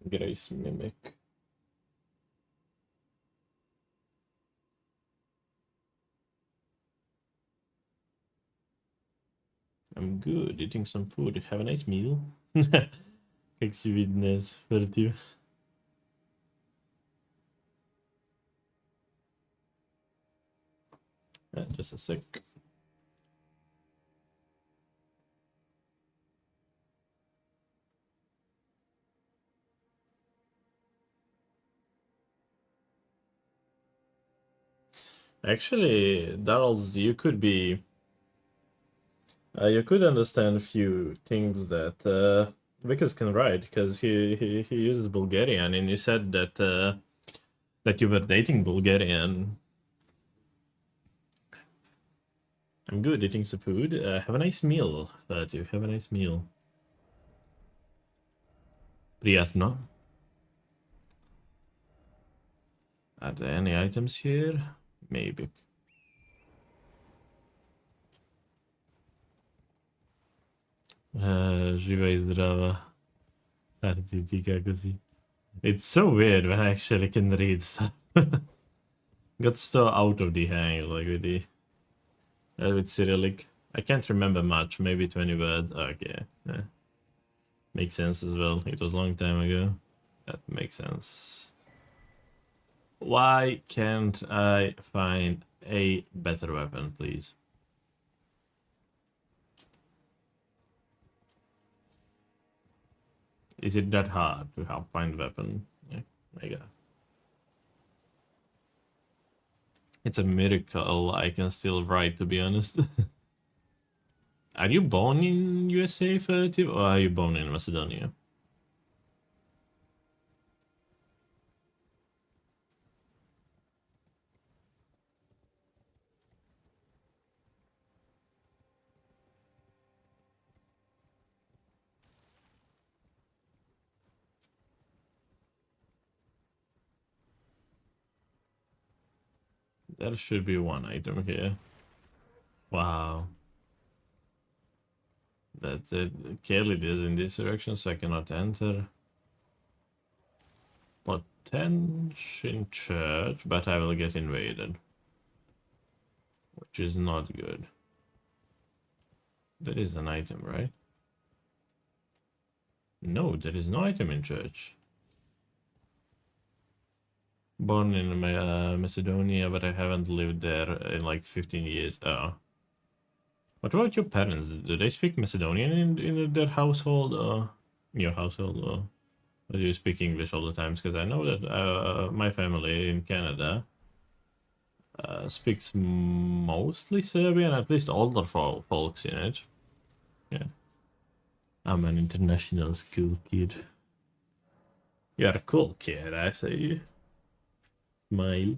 Grace Mimic. I'm good, eating some food. Have a nice meal. Как сvidnes för du. Just a sec. Actually, Darrell's, you could be... you could understand a few things that Vickers can write, because he uses Bulgarian, and you said that that you were dating Bulgarian. I'm good, eating some food. Have a nice meal, you have a nice meal. Приятно. Are there any items here? Maybe. Živa e zdrava. Artitica così. It's so weird when I actually can read stuff. Got so out of the hang, like with Cyrillic. I can't remember much, maybe 20 words. Okay, yeah. Makes sense as well. It was a long time ago. That makes sense. Why can't I find a better weapon, please? Is it that hard to help find a weapon? Yeah, my god. It's a miracle I can still write, to be honest. Are you born in USA, Furtive, or are you born in Macedonia? There should be one item here. Wow. That's it. Clearly it is in this direction, so I cannot enter. Potential church, but I will get invaded. Which is not good. There is an item, right? No, there is no item in church. Born in Macedonia, but I haven't lived there in like 15 years. Oh. What about your parents? Do they speak Macedonian in their household, or your household, or Do you speak English all the time? Because I know that my family in Canada speaks mostly Serbian, at least older folks in it. Yeah. I'm an international school kid. You're a cool kid, I say. Smile.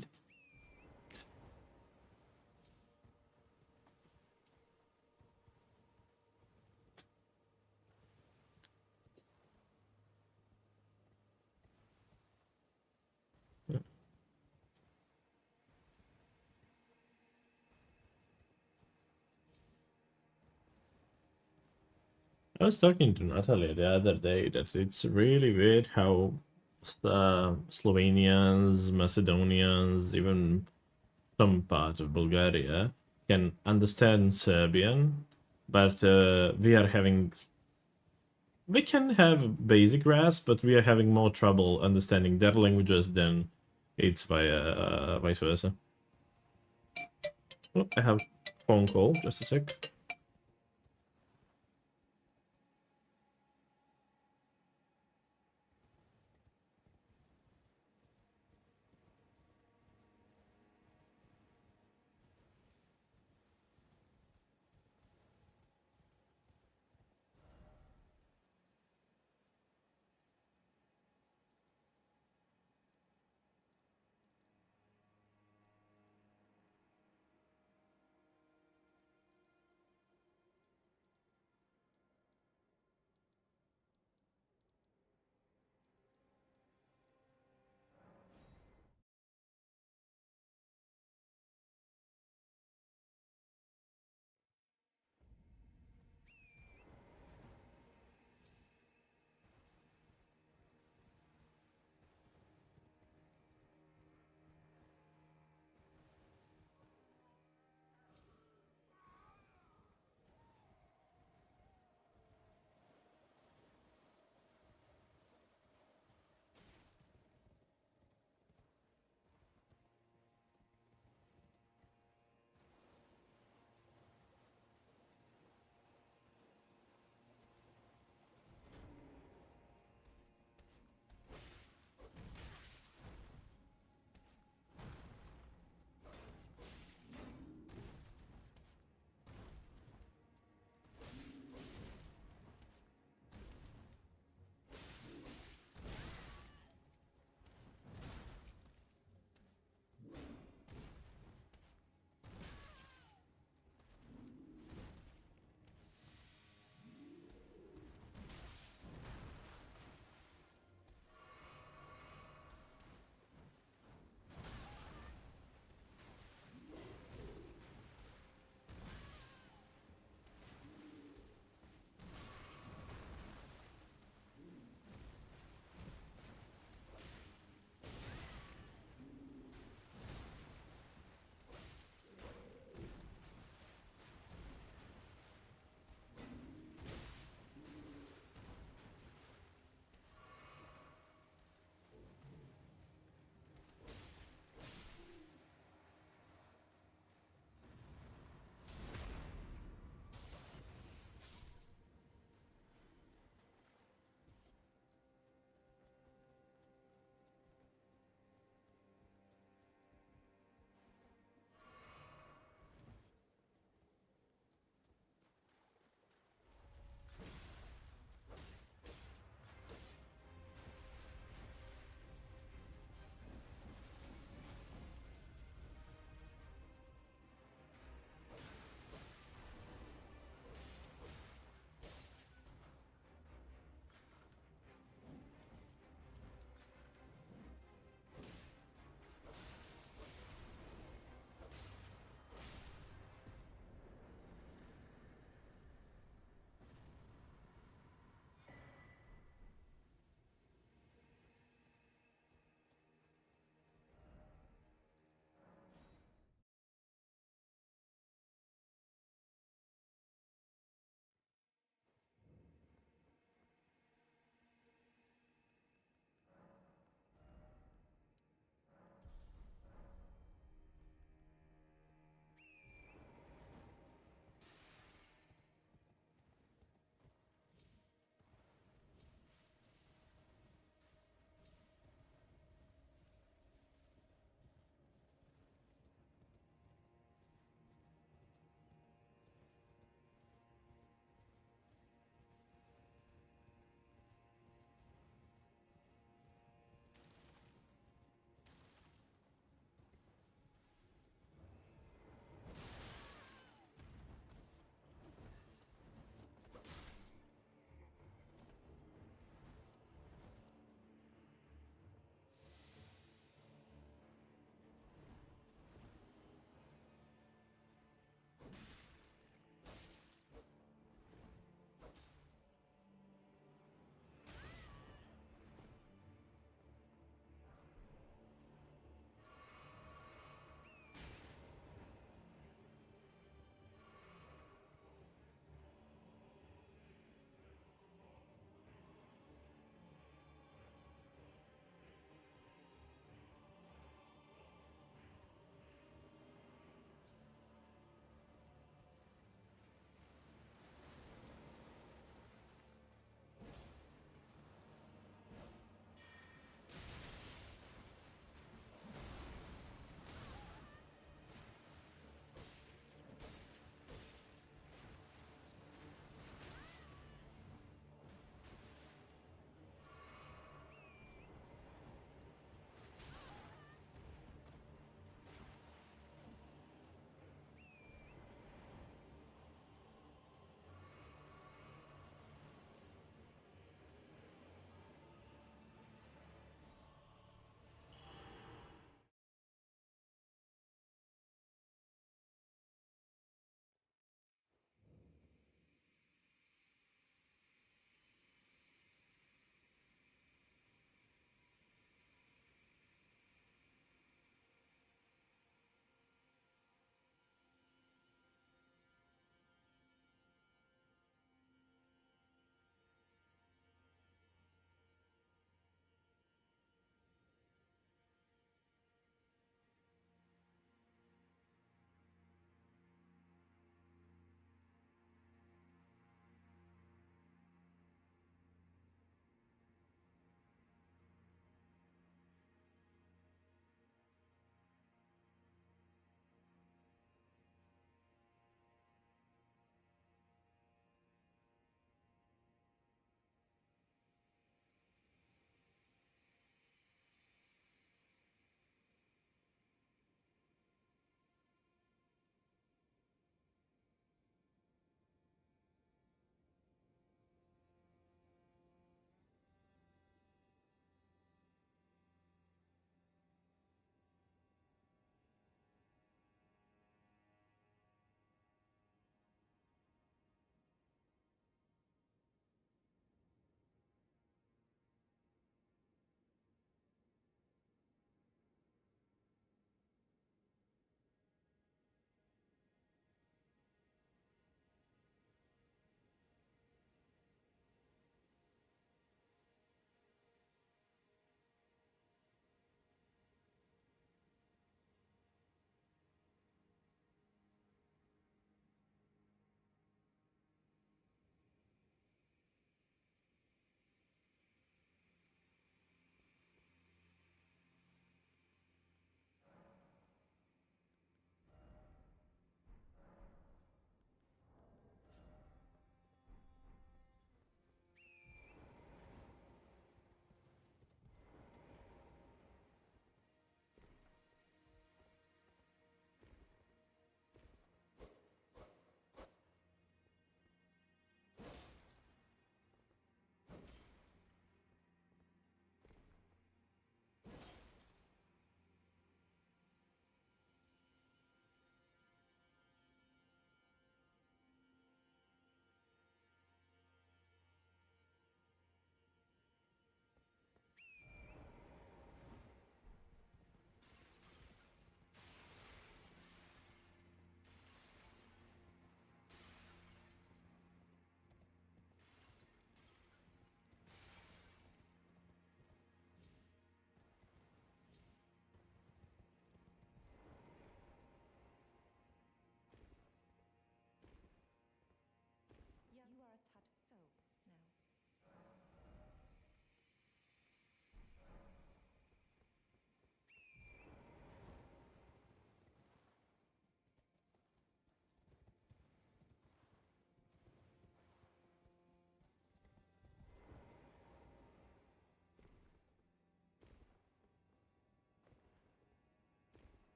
I was talking to Natalie the other day that it's really weird how Slovenians, Macedonians, even some part of Bulgaria can understand Serbian, but we can have basic grasp, but we are having more trouble understanding their languages than it's vice versa. Oh, I have phone call. Just a sec.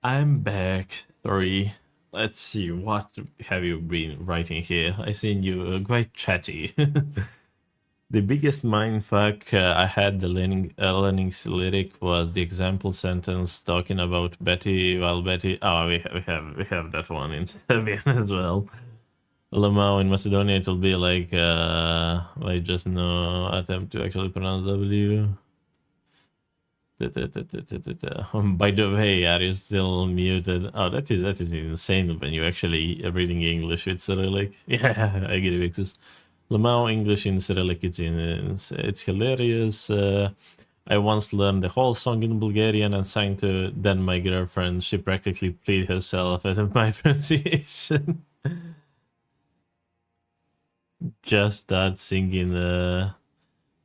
I'm back. Sorry. Let's see, what have you been writing here? I seen you quite chatty. The biggest mindfuck I had the Lenning's lyric was the example sentence talking about Betty. Well, Betty. Oh, we have that one in Serbian as well. Lamau in Macedonia, it'll be like I just no attempt to actually pronounce W. By the way, are you still muted? Oh, that is insane when you actually are reading English with Cyrillic. Yeah, I get it. Lamau English in Cyrillic, it's hilarious. I once learned the whole song in Bulgarian and sang to then my girlfriend. She practically plead herself at my pronunciation. Just that singing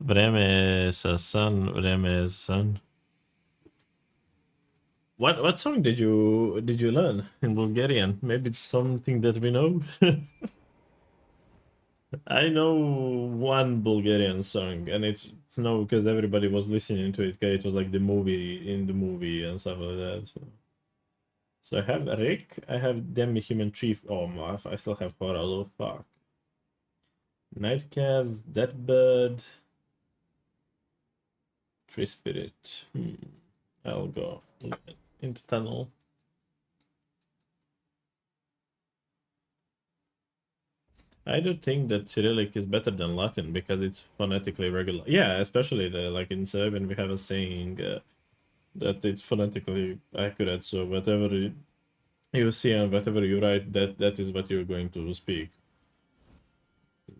Vreme sa sun, Vreme sun. What song did you learn in Bulgarian? Maybe it's something that we know. I know one Bulgarian song, and it's no because everybody was listening to it. Okay, it was like the movie in the movie and stuff like that. So I have Rick, I have Demi Human Chief. Oh, I still have Coral. Oh fuck. Nightcaps, Deathbird, Tree Spirit. I'll go into tunnel. I do think that Cyrillic is better than Latin because it's phonetically regular. Yeah, especially like in Serbian we have a saying that it's phonetically accurate. So whatever you see and whatever you write, that is what you're going to speak.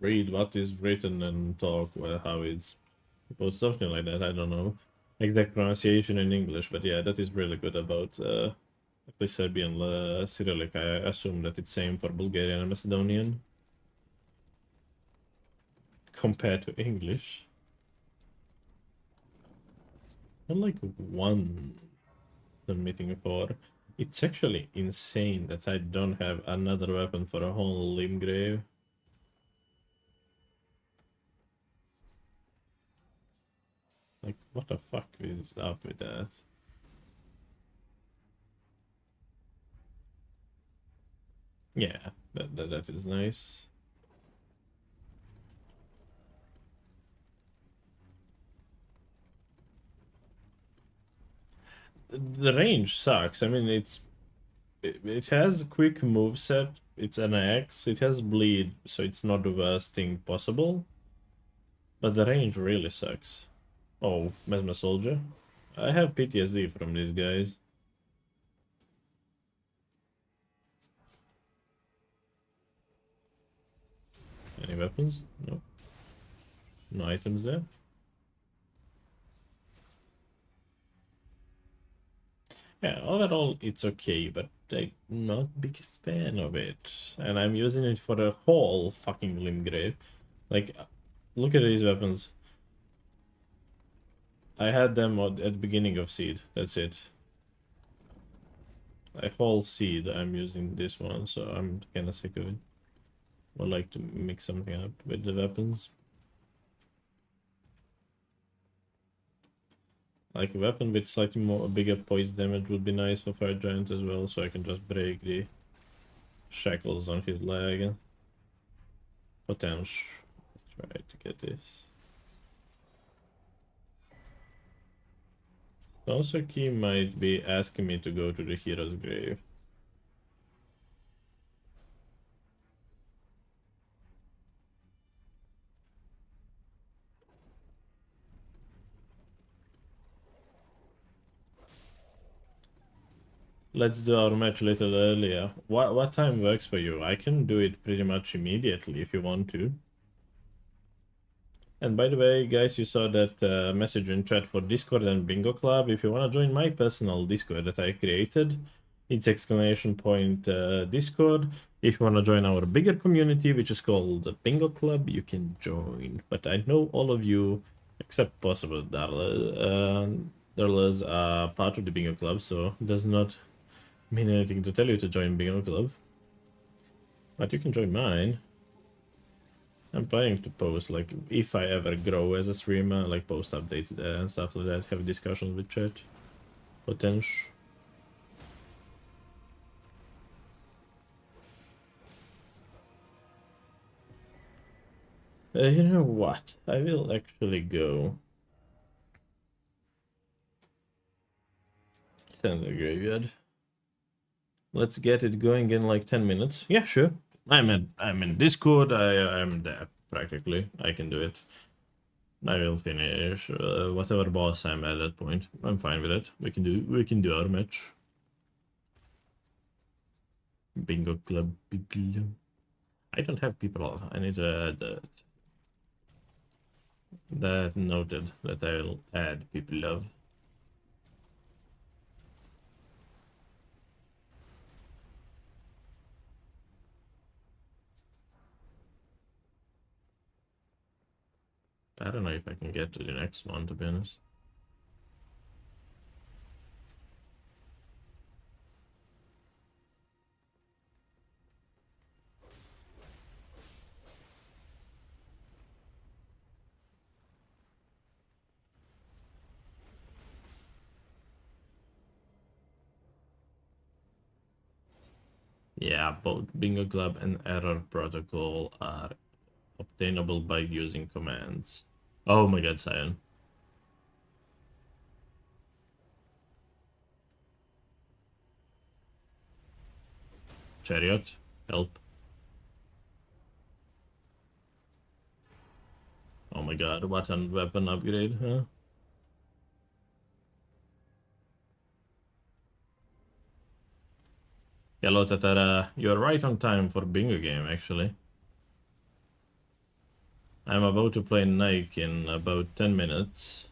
Read what is written and talk how it's supposed, something like that. I don't know exact pronunciation in English, but yeah, that is really good about at least Serbian Cyrillic. I assume that it's same for Bulgarian and Macedonian compared to English. I'm like one submitting for. It's actually insane that I don't have another weapon for a whole limb grave. Like, what the fuck is up with that? Yeah, that is nice. The range sucks. I mean, it has a quick moveset. It's an X. It has bleed, so it's not the worst thing possible. But the range really sucks. Oh, Mesmer Soldier. I have PTSD from these guys. Any weapons? No. No items there. Yeah, overall it's okay, but I'm not biggest fan of it. And I'm using it for a whole fucking limb grave. Like, look at these weapons. I had them at the beginning of Seed. That's it. A whole Seed, I'm using this one, so I'm kind of sick of it. Would like to mix something up with the weapons. Like a weapon with slightly more bigger poise damage would be nice for Fire Giant as well, so I can just break the shackles on his leg. Potential. Let's try to get this. Sonsuke might be asking me to go to the hero's grave. Let's do our match a little earlier. What time works for you? I can do it pretty much immediately if you want to. And by the way, guys, you saw that message in chat for Discord and Bingo Club. If you want to join my personal Discord that I created, it's exclamation point Discord. If you want to join our bigger community, which is called Bingo Club, you can join. But I know all of you, except possible Darlas, are part of the Bingo Club, so it does not mean anything to tell you to join Bingo Club. But you can join mine. I'm planning to post, like, if I ever grow as a streamer, like, post updates there and stuff like that, have discussions with chat. Potential. You know what? I will actually go stand the graveyard. Let's get it going in like 10 minutes. Yeah, sure. I'm in Discord. I'm there practically. I can do it. I will finish whatever boss I'm at that point. I'm fine with it. We can do our match. Bingo club. I don't have people off. I need to add that. That noted that I'll add people love. I don't know if I can get to the next one, to be honest. Yeah, both Bingo Club and Error Protocol are obtainable by using commands. Oh my god, Sion. Chariot, help. Oh my god, what a weapon upgrade, huh? Hello, Tatara. You're right on time for bingo game, actually. I'm about to play Nike in about 10 minutes.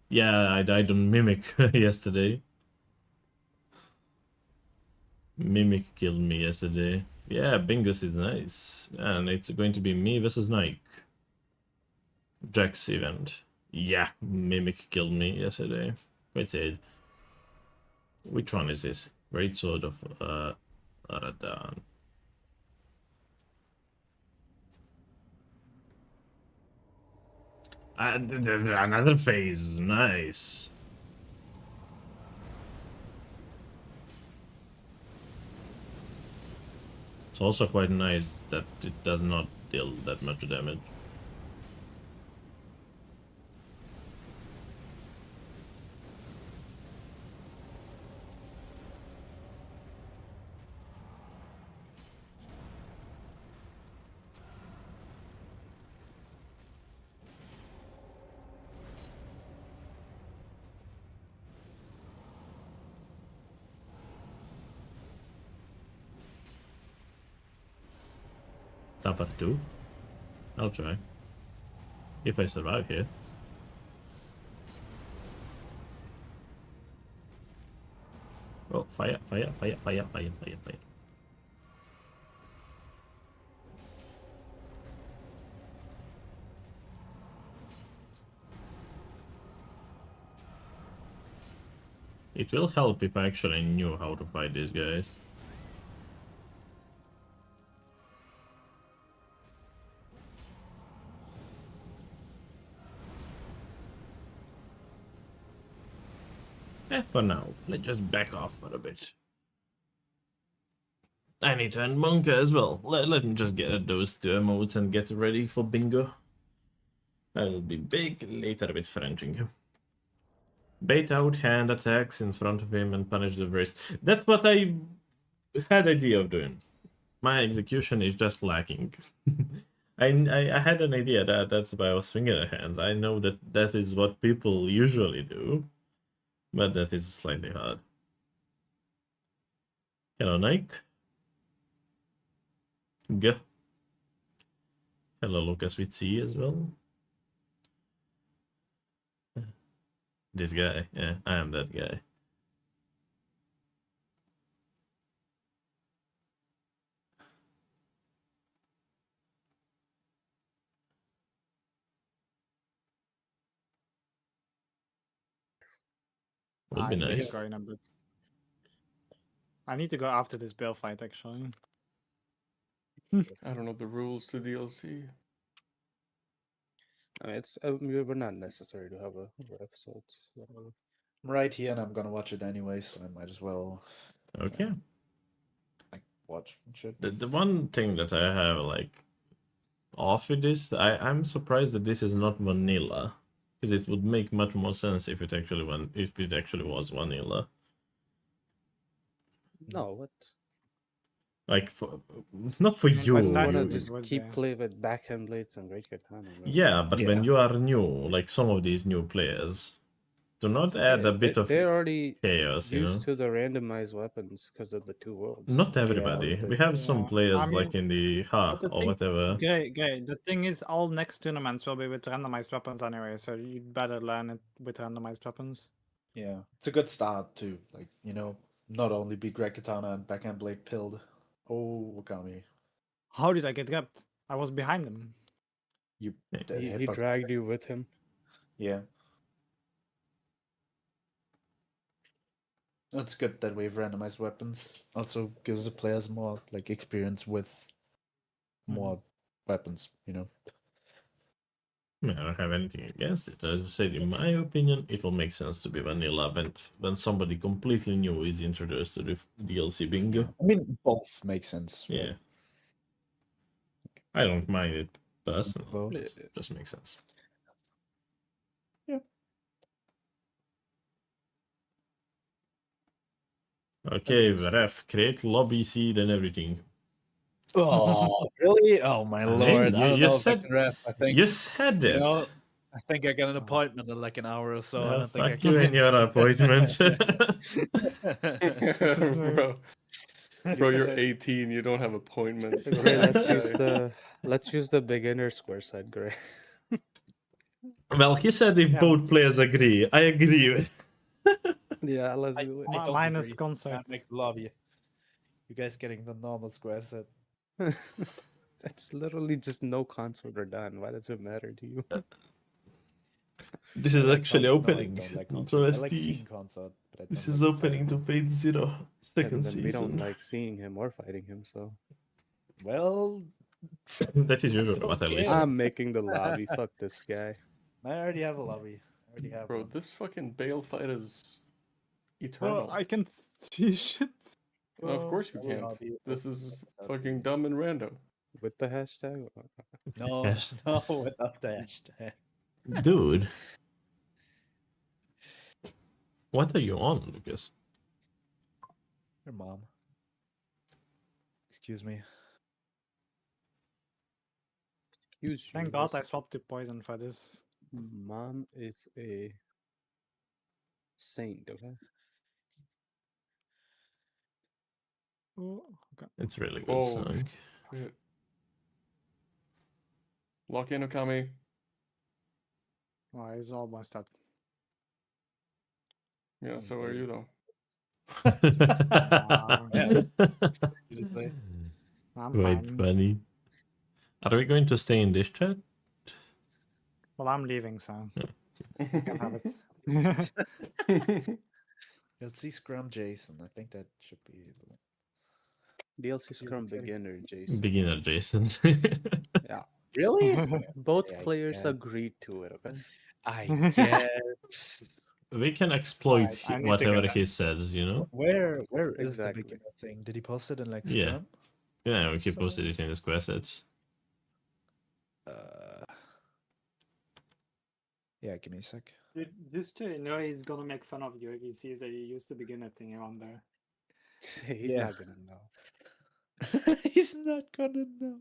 Yeah, I died on Mimic yesterday. Mimic killed me yesterday. Yeah, Bingos is nice. And it's going to be me versus Nike. Jack's event. Yeah, Mimic killed me yesterday. Quite sad. Which one is this? Great Sword of Aradan. Another phase. Nice. It's also quite nice that it does not deal that much damage. Top at 2. I'll try. If I survive here. Oh, fire, fire, fire, fire, fire, fire, fire. It will help if I actually knew how to fight these guys. For now, let's just back off for a bit. I need to end Monka as well. Let me just get those two emotes and get ready for bingo. I will be big later with Frenching. Bait out hand attacks in front of him and punish the wrist. That's what I had idea of doing. My execution is just lacking. I had an idea that's why I was swinging at hands. I know that is what people usually do, but that is slightly hard. Hello, Nike. G. Hello, Lucas with C as well. This guy, yeah, I am that guy. Would be nice. Going a bit. I need to go after this Bill fight actually. I don't know the rules to DLC. It's we were not necessary to have a ref, so it's whatever. I'm right here and I'm gonna watch it anyway, so I might as well Okay. like watch shit. The one thing that I have like off with this. I'm surprised that this is not vanilla, because it would make much more sense if it actually was vanilla. No, what? Like for not for I mean, you. by You wanna statute, it just would keep be. play with backhand blades and great katana, bro. Yeah, but when Yeah. you are new, like some of these new players, do not add Yeah, a bit of they're already chaos, you know? used to the randomized weapons because of the two worlds. Not everybody. but- We have some Yeah, players I like mean, in the but the or thing, whatever. great. The thing is, all next tournaments will be with randomized weapons anyway, so you better learn it with randomized weapons. Yeah, it's a good start to like not only be Greg Katana and backhand blade pilled. Oh, Wakami, How did I get grabbed? I was behind him. you He headbutt- dragged you with him. Yeah, it's good that we've randomized weapons. Also gives the players more like experience with more weapons. I don't have anything against it. As I said, in my opinion, it will make sense to be vanilla when somebody completely new is introduced to the DLC bingo. I mean, both make sense. Yeah. I don't mind it personally. Both. It just makes sense. Yeah. Okay, ref, create lobby seed and everything. Oh, really? Oh my I mean, lord! I you don't know if I said- can ref. I think You said it. I think I got an appointment in like an hour or so. I Yeah, don't think I fuck you and your appointment. Bro. Bro, you're 18. You don't have appointments. Gray, let's use the beginner square set, Gray. Well, he said if Yeah. both players agree. I agree with. Yeah, let's do it. I don't Minus agree. concept. Can't make the lobby. You guys getting the normal square set? It's literally just no consort or done. Why does it matter to you? This is I like actually consort. No, I opening. don't like Not consort. I OST. like seeing consort, but I This don't is like opening to Fate Zero And second then we don't season. like seeing him or fighting him, so Well, That is usually what I Okay. listen. I'm making the lobby. Fuck this guy. I already have a lobby. I already have Bro, one. this fucking Bale fight is eternal. Oh, I can see shit. No, of course you I will can't. not be This able is to- fucking dumb and random. With the hashtag? No, Yes. no, without the hashtag. Dude. What are you on, Lucas? Your mom. Excuse me. Excuse Thank you, God I this swapped to poison for this. Mom is a saint, okay? Oh, okay. It's a really good Oh, song. shit. Lock in, Okami. Well, it's almost that. Yeah, so are you, though. Seriously. I'm Quite fine. funny. Are we going to stay in this chat? Well, I'm leaving, so can have it. Let's see Scrum Jason. I think that should be able. DLC Scrum okay. beginner, Jason. Beginner Jason. Yeah. Really? Both Yeah, I players guess. agreed to it, okay? I guess. We can exploit Right, I need to whatever go. he says, you know? Where is Exactly. the beginner thing? Did he post it in like Yeah. Scrum? Yeah, we can So- post it in the square sets. Yeah, give me a sec. Just to know he's gonna make fun of you if he sees that you used the beginner thing around there. He's Yeah. not gonna know. He's not gonna know.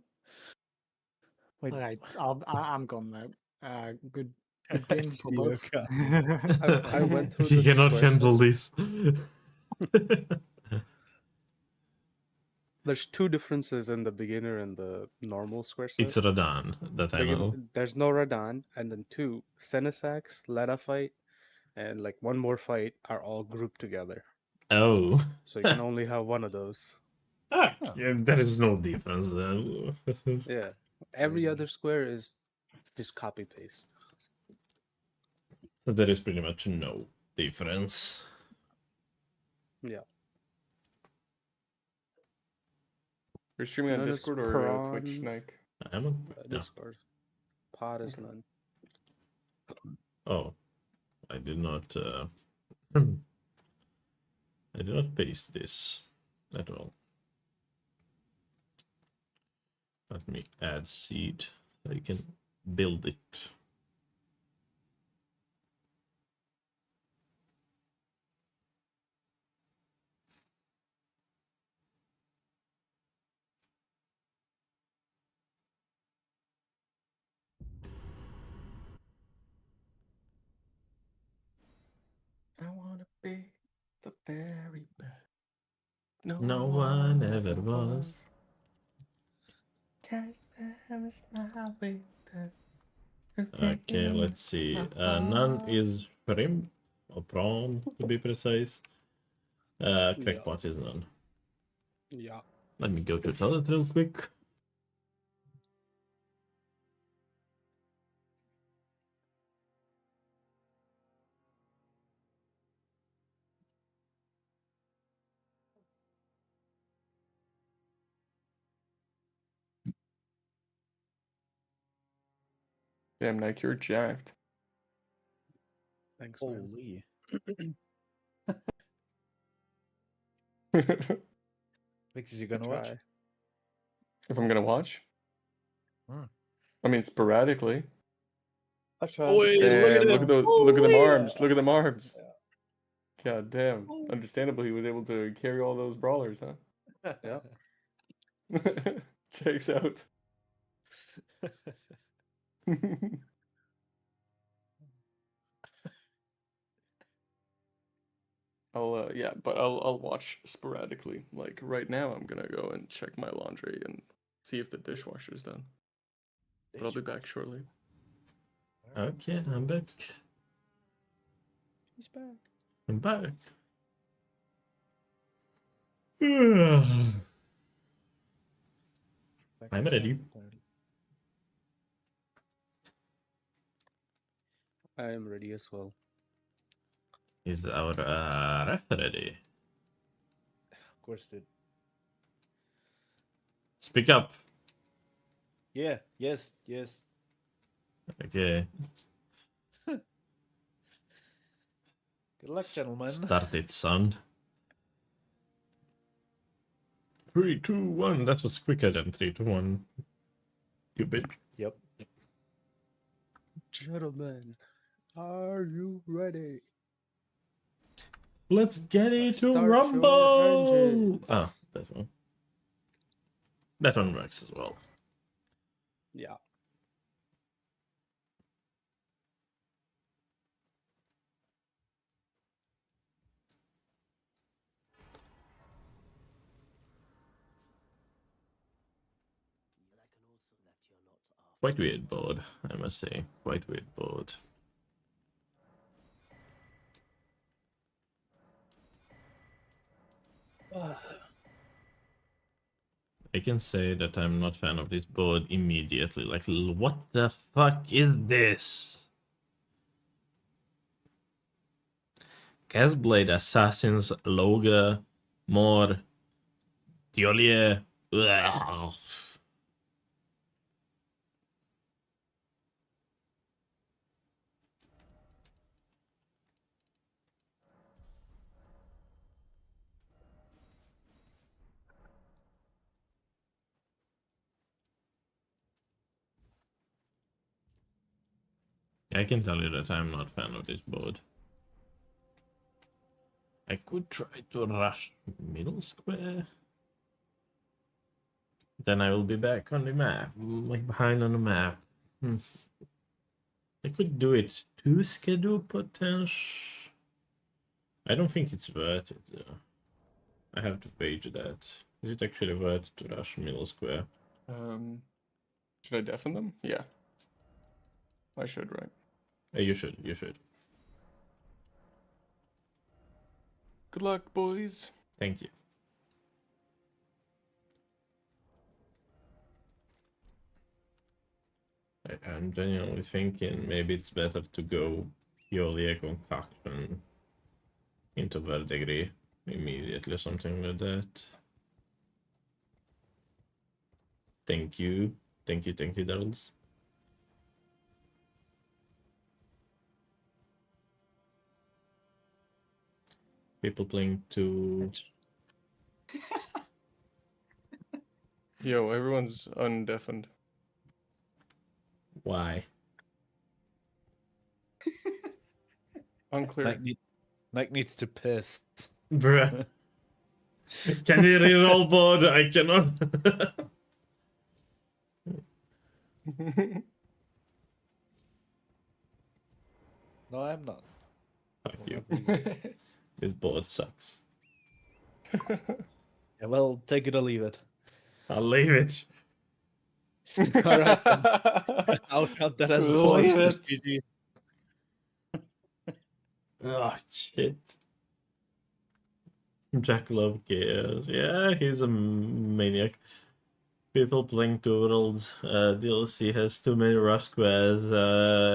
Wait, Alright, I'm gone now. Good game for See you, both. I went through He the cannot square handle set. this. There's two differences in the beginner and the normal square set. It's Radan, that I know. There's no Radan, and then two, Senesax, Leda fight, and like one more fight are all grouped together. Oh. So you can only have one of those. Ah, yeah, there is no difference then. Yeah. Every other square is just copy paste. So there is pretty much no difference. Yeah. You're streaming on None is Discord or Twitch, prawn. Nike? I'm on. No. Discord. Pod is none. Oh, I did not. I did not paste this at all. Let me add seed. so you can build it. I wanna be the very best. No one ever was. Okay, let's see. None is shrimp or prawn to be precise. Crackpot is none. Yeah. Let me go to the toilet real quick. Damn, Nike, you're jacked. Thanks, man. Holy. If Mix, is you gonna watch? Try. I'm gonna watch, Hmm. I mean sporadically. I'll try. Damn, look at the look at them arms. Look at them arms. Yeah. God damn. Understandably, he was able to carry all those brawlers, huh? Yeah. Checks out. Yeah, but I'll watch sporadically. Like right now, I'm gonna go and check my laundry and see if the dishwasher's done. But I'll be back shortly. Okay, I'm back. He's back. I'm back. I'm ready. I am ready as well. Is our ref ready? Of course, dude. Speak up. Yeah. Yes. Yes. Okay, Good luck, gentlemen. start it, son. 3, 2, 1. That was quicker than 3, 2, 1. You bitch. Yep. Gentlemen, are you ready? Let's get it to Start your Rumble! engines. Ah, that one. That one works as well. Yeah. Quite weird board, I must say. Quite weird board. I can say that I'm not fan of this board immediately. Like, what the fuck is this? Casblade Assassins, Loga, Mor, Diolier. Ugh. I can tell you that I'm not fan of this board. I could try to rush middle square. Then I will be back on the map, like behind on the map. I could do it to schedule potential. I don't think it's worth it though. I have to page that. Is it actually worth to rush middle square? Should I deafen them? Yeah. I should, right? You should, you should. Good luck, boys. Thank you. I'm genuinely thinking maybe it's better to go purely a concoction into verdigris immediately, something like that. Thank you. Thank you, Darls. People playing to... Yo, everyone's undeafened. Why? Unclear. Mike needs to piss. Bruh. Can you reroll board? I cannot. No, I'm not. Fuck you. Whatever you- This board sucks. Yeah, well, take it or leave it. I'll leave it. All right, then. I'll count that as a Leave point. it. GG. Oh, shit. Jack Love Chaos. Yeah, he's a maniac. People playing Two Worlds. DLC has too many rush squares.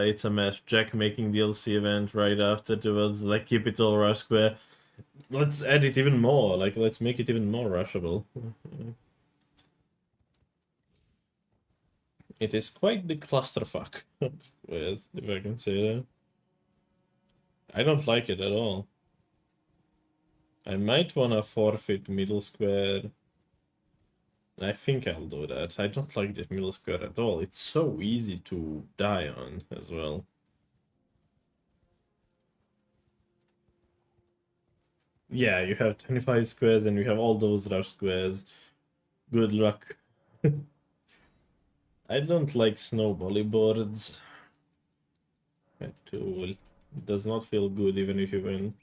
It's a mess. Jack making DLC event right after Two Worlds. Like, keep it all rush square. Let's add it even more. Like, let's make it even more rushable. It is quite the clusterfuck. If I can say that. I don't like it at all. I might wanna forfeit middle square. I think I'll do that. I don't like the middle square at all. It's so easy to die on as well. Yeah, you have 25 squares and you have all those rush squares. Good luck. I don't like snowbally boards at all. It does not feel good even if you win.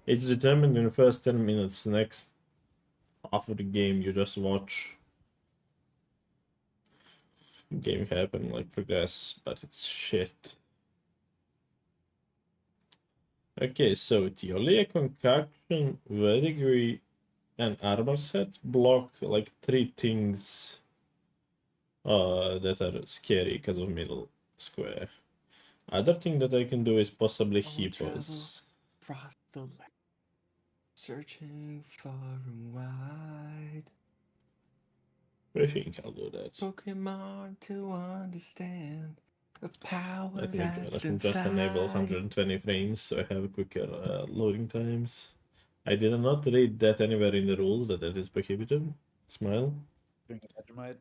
It's determined in the first 10 minutes. Next half of the game you just watch game happen, like progress, but it's shit. Okay, so Theolia, Concoction, Verdigris, and Armor Set block like 3 things that are scary because of middle square. Other thing that I can do is possibly Hippos. Across the land, searching far and wide. I think I'll do that. Pokemon to understand the power Let me that's just enable inside. 120 frames so I have quicker loading times. I did not read that anywhere in the rules that is prohibited. Smile. Doing a Vegemite.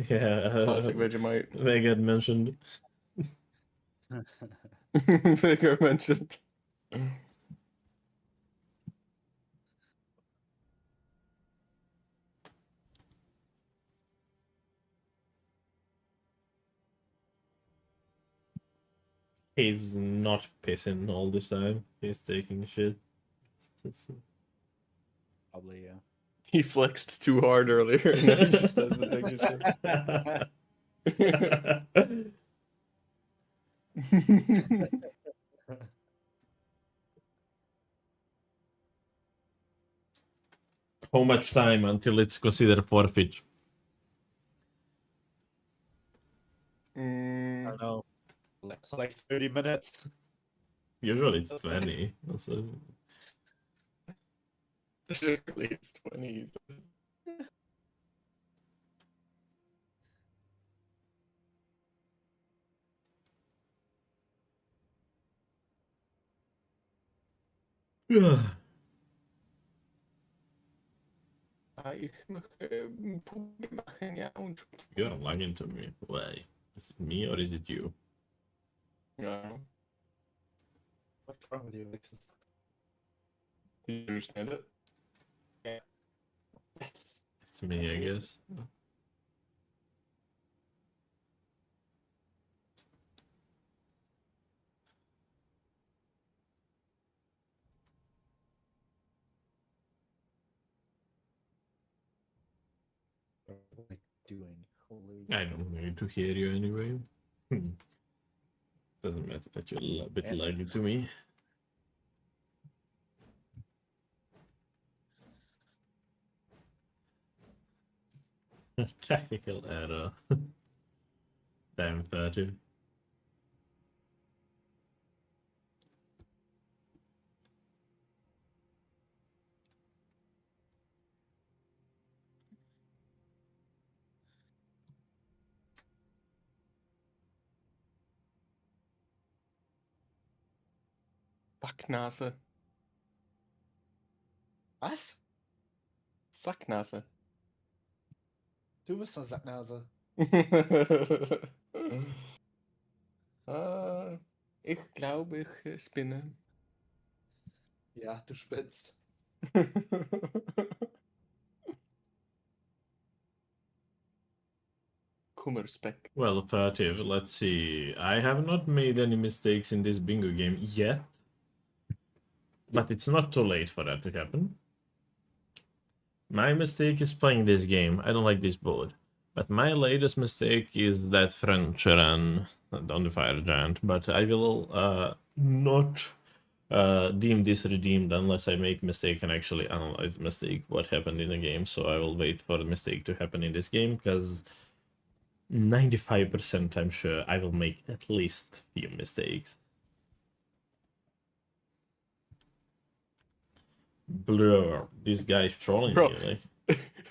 Yeah, Classic Vegemite. Vegad mentioned. Vigor mentioned. He's not pissing all this time. He's taking shit. Probably, yeah. He flexed too hard earlier and now he just doesn't take his shit. How much time until it's considered forfeit? I don't know. Like 30 minutes. Usually it's 20. So... Surely it's 20s. Ich möchte Punkte machen, ja, und You're lying to me. Why? Is it me or is it you? ja. What's wrong with you, Alexis? Do you understand it? Yeah. Yes. It's me, I guess. What am I doing? Holy. I don't need to hear you anyway. Doesn't matter that you're a bit Yeah. laggy to me. Technical error. Damn 30. Backnase. Was? Sacknase. Du bist eine Sacknase. Ich glaube, ich spinne. Ja, du spinnst. Kummerspeck. Well, Fatih, let's see. I have not made any mistakes in this bingo game yet. But it's not too late for that to happen. My mistake is playing this game. I don't like this board. But my latest mistake is that French run on the Fire Giant. But I will not deem this redeemed unless I make mistake and actually analyze the mistake, what happened in the game. So I will wait for the mistake to happen in this game, because 95% I'm sure I will make at least few mistakes. Blur, this guy's trolling Bro. me.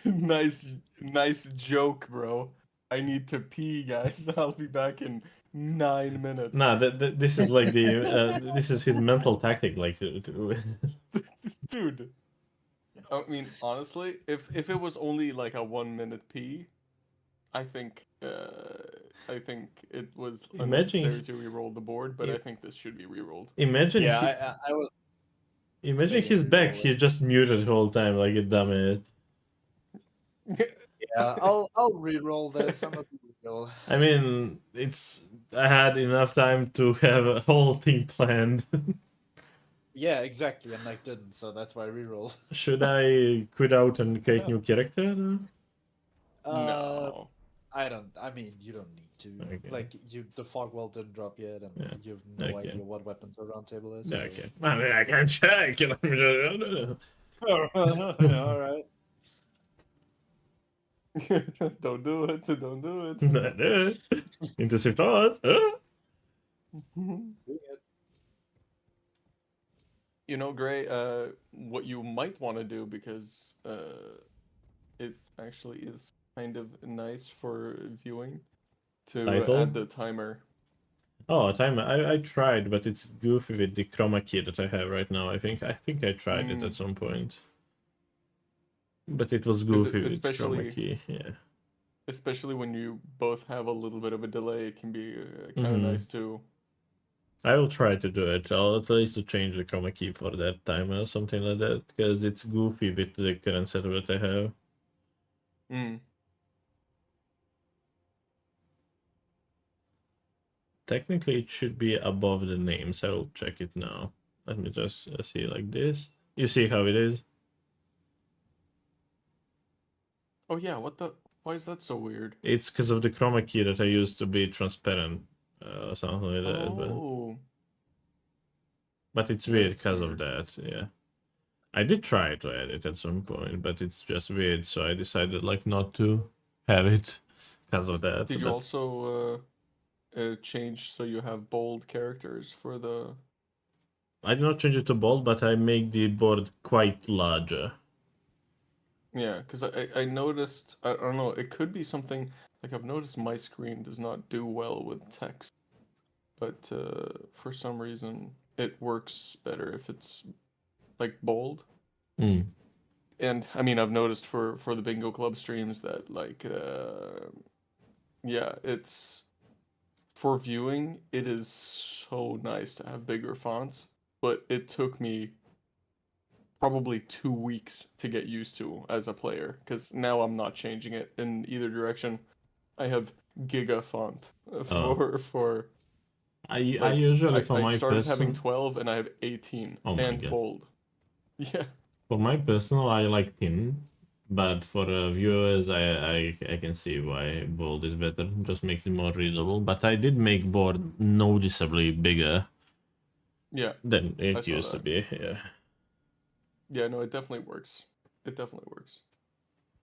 Like. nice joke, bro. I need to pee, guys. I'll be back in 9 minutes. Nah, this is like the this is his mental tactic, like Dude. I mean, honestly, if it was only like a 1 minute pee, I think it was Imagine unnecessary to re-roll the board, but im- I think this should be re-rolled. Imagine Yeah, I was. imagine thinking his back. re-roll it. He just muted the whole time like a dumbass. Yeah, I'll re-roll this. I'm a go. I mean, I had enough time to have a whole thing planned. Yeah, exactly, and I didn't, so that's why I re-rolled. Should I quit out and create new character? No. I don't. I mean, you don't need to. Okay. Like, the fog wall didn't drop yet, and Yeah. you have no Okay. idea what weapons a round table is. Yeah, okay. I mean, I can check. All right. Don't do it. Don't do it. Intensive thoughts. You know, Gray, what you might want to do, because it actually is kind of nice for viewing, to Title? add the timer. Oh, a timer. I tried, but it's goofy with the chroma key that I have right now. I think I tried it at some point. But it was goofy with chroma key, yeah. Especially when you both have a little bit of a delay, it can be kind of nice too. I will try to do it. I'll at least to change the chroma key for that timer or something like that, because it's goofy with the current setup that I have. Technically, it should be above the names. I will check it now. Let me just see like this. You see how it is? Oh yeah, what the? Why is that so weird? It's because of the chroma key that I used to be transparent, or something like that. Oh. But it's weird because of that, yeah. I did try to add it at some point, but it's just weird, so I decided like not to have it because of that. Did you also change so you have bold characters for the... I did not change it to bold, but I make the board quite larger. Yeah, because I noticed, I don't know, it could be something, like I've noticed my screen does not do well with text, but for some reason it works better if it's like bold. And I mean, I've noticed for the Bingo Club streams that like, yeah, it's, for viewing, it is so nice to have bigger fonts, but it took me probably 2 weeks to get used to as a player, because now I'm not changing it in either direction. I have giga font for I usually for my I started having person 12 and I have 18 and God. bold. Yeah. For my personal, I like thin, but for viewers, I can see why bold is better. Just makes it more readable. But I did make board noticeably bigger. Yeah. Than it used to be. Yeah. Yeah, no, it definitely works. It definitely works.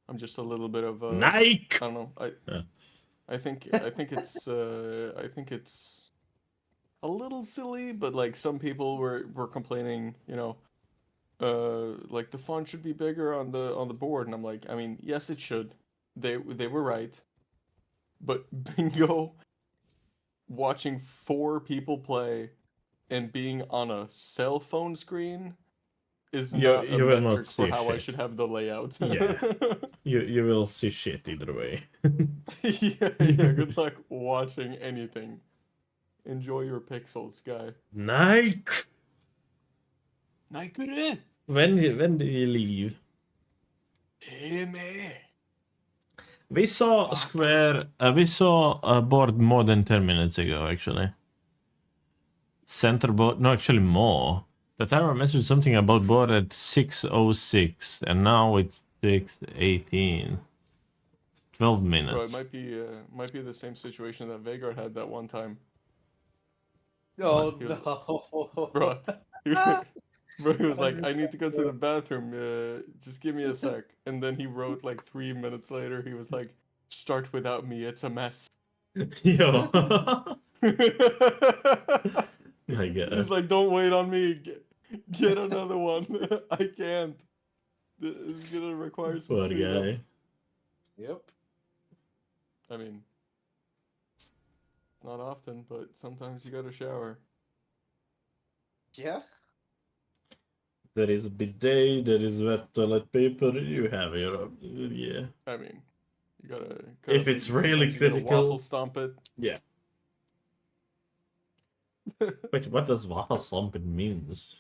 I'm just a little bit of Nike. I don't know. I think it's a little silly, but like some people were complaining, you know, like the font should be bigger on the board, and I'm like, I mean, yes, it should. They were right, but Bingo, watching 4 people play and being on a cell phone screen is You- not you a will not metric for see how I shit. should have the layout. Yeah. You will see shit either way. Yeah, good luck watching anything. Enjoy your pixels, guy. Nike. Nike. When do you leave? Timmy. We saw Square. We saw a board more than 10 minutes ago, actually. Center board. No, actually more. The timer messaged something about board at 6:06, and now it's 6:18. 12 Bro, minutes. it might be the same situation that Vegard had that one time. Oh He was- no. Bro, he was like, I need to go to the bathroom. Just give me a sec. And then he wrote like 3 minutes later. He was like, "Start without me. It's a mess." Yo. My He's God. like, "Don't wait on me. Get another one. I can't. This is gonna require some Poor cleanup." guy. Yep. I mean, not often, but sometimes you gotta shower. Yeah. There is a bidet, there is wet toilet paper, you have your... Yeah. I mean, you gotta. If it's really sometimes you gotta critical- waffle stomp it. Yeah. Wait, what does waffle slumping means?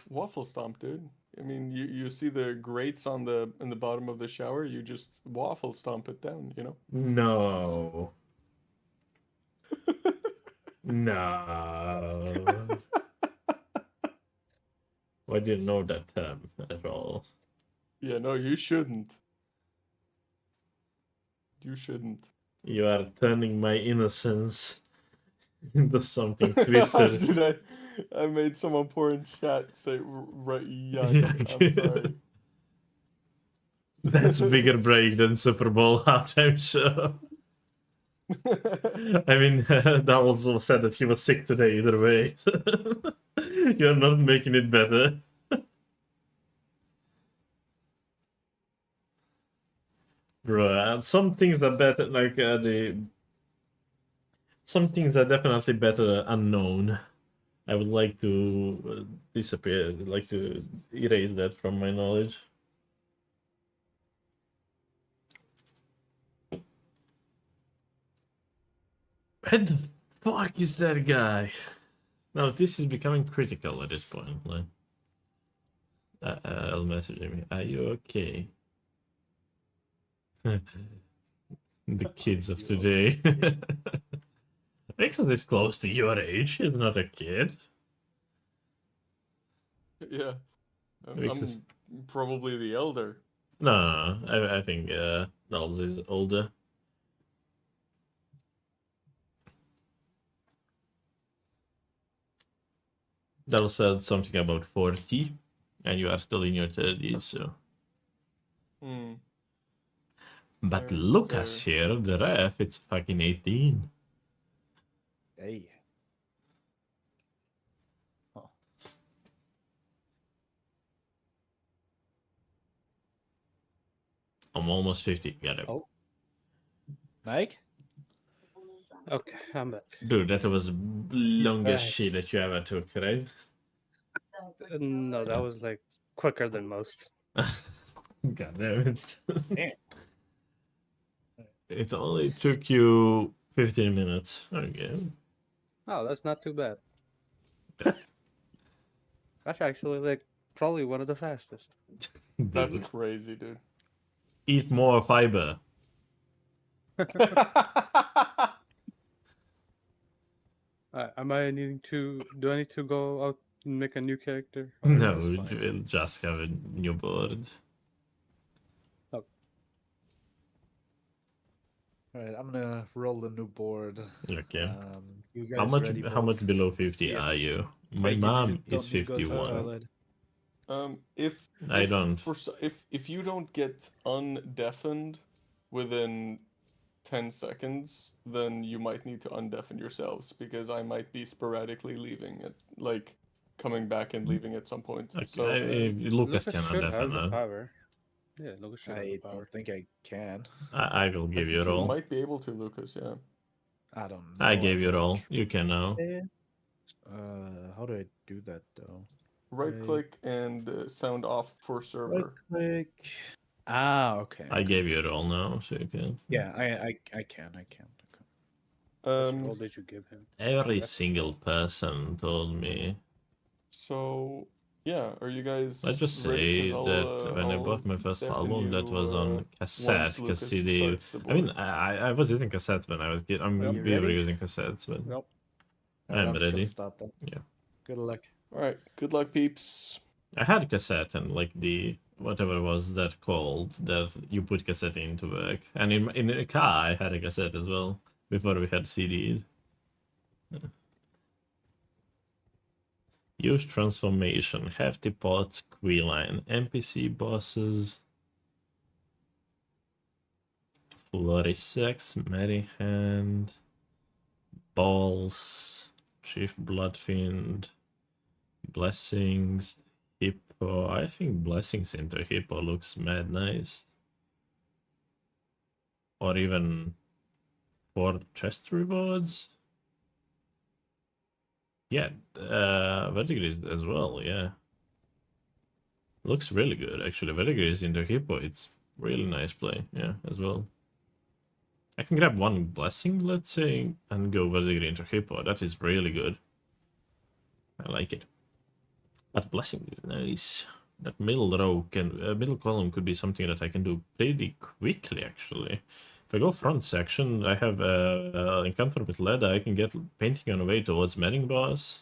Waffle stomp, dude. I mean, you see the grates on in the bottom of the shower. You just waffle stomp it down. You know. No. No. Why do you know that term at all? Yeah, no, you shouldn't. You shouldn't. You are turning my innocence into something twisted. Dude, I made someone poor in chat say, right, yuck, Yuck. I'm sorry. That's a bigger break than Super Bowl halftime show. I mean, that also said that he was sick today either way. You're not making it better. Bro, some things are better, like some things are definitely better unknown. I would like to disappear, I'd like to erase that from my knowledge. Where the fuck is that guy? No, this is becoming critical at this point. Like, I'll message him. Are you okay? The kids of today. Vixen is close to your age. He's not a kid. Yeah. Because- I'm probably the elder. No. I think Nals is older. That said something about 40, and you are still in your 30s, so. Hmm. But Fair, Lucas fair. here, the ref, it's fucking 18. Hey. Oh. I'm almost 50. Got it. Oh. Mike? Okay, I'm back. Dude, that was the longest back. shit that you ever took, right? No, that was like quicker than most. God damn it. Damn. It only took you 15 minutes. Okay. Oh, that's not too bad. That's actually like probably one of the fastest. That's Dude, crazy, dude. eat more fiber. Am I needing to? Do I need to go out and make a new character? Or No, is this fine? we'll just have a new board. Alright, I'm gonna roll the new board. Okay. You guys How much ready, how both? much below 50 Yes. are you? My Mike, if you mom don't is need to go to the 51. toilet. I If don't. if you don't get undeafened within 10 seconds, then you might need to undeafen yourselves because I might be sporadically leaving it, like coming back and leaving at some point. Okay, So Lucas can should have the definitely. power. Yeah, Lucas should have I the don't power. think I can. I will give you a you roll. might be able to, Lucas. Yeah. I don't know. I gave you a I'm not roll. sure. You can now. How do I do that though? right Okay. click and sound off for Right server. click. Ah, okay. I gave you a role now, so you can. Yeah, I can. Which Um, role did you give him? Every Rep single role? person told me. so yeah, are you guys Let's just ready? say Because that when I I'll bought my first deafen album, that was on you cassette, once because Lucas CD. starts the I mean, board. I was using cassettes when I was kid. You We were ready? using cassettes, but Nope. Alright, I'm I'm just gonna ready. start then. Yeah. Good luck. All right, good luck, peeps. I had a cassette and like the whatever was that called that you put cassette into work, and in a car I had a cassette as well before we had CDs. Use transformation, hefty pots, queeline, NPC bosses, Florisex, Merry Hand, Balls, Chief Bloodfiend, Blessings, Hippo. I think Blessings into Hippo looks mad nice. Or even 4 chest rewards. Yeah, Verdigris as well, yeah. Looks really good, actually. Verdigris into Hippo, it's really nice play, yeah, as well. I can grab 1 Blessing, let's say, and go Verdigris into Hippo. That is really good. I like it. But Blessing is nice. That middle row middle column could be something that I can do pretty quickly, actually. If I go front section, I have encounter with lead. I can get painting on the way towards Manning boss.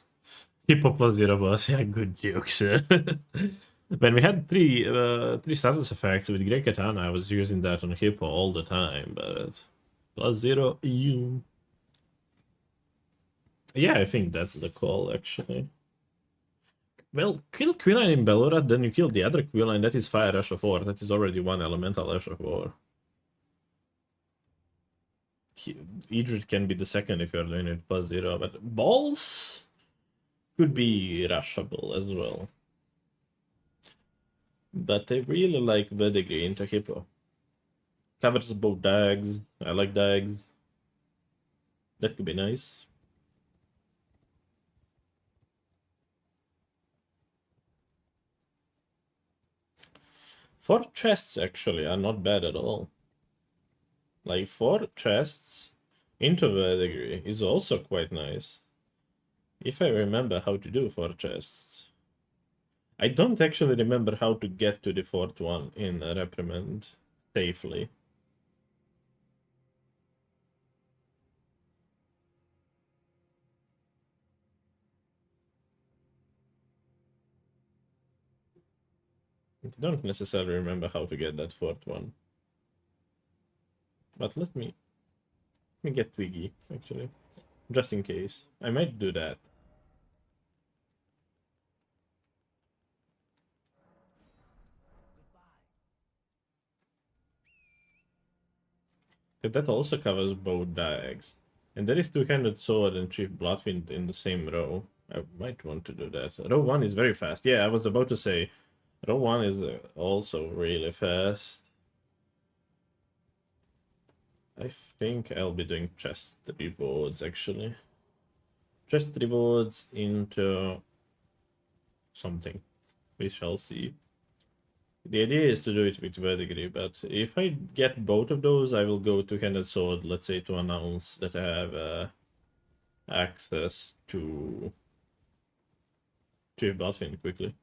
Hippo plus 0 boss. Yeah, good jokes. When we had three status effects with Grey Katana, I was using that on Hippo all the time, but plus 0, ew. Yeah, I think that's the call, actually. Well, kill Quilline in Bellorat, then you kill the other Quilline. That is Fire Rush of War. That is already 1 Elemental Rush of War. Idrit can be the second if you're doing it plus 0, but Balls could be rushable as well. But I really like Verdigris into Hippo. Covers both dags. I like dags. That could be nice. Four chests actually are not bad at all. Like 4 chests into Verdigris is also quite nice. If I remember how to do 4 chests. I don't actually remember how to get to the 4th one in a Reprimand safely. I don't necessarily remember how to get that 4th one. But let me get Twiggy, actually. Just in case. I might do that. Because that also covers both dags. And there is Two-Handed Sword and Chief Bloodfiend in the same row. I might want to do that. Row 1 is very fast. Yeah, I was about to say, row 1 is also really fast. I think I'll be doing chest rewards, actually. Chest rewards into something. We shall see. The idea is to do it with Verdigris, but if I get both of those, I will go Two-Handed Sword, let's say, to announce that I have access to Chief Bloodfiend quickly.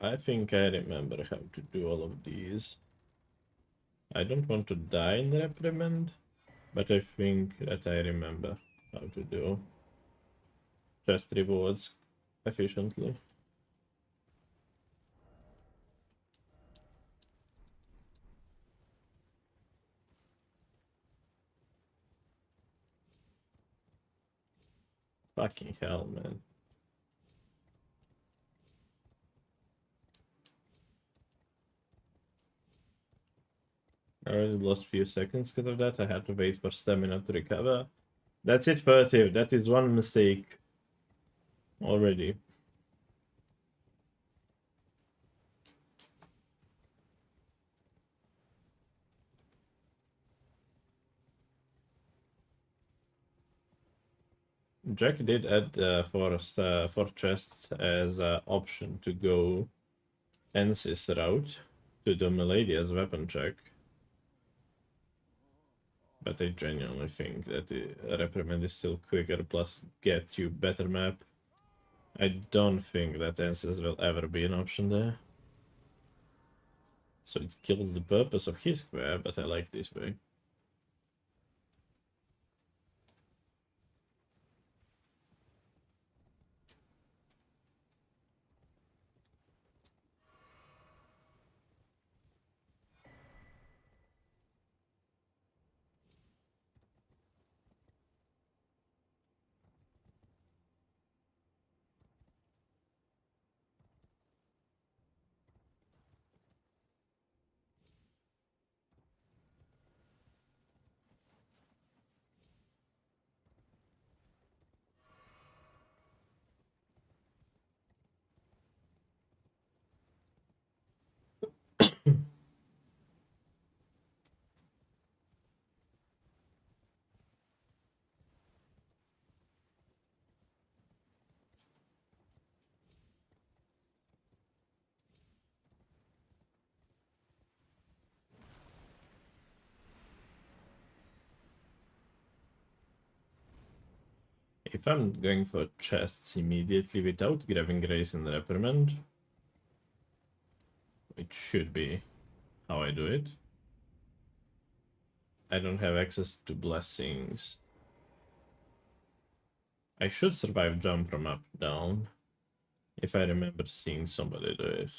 I think I remember how to do all of these. I don't want to die in Reprimand, but I think that I remember how to do chest rewards efficiently. Fucking hell, man. I already lost a few seconds because of that. I had to wait for stamina to recover. That's it, furtive. That is one mistake already. Jack did add for chests as an option to go Ensis route to do Milady as weapon check. But I genuinely think that the reprimand is still quicker, plus get you better map. I don't think that Ensis will ever be an option there. So it kills the purpose of his square, but I like this way. If I'm going for chests immediately without grabbing Grace and Reprimand, which should be how I do it, I don't have access to blessings. I should survive jump from up down if I remember seeing somebody do it.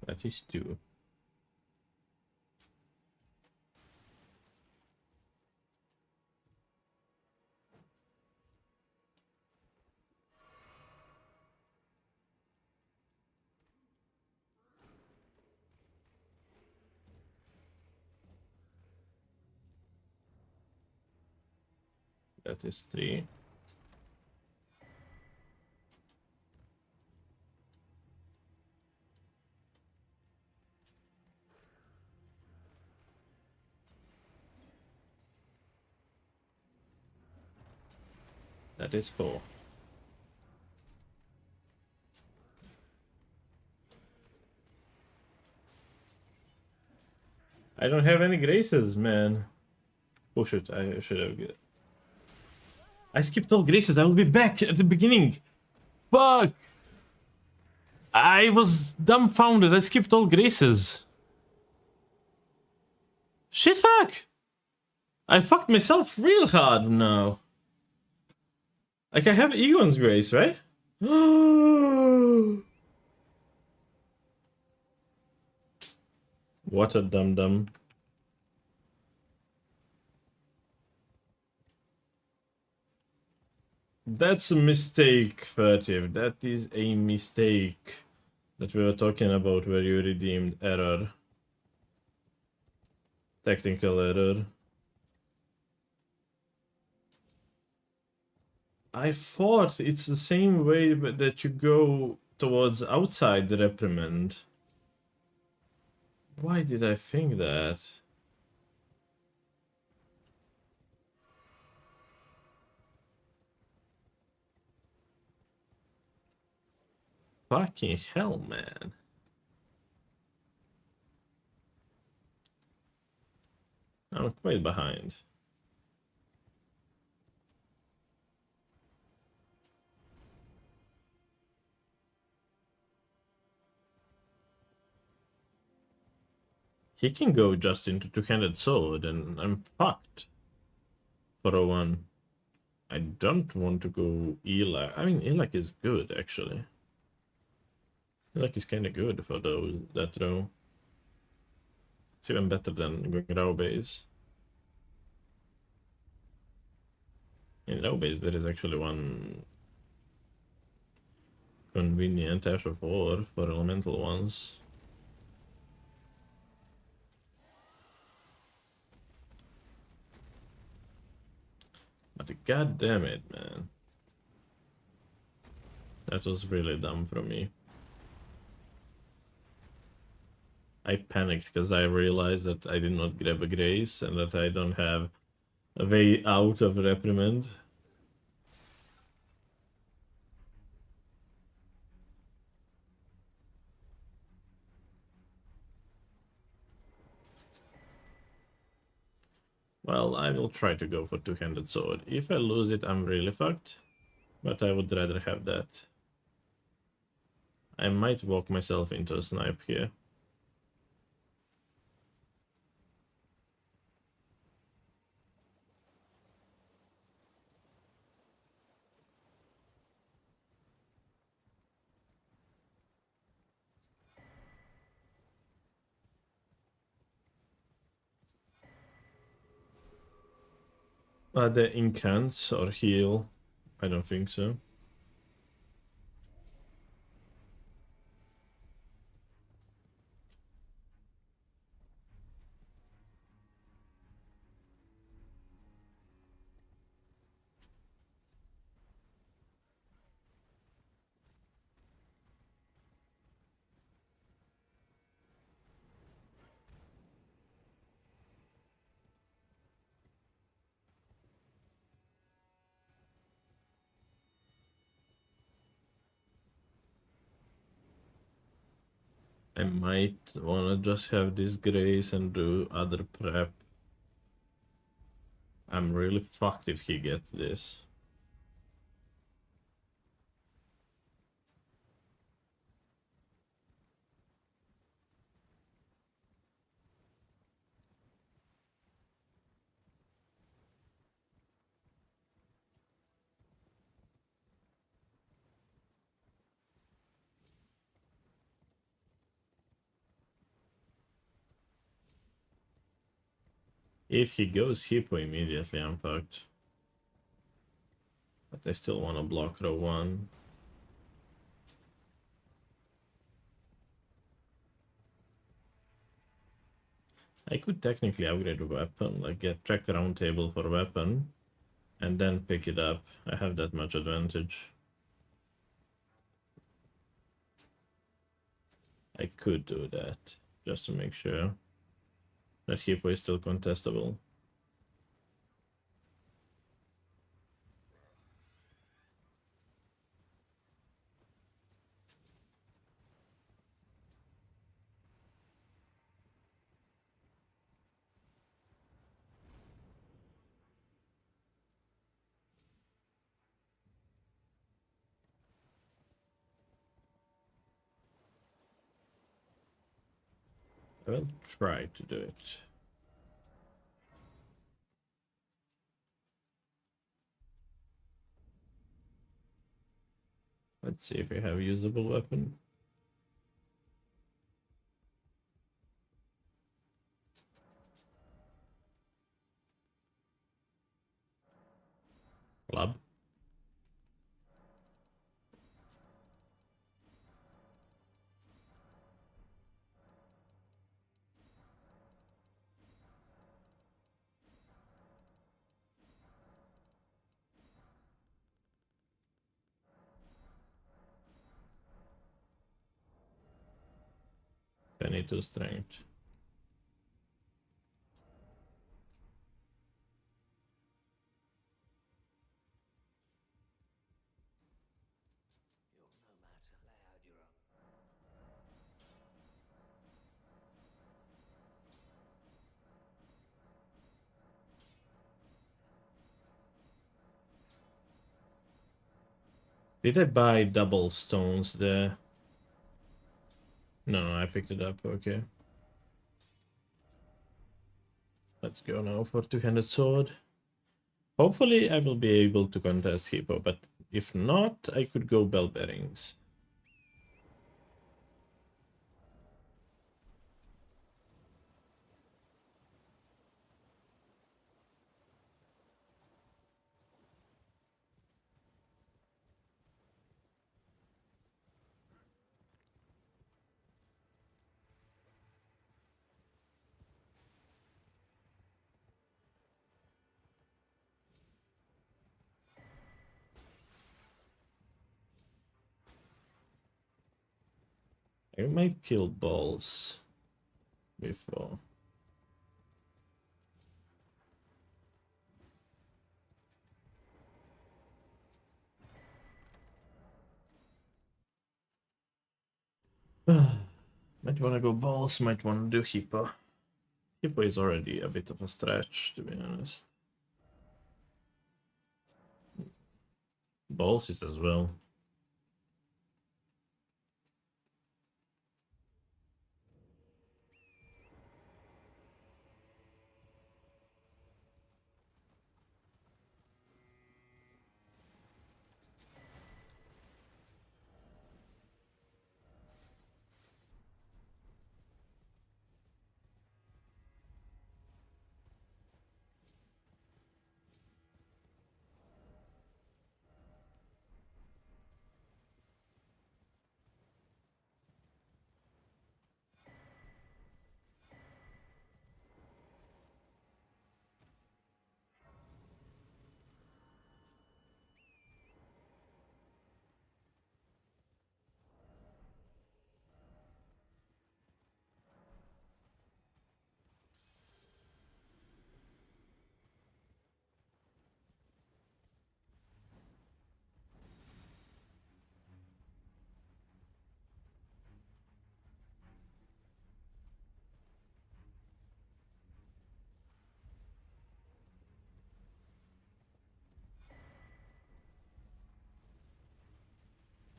That is 2. That is 3. That is 4. I don't have any graces, man. Oh shit, I should have... I skipped all graces, I will be back at the beginning! Fuck! I was dumbfounded, I skipped all graces. Shit, fuck! I fucked myself real hard now. Like, I have Egon's grace, right? What a dum-dum. That's a mistake, Furtive. That is a mistake that we were talking about where you redeemed error. Technical error. I thought it's the same way that you go towards outside the reprimand. Why did I think that? Fucking hell, man. I'm quite behind. He can go just into two-handed sword and I'm fucked. For a 1. I don't want to go Elak. I mean, Elak is good, actually. Elak is kind of good for that row. It's even better than going row base. In row base, there is actually one convenient Ash of War for elemental ones. But god damn it, man. That was really dumb from me. I panicked because I realized that I did not grab a grace and that I don't have a way out of reprimand. Well, I will try to go for two-handed sword. If I lose it, I'm really fucked. But I would rather have that. I might walk myself into a snipe here. The incants or heal? I don't think so. I might wanna just have this grace and do other prep. I'm really fucked if he gets this. If he goes hippo immediately, I'm fucked. But I still wanna block row 1. I could technically upgrade a weapon, like get check round table for weapon, and then pick it up. I have that much advantage. I could do that, just to make sure that hippo is still contestable. I will try to do it. Let's see if I have a usable weapon. Club. I need to strength. Did I buy double stones there? No, I picked it up, okay. Let's go now for two-handed sword. Hopefully I will be able to contest hippo, but if not, I could go bell bearings. I might kill balls before. Might wanna go balls, might wanna do hippo. Hippo is already a bit of a stretch, to be honest. Balls is as well.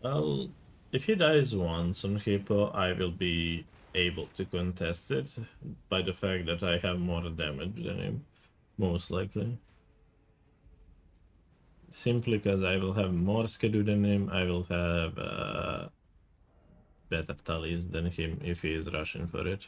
Well, if he dies once on hippo, I will be able to contest it by the fact that I have more damage than him, most likely. Simply because I will have more schedule than him, I will have better tallies than him if he is rushing for it.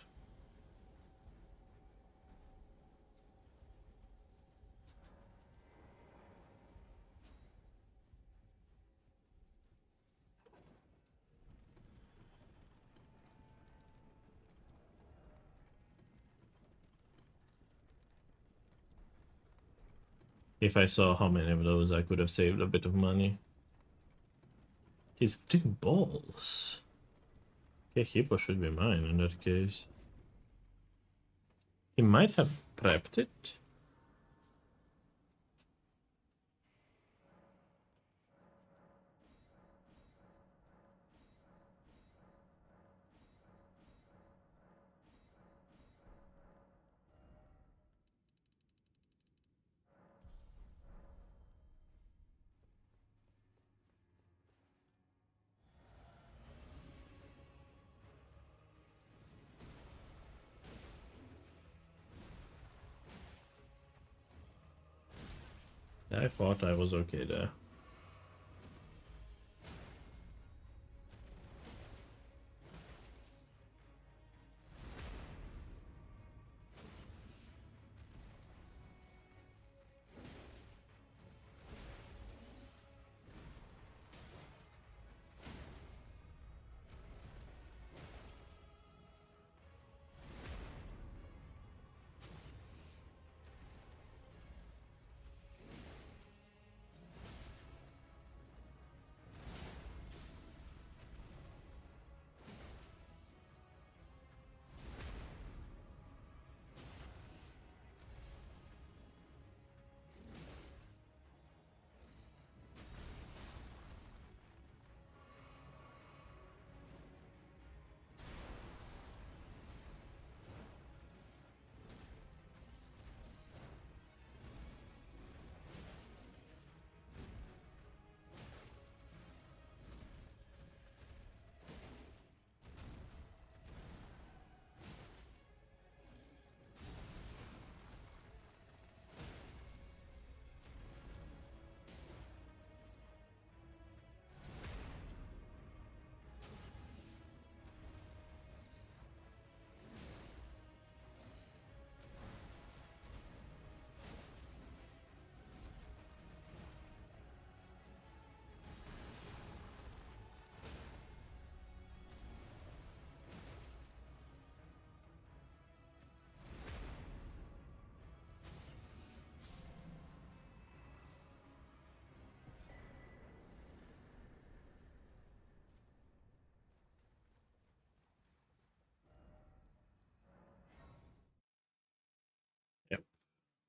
If I saw how many of those, I could have saved a bit of money. He's doing balls. Okay, hippo should be mine in that case. He might have prepped it. I thought I was okay there.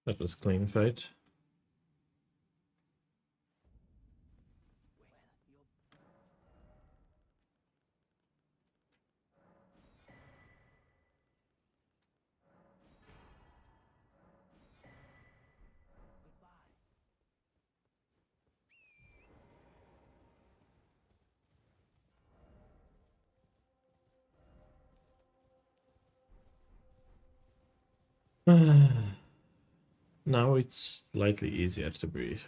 That was clean fight. Now it's slightly easier to breathe.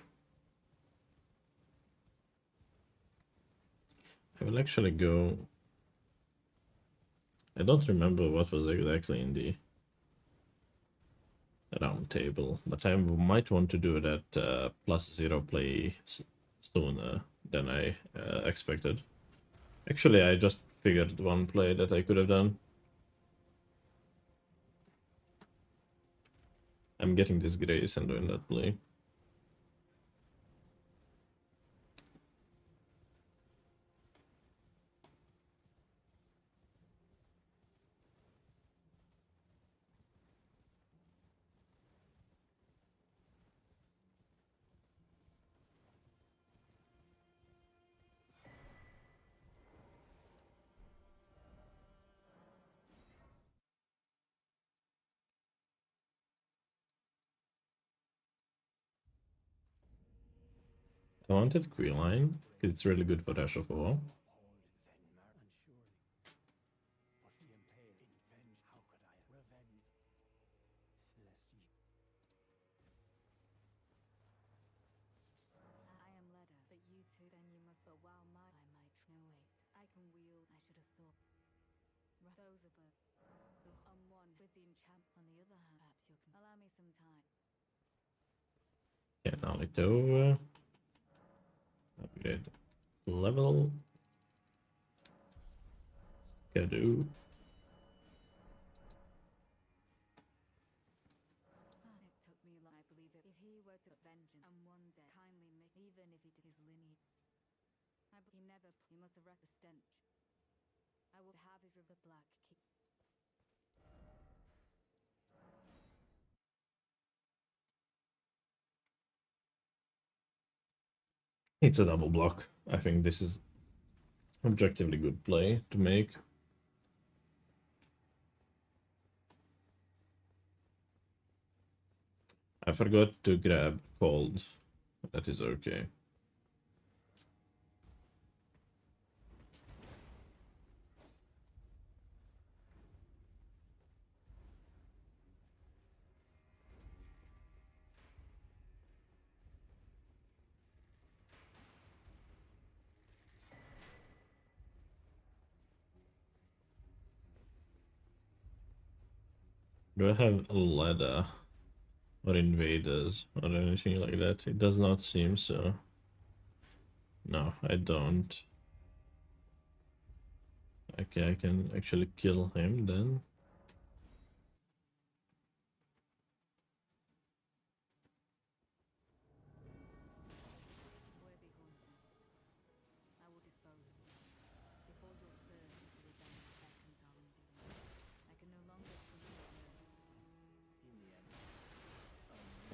I will actually go. I don't remember what was exactly in the round table, but I might want to do that +0 play sooner than I expected. Actually, I just figured one play that I could have done. I'm getting this grace and doing that play. I wanted Queen because it's really good for Dash of War. Yeah, now it over. Upgrade level. Skadoo. It's a double block. I think this is objectively good play to make. I forgot to grab cold. That is okay. Do I have a ladder or invaders or anything like that? It does not seem so. No, I don't. Okay, I can actually kill him then.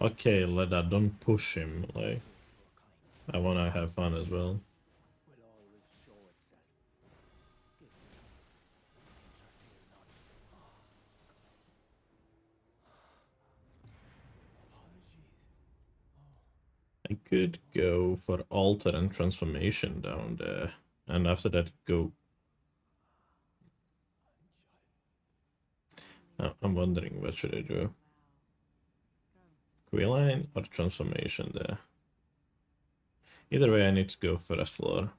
Okay, ladder, don't push him. Like, I wanna have fun as well. I could go for altar and transformation down there, and after that go. I'm wondering what should I do. Queen or transformation there. Either way, I need to go first floor.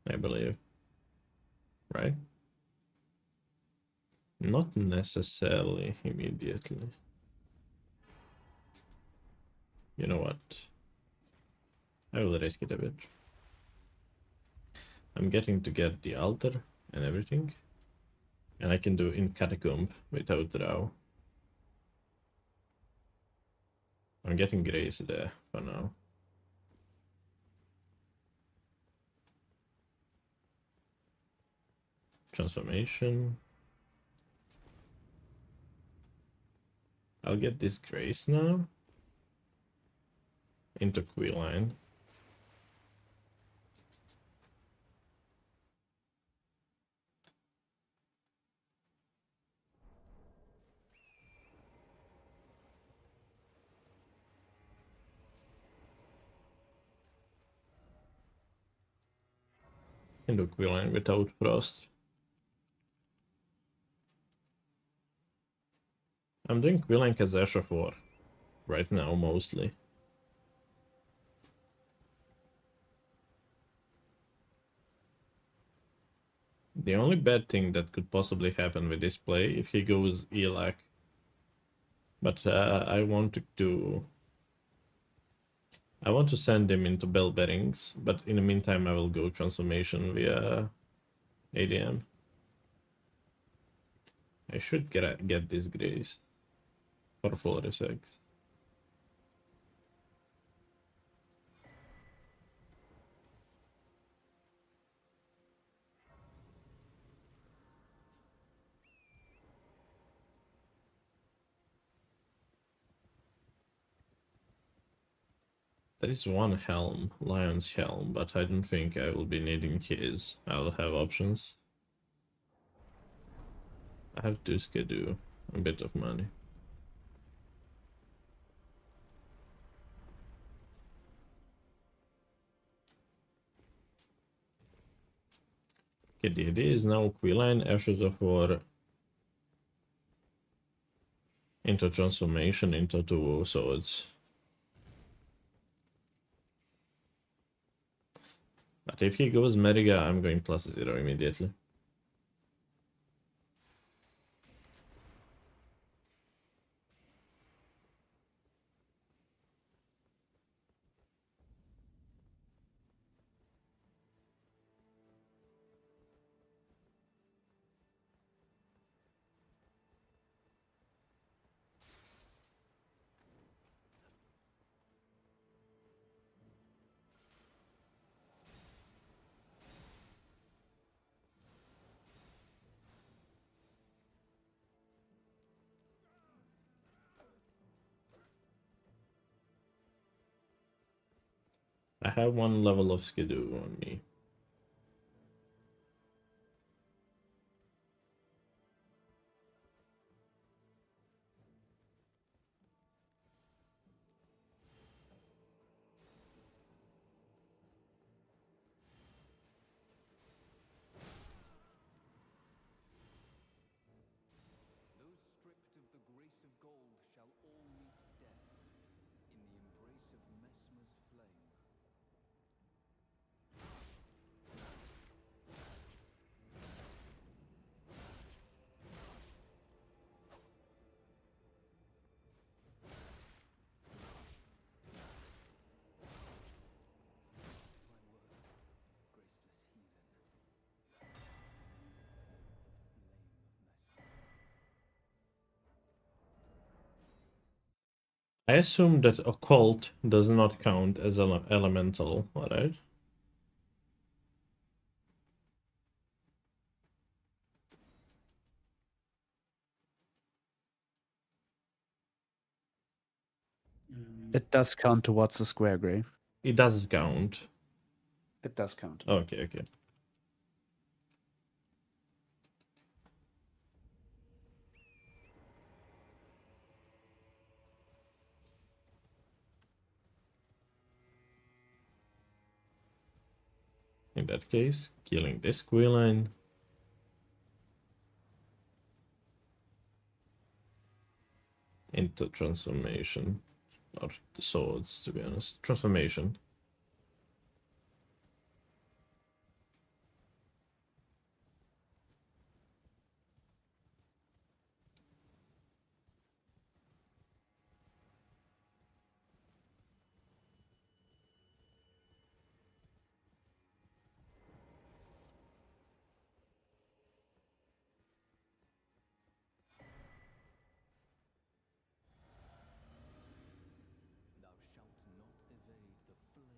I believe. Right? Not necessarily immediately. You know what? I will risk it a bit. I'm getting to get the altar and everything. And I can do in catacomb without draw. I'm getting grace there for now. Transformation. I'll get this Grace now. Into Quilline. Into Quilline without Frost. I'm doing Quilline Kazesha for right now mostly. The only bad thing that could possibly happen with this play if he goes Elac. But I want to send him into bell bearings, but in the meantime I will go transformation via ADM. I should get this Grace for full resets. There is one helm, Lion's Helm, but I don't think I will be needing his. I'll have options. I have to schedule a bit of money. Okay, the idea is now Quilline, Ashes of War into transformation into 2 swords. But if he goes Meriga, I'm going +0 immediately. I have 1 level of Skidoo on me. Those stripped of the grace of gold shall all meet death in the embrace of Mesmer's flame. I assume that Occult does not count as elemental, alright? It does count towards the square, Gray. It does count. It does count. Okay, okay. In that case, killing this Quilline. Into transformation. Or swords, to be honest. Transformation. Thou shalt not evade the flame.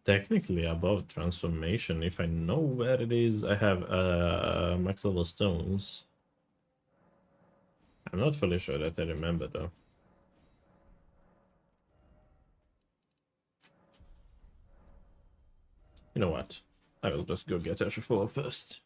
Technically above transformation, if I know where it is, I have max level stones. I'm not fully sure that I remember though. You know what? I will just go get H4 first.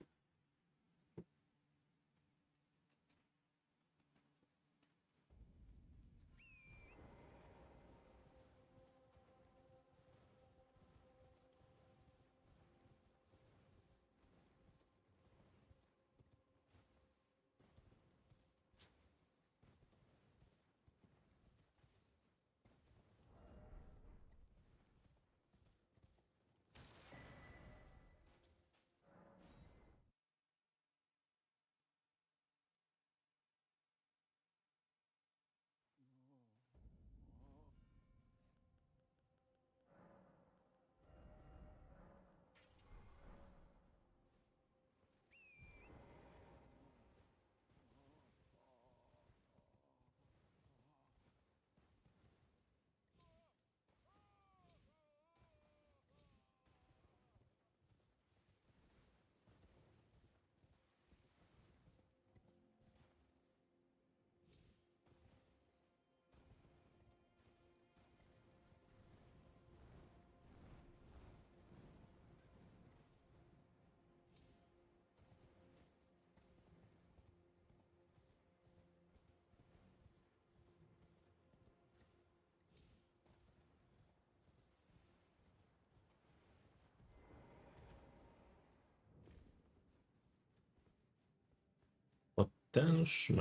Potential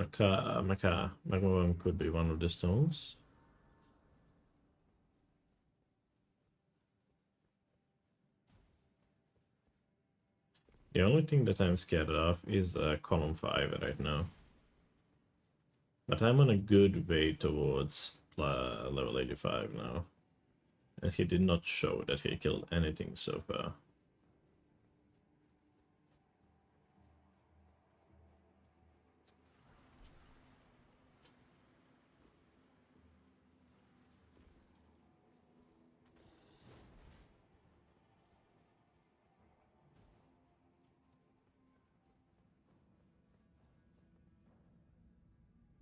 magma could be one of the stones. The only thing that I'm scared of is column 5 right now. But I'm on a good way towards level 85 now. And he did not show that he killed anything so far.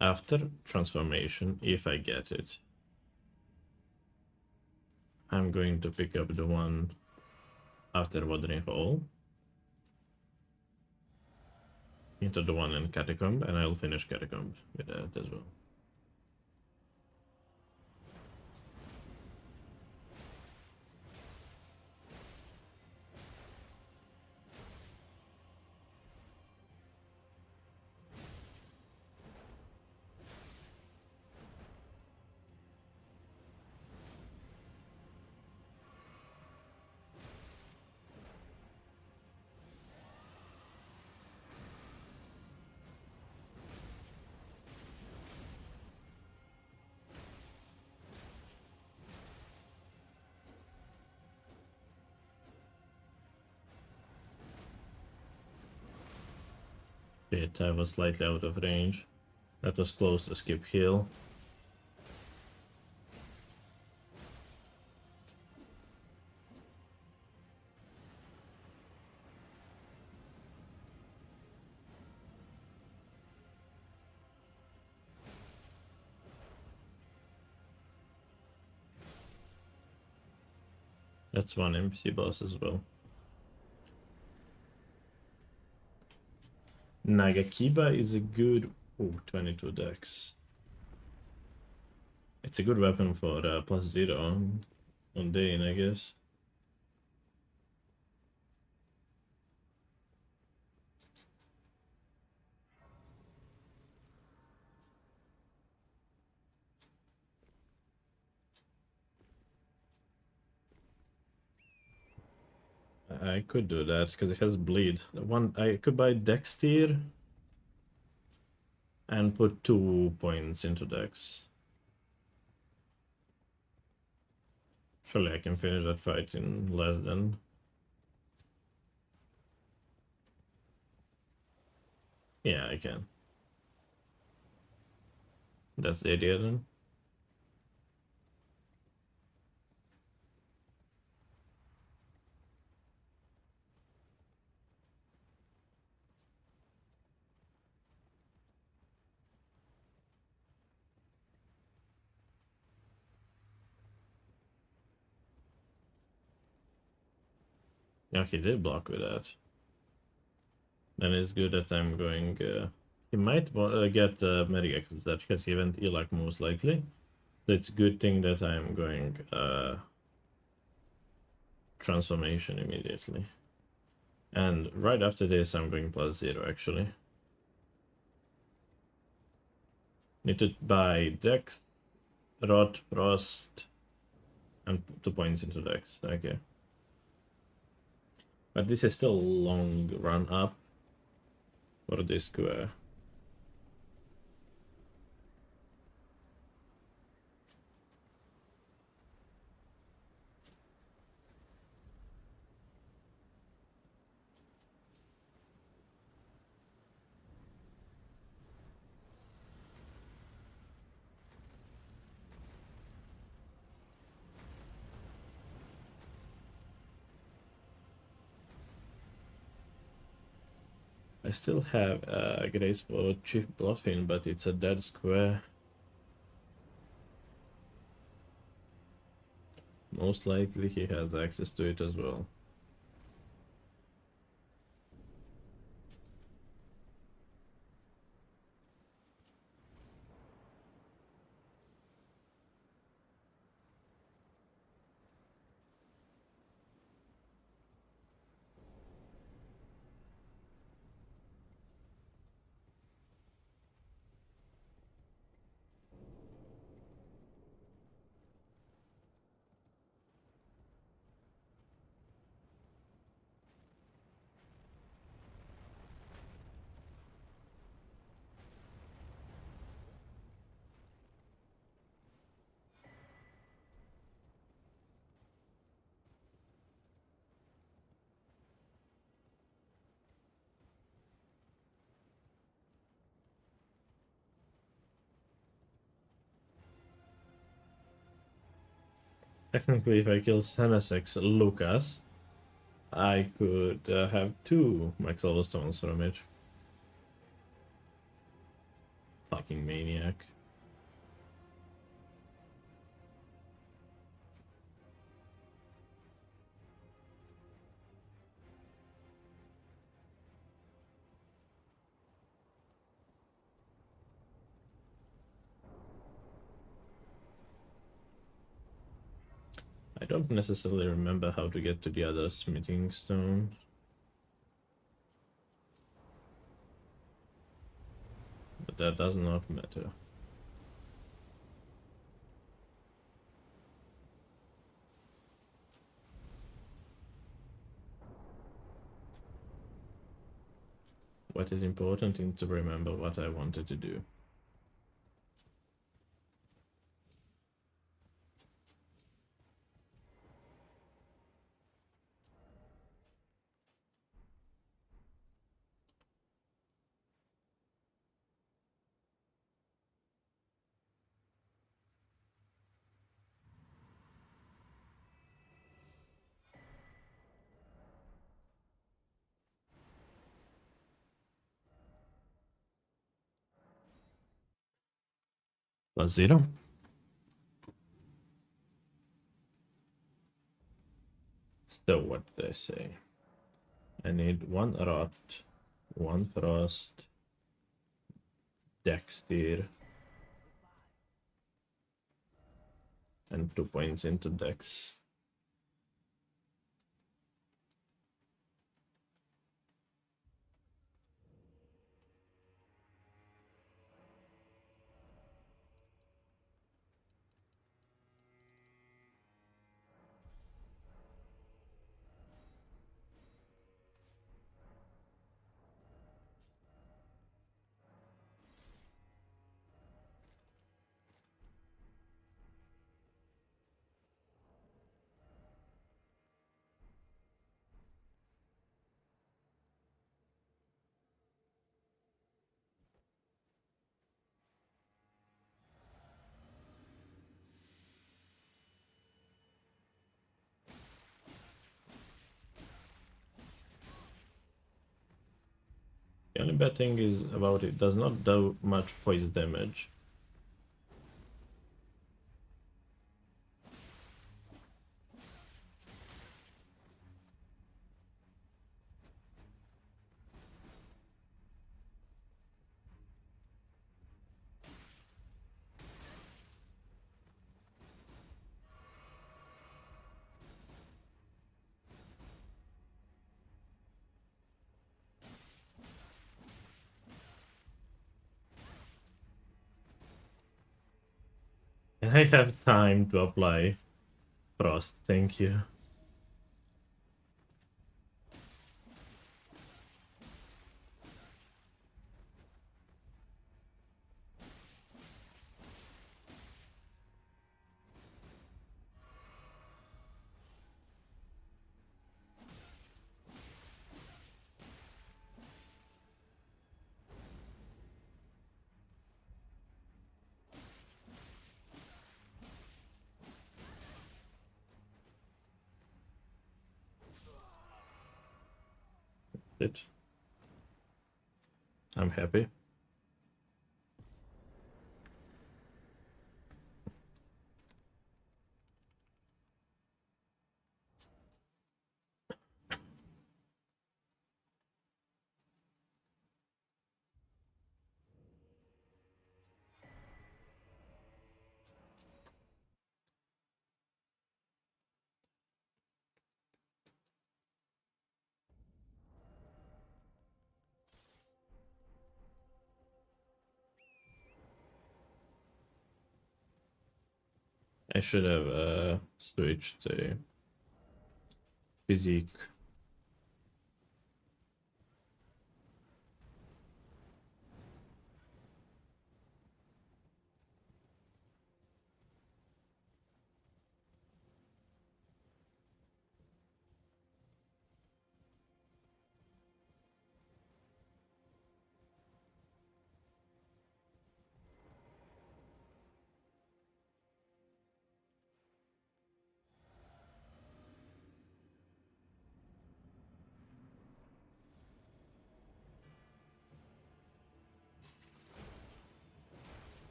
After transformation, if I get it, I'm going to pick up the one after Watering Hole, into the one in Catacomb, and I'll finish Catacomb with that as well. Shit, I was slightly out of range. That was close to skip hill. That's one NPC boss as well. Nagakiba is a good... Oh, 22 dex. It's a good weapon for +0 on Dane, I guess. I could do that because it has bleed. One I could buy Dex tier and put 2 points into Dex. Surely I can finish that fight in less than. Yeah, I can. That's the idea then. Yeah, he did block with that. Then it's good that I'm going... he might get Medicax with that, because he went Elak most likely. So it's a good thing that I'm going Transformation immediately. And right after this, I'm going +0 actually. Need to buy Dex, Rot, Frost, and 2 points into Dex. Okay. But this is still a long run up for this square. I still have Grace for Chief Bloodfin, but it's a dead square. Most likely he has access to it as well. Technically, if I kill Senesex Lucas, I could have 2 Max Level Stones from it. Fucking maniac. I don't necessarily remember how to get to the other smithing stone. But that does not matter. What is important is to remember what I wanted to do. +0. So what did I say? I need 1 Rot, 1 Frost, Dexter, and 2 points into Dex. The only bad thing is about it does not do much poison damage. Can I have time to apply frost? Thank you. It. I'm happy. I should have switched to physique.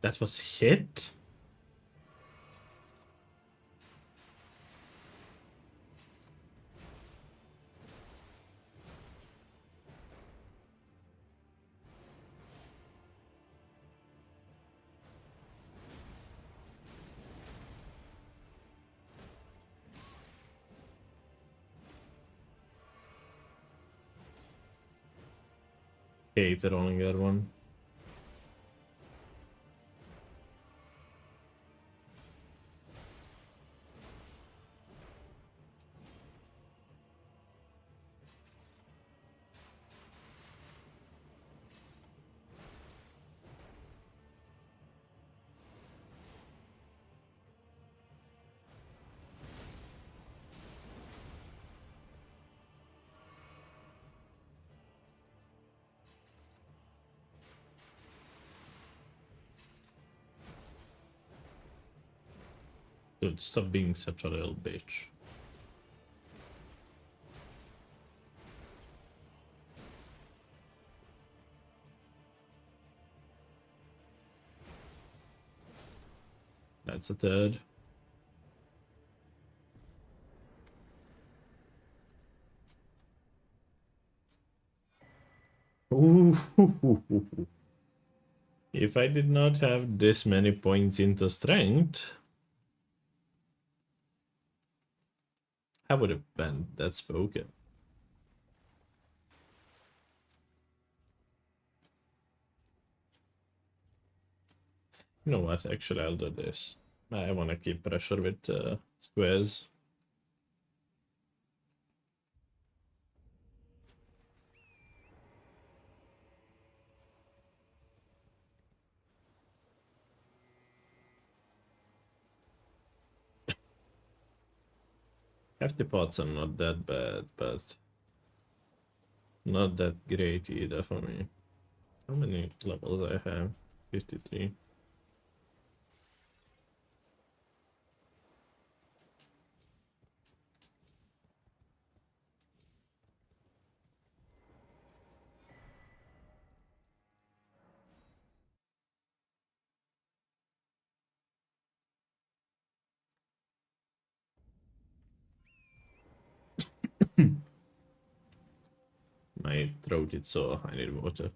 That was hit? Okay, it only got one. Dude, stop being such a little bitch. That's a third. Ooh. If I did not have this many points into strength, I would have been that spoken. You know what? Actually, I'll do this. I want to keep pressure with squares. Hefty pots are not that bad, but not that great either for me. How many levels I have? 53. My throat is sore. I need water.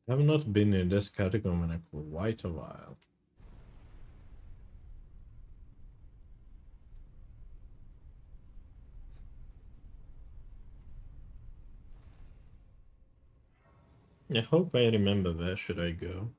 I have not been in this catacomb in quite a while. I hope I remember where should I go.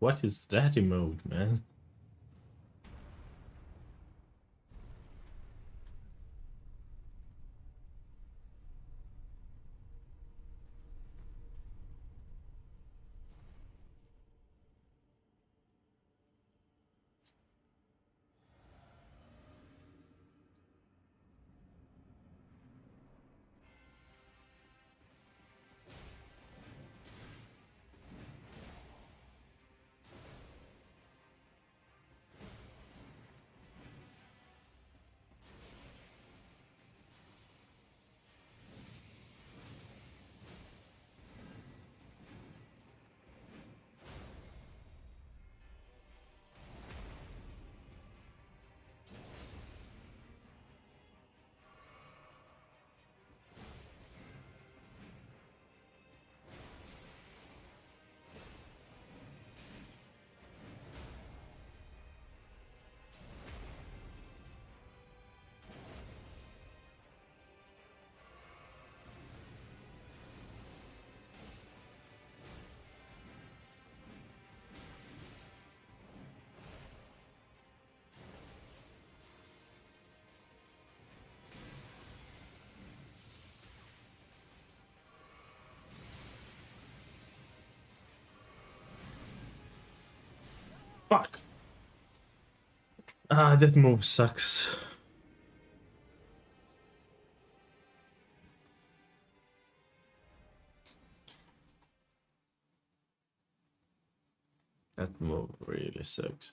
What is that emote, man? Fuck! Ah, that move sucks. That move really sucks.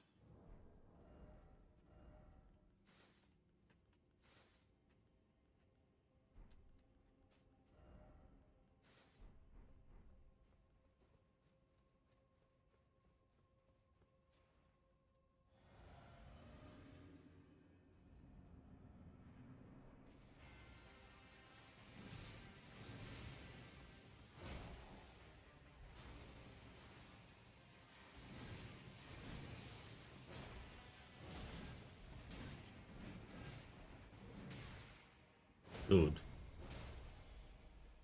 Dude.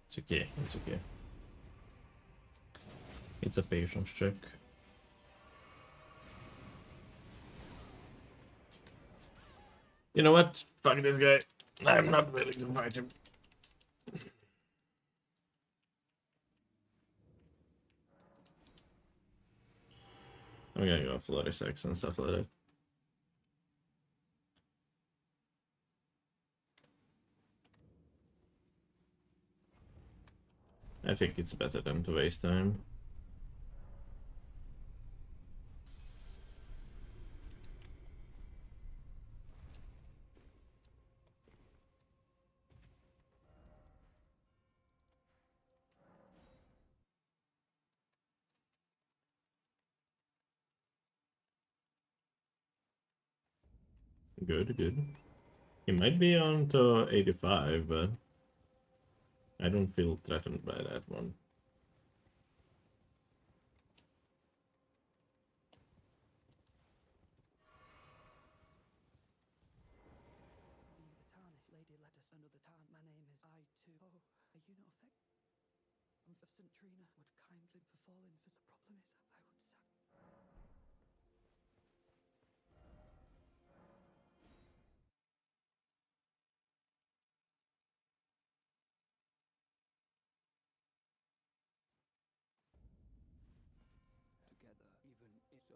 It's okay, it's okay. It's a patience check. You know what? Fuck this guy. I'm not willing to fight him. I'm gonna go Flurry Sex and stuff like that. I think it's better than to waste time. Good, good. He might be on to 85, but I don't feel threatened by that one. Be the tarnished lady let us another time. My name is I too. Oh, are you not affected? Of St. Trina would kindly befall in for the problem is I would sack. Together, even if so,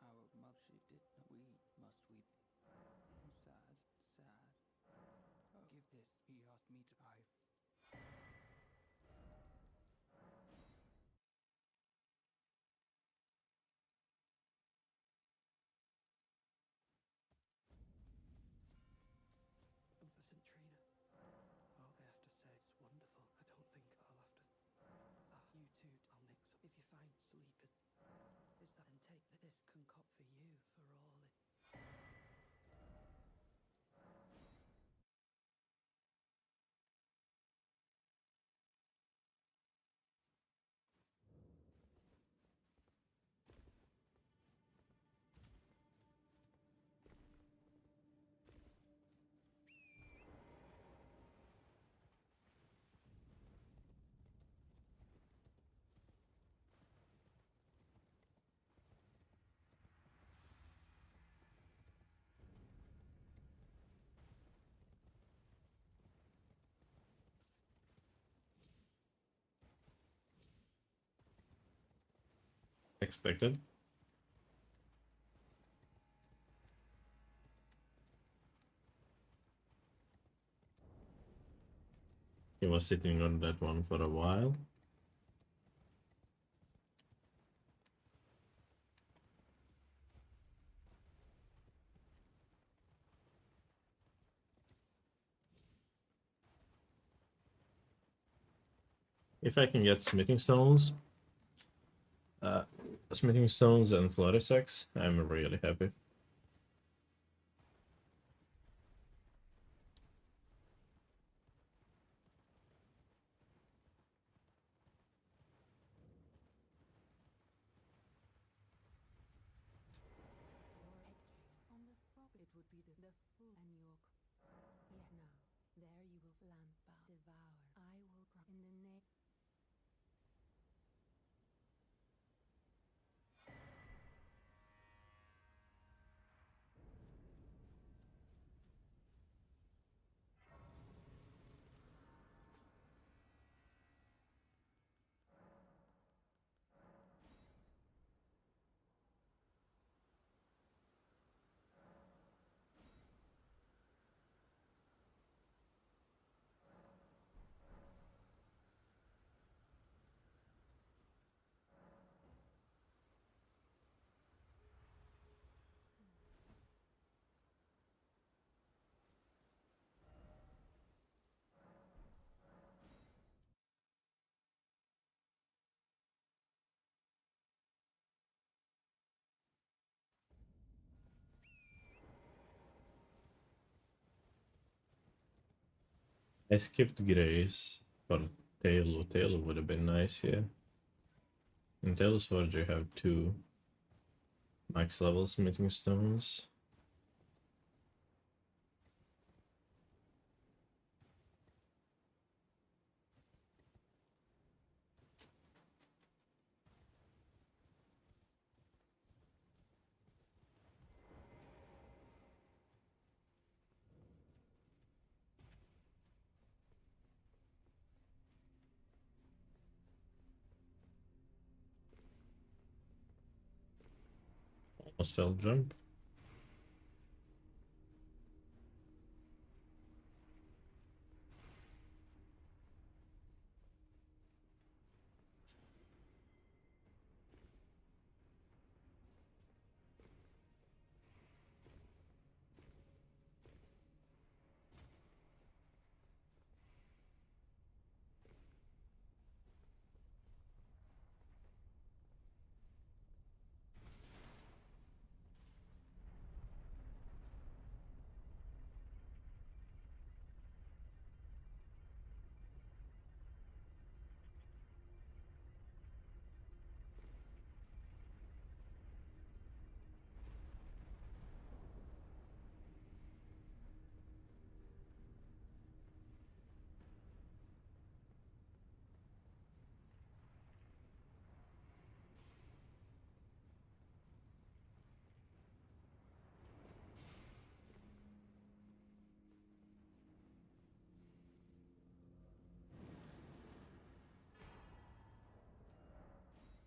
our mother she did not. We must weep. Sad, sad. Oh, give this. He asked me to buy. For St. Trina. Oh, I have to say, it's wonderful. I don't think I'll have to. Ah, you two, I'll mix up. If you find sleep, is that and take this concoct for you for all it. Expected. He was sitting on that one for a while. If I can get smithing stones, and Flurry Sex, I'm really happy. On the frog, it would be the full and your. Yeah, now there you will lampa devour. I will in the name. I skipped Grace for Taylor. Taylor would have been nice, yeah. In Taylor's Forge, you have 2 max level smithing stones. Almost fell jump.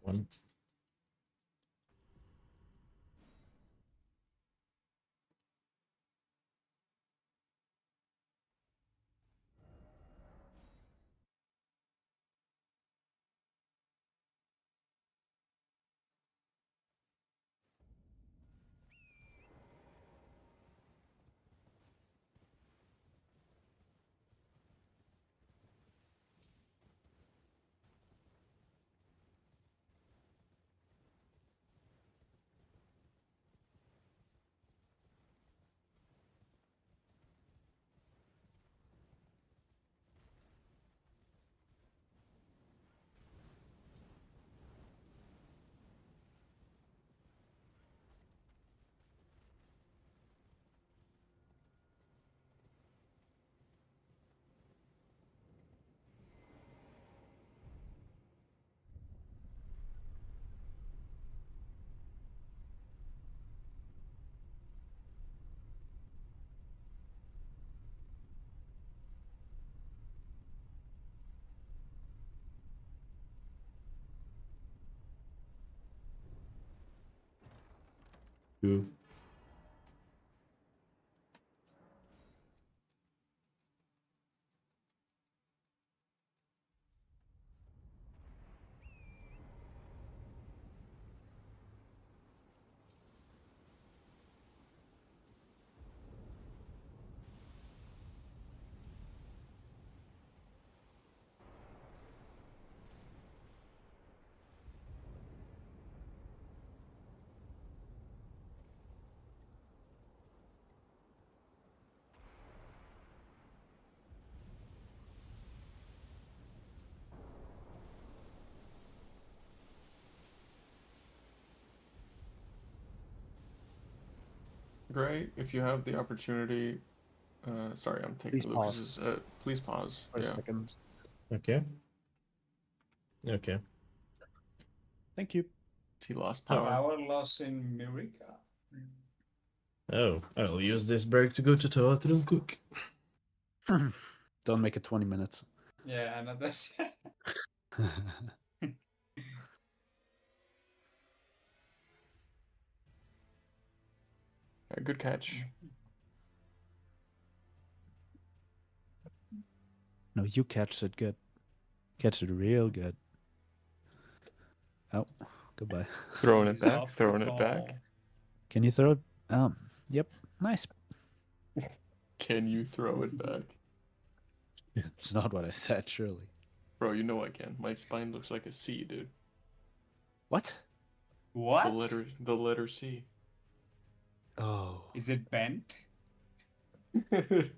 One. Two. Great. If you have the opportunity, sorry, I'm taking Please pause. Lucas's. Please pause. For a Yeah. second. Okay. Okay. Thank you. He lost Oh. power. Power loss in Murica. Oh, I'll use this break to go to toilet real quick. Don't make it 20 minutes. Yeah, another. Yeah, good catch. No, you catch it good. Catch it real good. Oh, goodbye. Throwing it He's back. off the Throwing it back. ball. Can you throw it? Yep. Nice. Can you throw it back? It's not what I said, surely. Bro, you know I can. My spine looks like a C, dude. What? What? The letter C. Oh. Is it bent?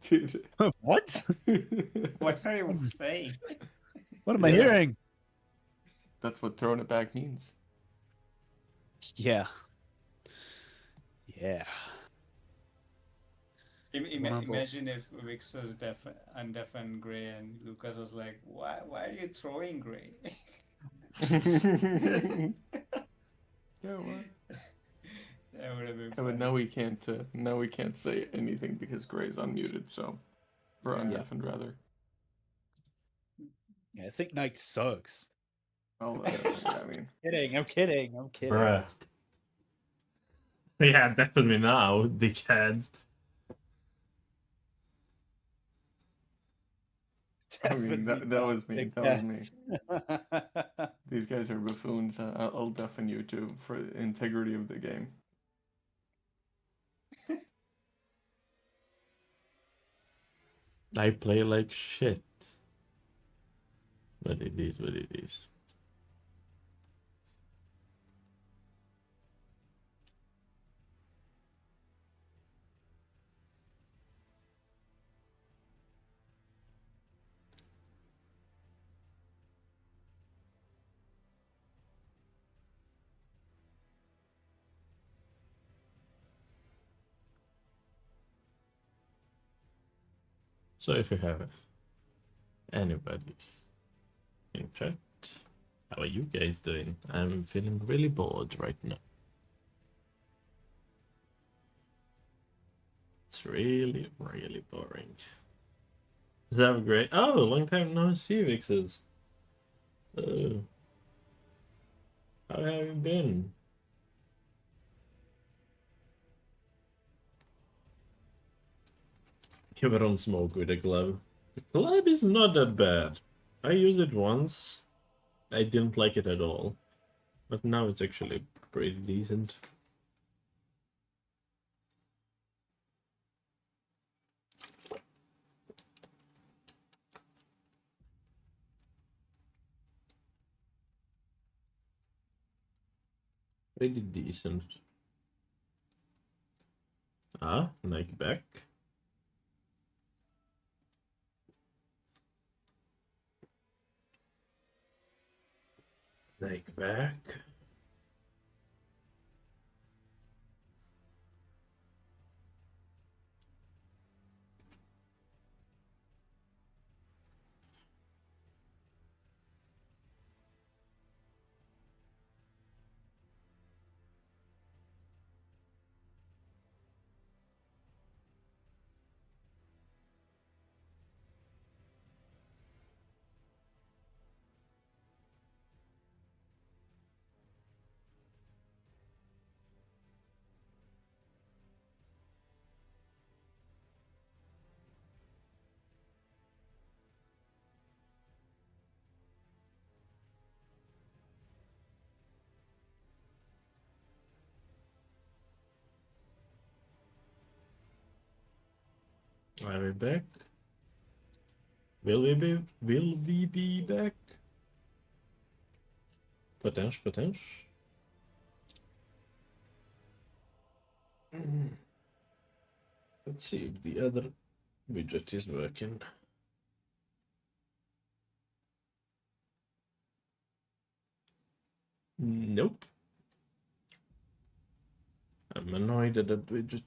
Dude. What? What are you saying? What am I Yeah. hearing? That's what throwing it back means. Yeah. Yeah. Honorable. Imagine if Vix was undeaf and Gray, and Lucas was like, "Why are you throwing Gray?" Yeah, what? That would have been Yeah, funny. but now we can't say anything because Gray's unmuted, so we're Yeah. undeafened rather. Yeah, I think Nike sucks. I'll, yeah, I mean, I'm kidding. Bruh. Yeah, definitely now, dickheads. I mean, that was me. Big That was me. cat. These guys are buffoons. I'll deafen you too for the integrity of the game. I play like shit. But it is what it is. So if you have anybody in chat, how are you guys doing? I'm feeling really bored right now. It's really, really boring. Is that great? Oh, long time no see, Vixes. Oh, how have you been? You don't smoke with a glove. The glove is not that bad. I used it once. I didn't like it at all. But now it's actually pretty decent. Pretty decent. Ah, Nike back. Nike back. Are we back? Will we be back? Potential. Let's see if the other widget is working. Nope. I'm annoyed at that widget.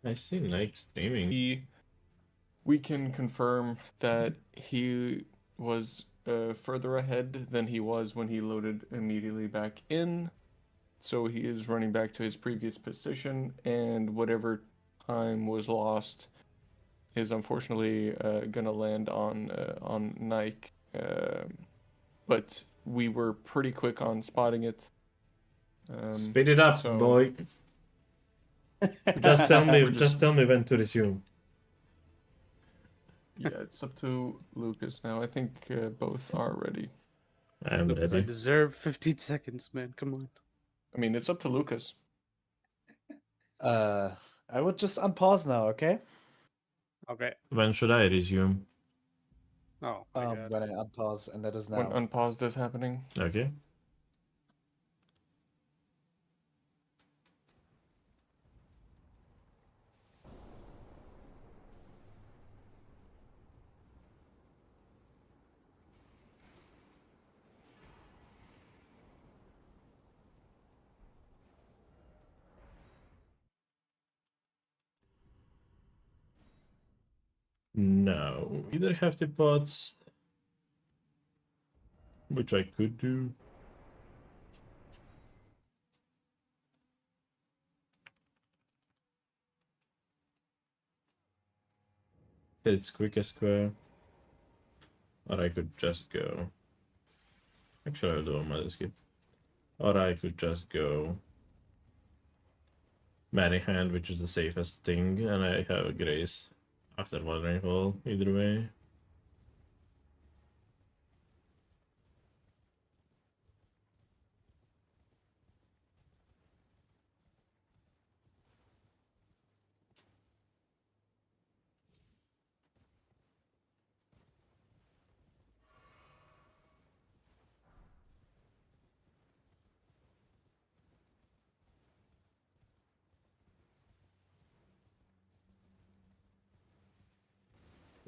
I see Nike streaming. We can confirm that he was further ahead than he was when he loaded immediately back in. So he is running back to his previous position, and whatever time was lost is unfortunately gonna land on Nike. But we were pretty quick on spotting it. Speed it up, so- boy. Just tell me. Just tell me when to resume. Yeah, it's up to Lucas now. I think both are ready. I'm Lucas, I ready. deserve 15 seconds, man. Come on. I mean, it's up to Lucas. I would just unpause now, okay? Okay. When should I resume? Oh my god. When I unpause, and that is now. When unpaused is happening. Okay. No, either have the pots, which I could do. It's quickest square. Or I could just go. Actually, I'll do a mother skip. Or I could just go Many Hand, which is the safest thing, and I have a Grace after Wuthering Hole, either way.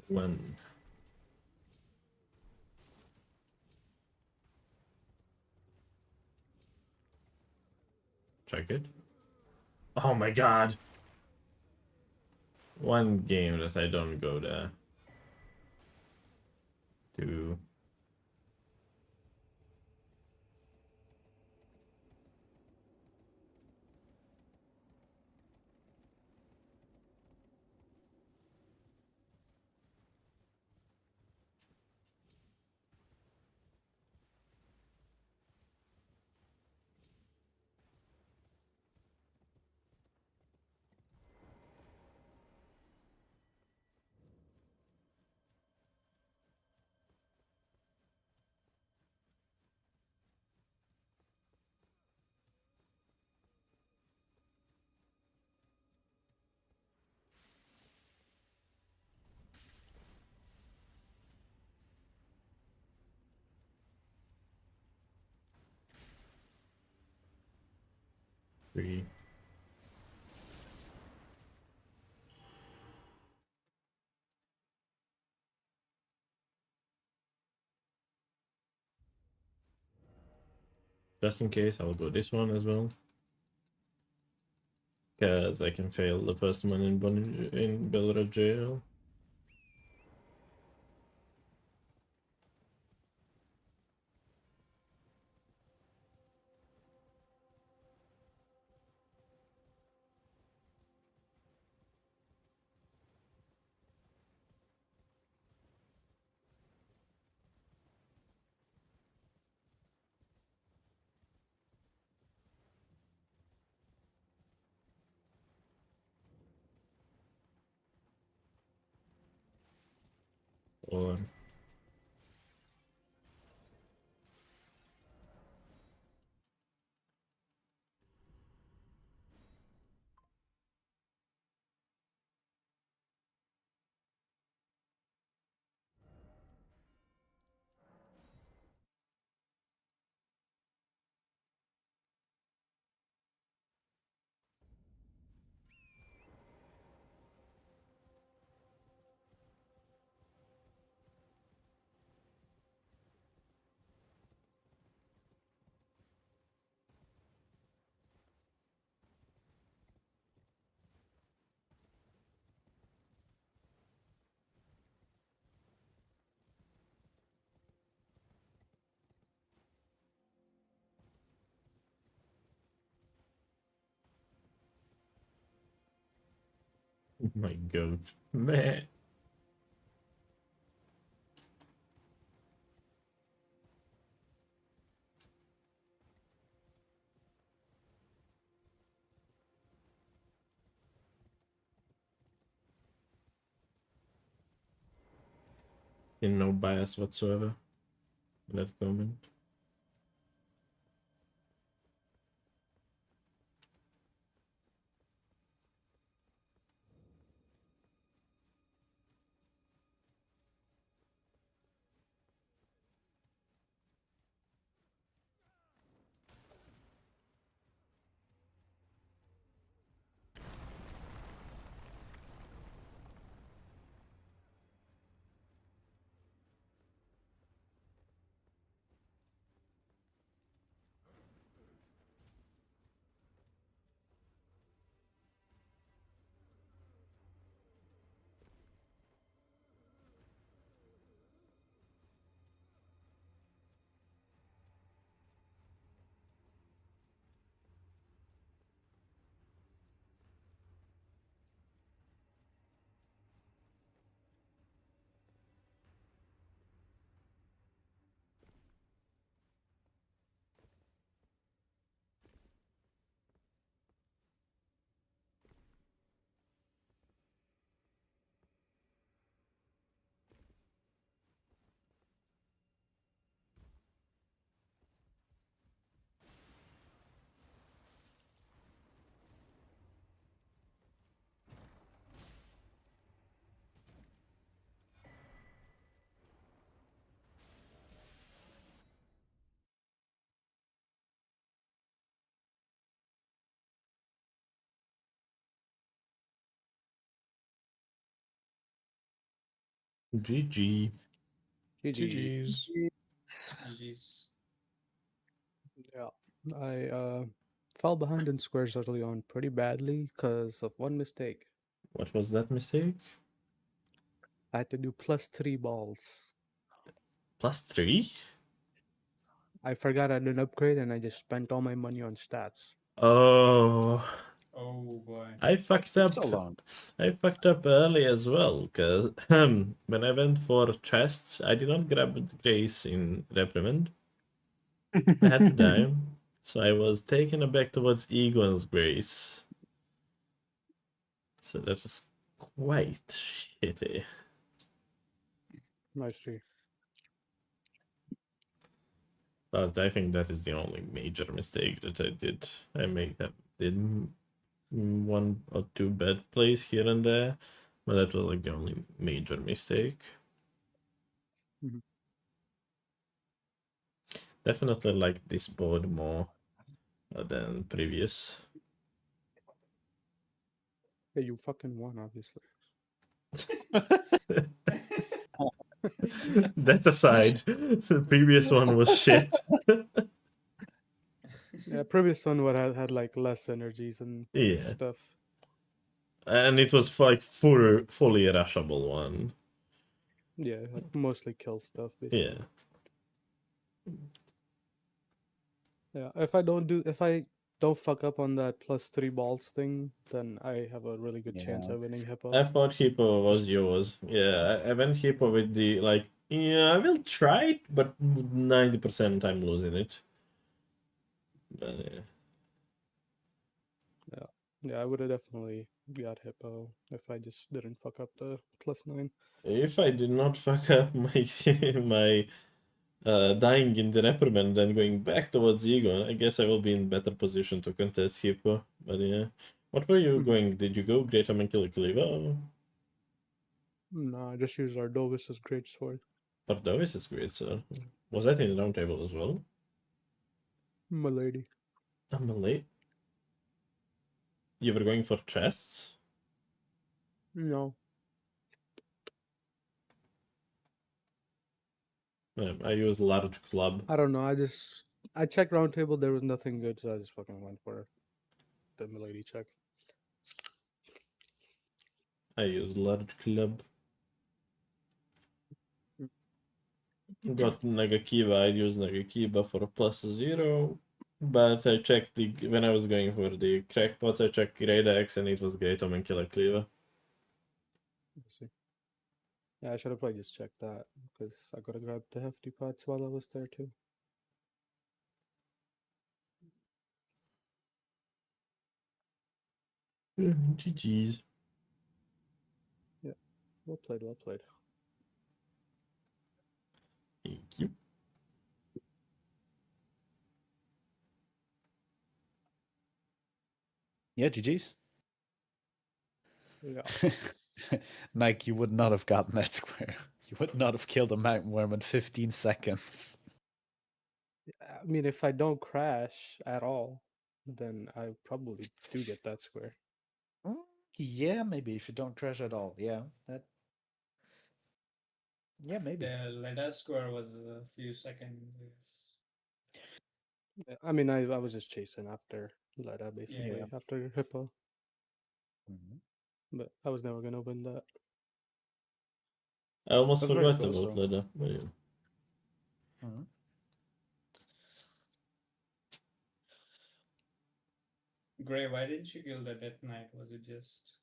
One. Check it. Oh my god! One game that I don't go there. Two. Three. Just in case, I'll go this one as well. Because I can fail the first one in Belgrade jail. Or my goat. Meh. In no bias whatsoever in that comment. GG. GG's. GG's. Yeah, I fell behind in squares early on pretty badly because of one mistake. What was that mistake? I had to do +3 balls. +3? I forgot I did an upgrade and I just spent all my money on stats. Oh, Oh boy. I fucked Took up. so long. I fucked up early as well, because when I went for chests, I did not grab Grace in Reprimand. I had to die, so I was taken back towards Egon's Grace. So that was quite shitty. I see. But I think that is the only major mistake that I did. I did one or two bad plays here and there, but that was like the only major mistake. Mhm. Definitely like this board more than previous. Yeah, you fucking won, obviously. That aside, the previous one was shit. Yeah, previous one would have had like less energies and Yeah. stuff. And it was like fully rushable one. Yeah, like mostly kill stuff Yeah. basically. Yeah, if I don't fuck up on that +3 balls thing, then I have a really good chance Yeah. of winning Hippo. I thought Hippo was yours. Yeah, I went Hippo with the like, yeah, I will try it, but 90% I'm losing it. But, yeah. Yeah, I would have definitely got Hippo if I just didn't fuck up the +9. If I did not fuck up my my dying in the reprimand and going back towards Egon, I guess I will be in better position to contest Hippo. But yeah. What were you Mhm. going? Did you go Great Omen Killer Cleaver? No, I just use Ardovis' greatsword. Pardavis is great, sir. Was that in the round table as well? Milady. I'm late. You were going for chests? No. I used large club. I don't know. I checked round table, there was nothing good, so I just fucking went for the Milady check. I used large club. Mm. Got Nagakiba. I used Nagakiba for a +0. But I checked when I was going for the crackpots, I checked Great Axe and it was Great Omen Killer Cleaver. Let's see. Yeah, I should have probably just checked that because I gotta grab the hefty pots while I was there too. GG's. Yeah, well played, well played. Thank you. Yeah, GG's. Yeah. Mike, you would not have gotten that square. You would not have killed a mountain worm in 15 seconds. I mean, if I don't crash at all, then I probably do get that square. Yeah, maybe if you don't crash at all. Yeah, that. Yeah, maybe. The Leda score was a few seconds. Yeah, I mean, I was just chasing after Leda, basically, Yeah. after Hippo, Mhm. but I was never gonna win that. I almost That's very forgot close, about though. Leda. But yeah. Mhm. Gray, why didn't you kill the Death Knight? Was it just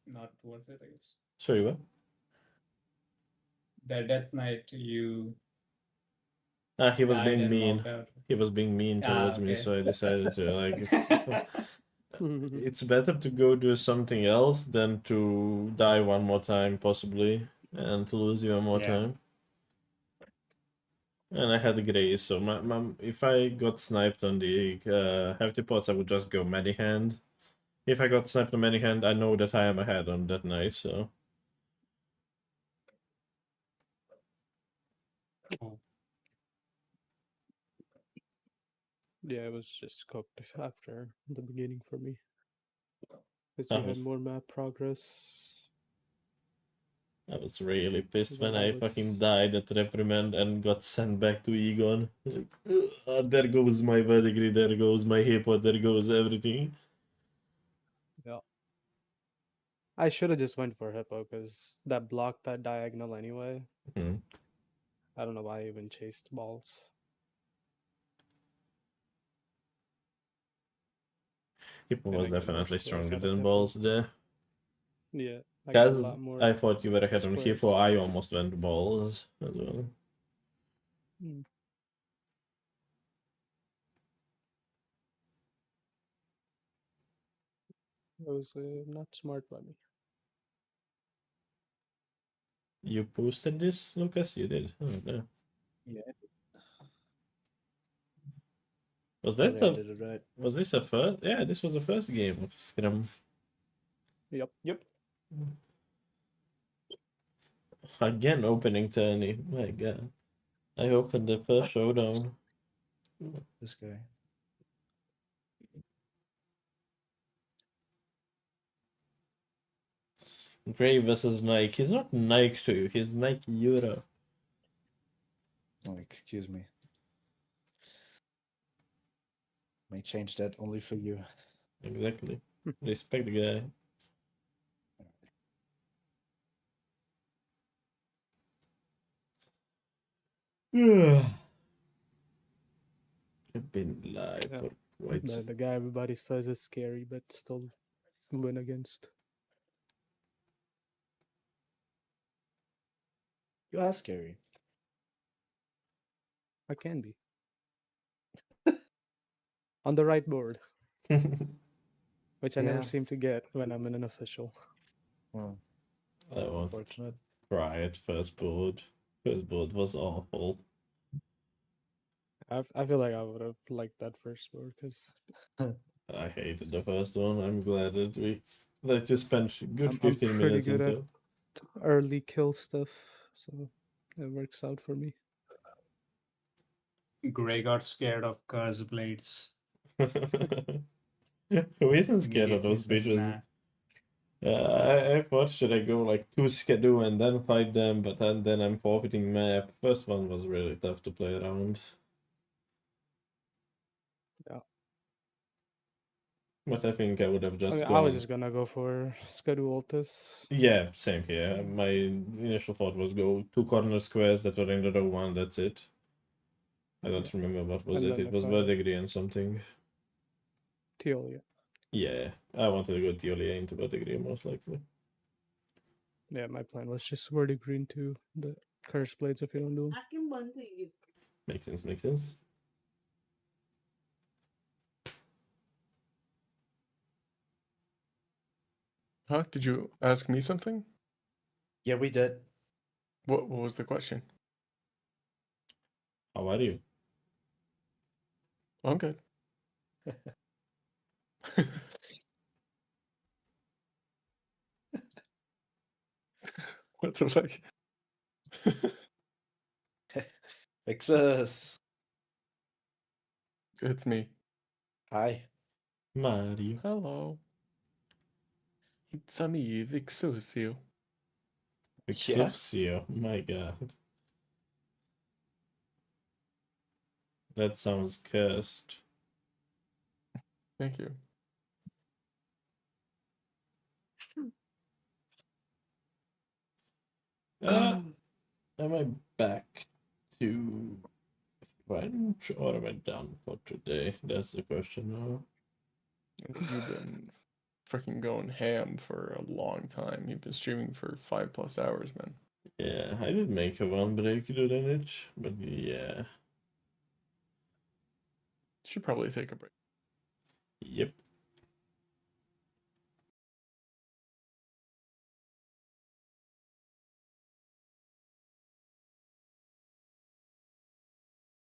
not worth it, I guess? Sorry, what? The Death Knight, you He was died being and mean. walked out. He was being mean Ah, towards me, okay. so I decided to like. It's better to go do something else than to die one more time, possibly, and to lose you one more Yeah. time. And I had Grace, so if I got sniped on the hefty pots, I would just go many hand. If I got sniped on many hand, I know that I am ahead on that night, so. Oh. Yeah, it was just cooked after the beginning for me. Because That you had was- more map progress. I was really pissed when That I was- fucking died at reprimand and got sent back to Egon. Like, there goes my verdigris, there goes my hippo, there goes everything. Yeah. I should have just went for Hippo because that blocked that diagonal anyway. Hmm. I don't know why I even chased balls. Hippo And was I got more definitely squares stronger out of than Hippo. balls there. Yeah, I got a Because lot more. I thought you were ahead on Hippo, squares. I almost went balls as well. Hmm. That was not smart by me. You posted this, Lucas? You did. Oh, yeah. Yeah, Was I that think I the did it right. Was this a first? Yeah, this was the first game of Scrum. Yep. Yep. Again, opening tourney. My god. I opened the first showdown. This guy. Gray versus Nike. He's not Nike to you, he's Nike Euro. Oh, excuse me. May change that only for you. Exactly. Respect the guy. I've been live Yeah. for quite some. The guy everybody says is scary, but still win against. You are scary. I can be. On the right board, which I Yeah. never seem to get when I'm in an official. Well, I that's was unfortunate. cry at first board. First board was awful. I feel like I would have liked that first board because I hated the first one. I'm glad that we let you spend a good I'm 15 pretty minutes good at into. early kill stuff, so it works out for me. Gray got scared of curse blades. Who isn't scared of Immediately those said, bitches? nah. I thought should I go like 2 schedule and then fight them, but then I'm forfeiting map. First one was really tough to play around. Yeah. But I think I would have just I was gone. just gonna go for schedule Altus. Yeah, same here. My initial thought was go 2 corner squares that were in the row 1, that's it. I don't remember what was And it. then It was if I- verdigris and something. Teal, yeah. Yeah, I wanted to go Teolia into verdigris most likely. Yeah, my plan was just Wordy Green to the curse blades if you don't do 'em. Makes sense, makes sense. Huh? Did you ask me something? Yeah, we did. What was the question? How are you? I'm good. What the fuck? Fixus. It's me. Hi. Mario. Hello. It's me, Vixusio. Exorcio, my god. That sounds cursed. Thank you. Am I back to French or am I done for today? That's the question now. You've been freaking going ham for a long time. You've been streaming for 5+ hours, man. Yeah, I did make a one break during it, but yeah. Should probably take a break. Yep.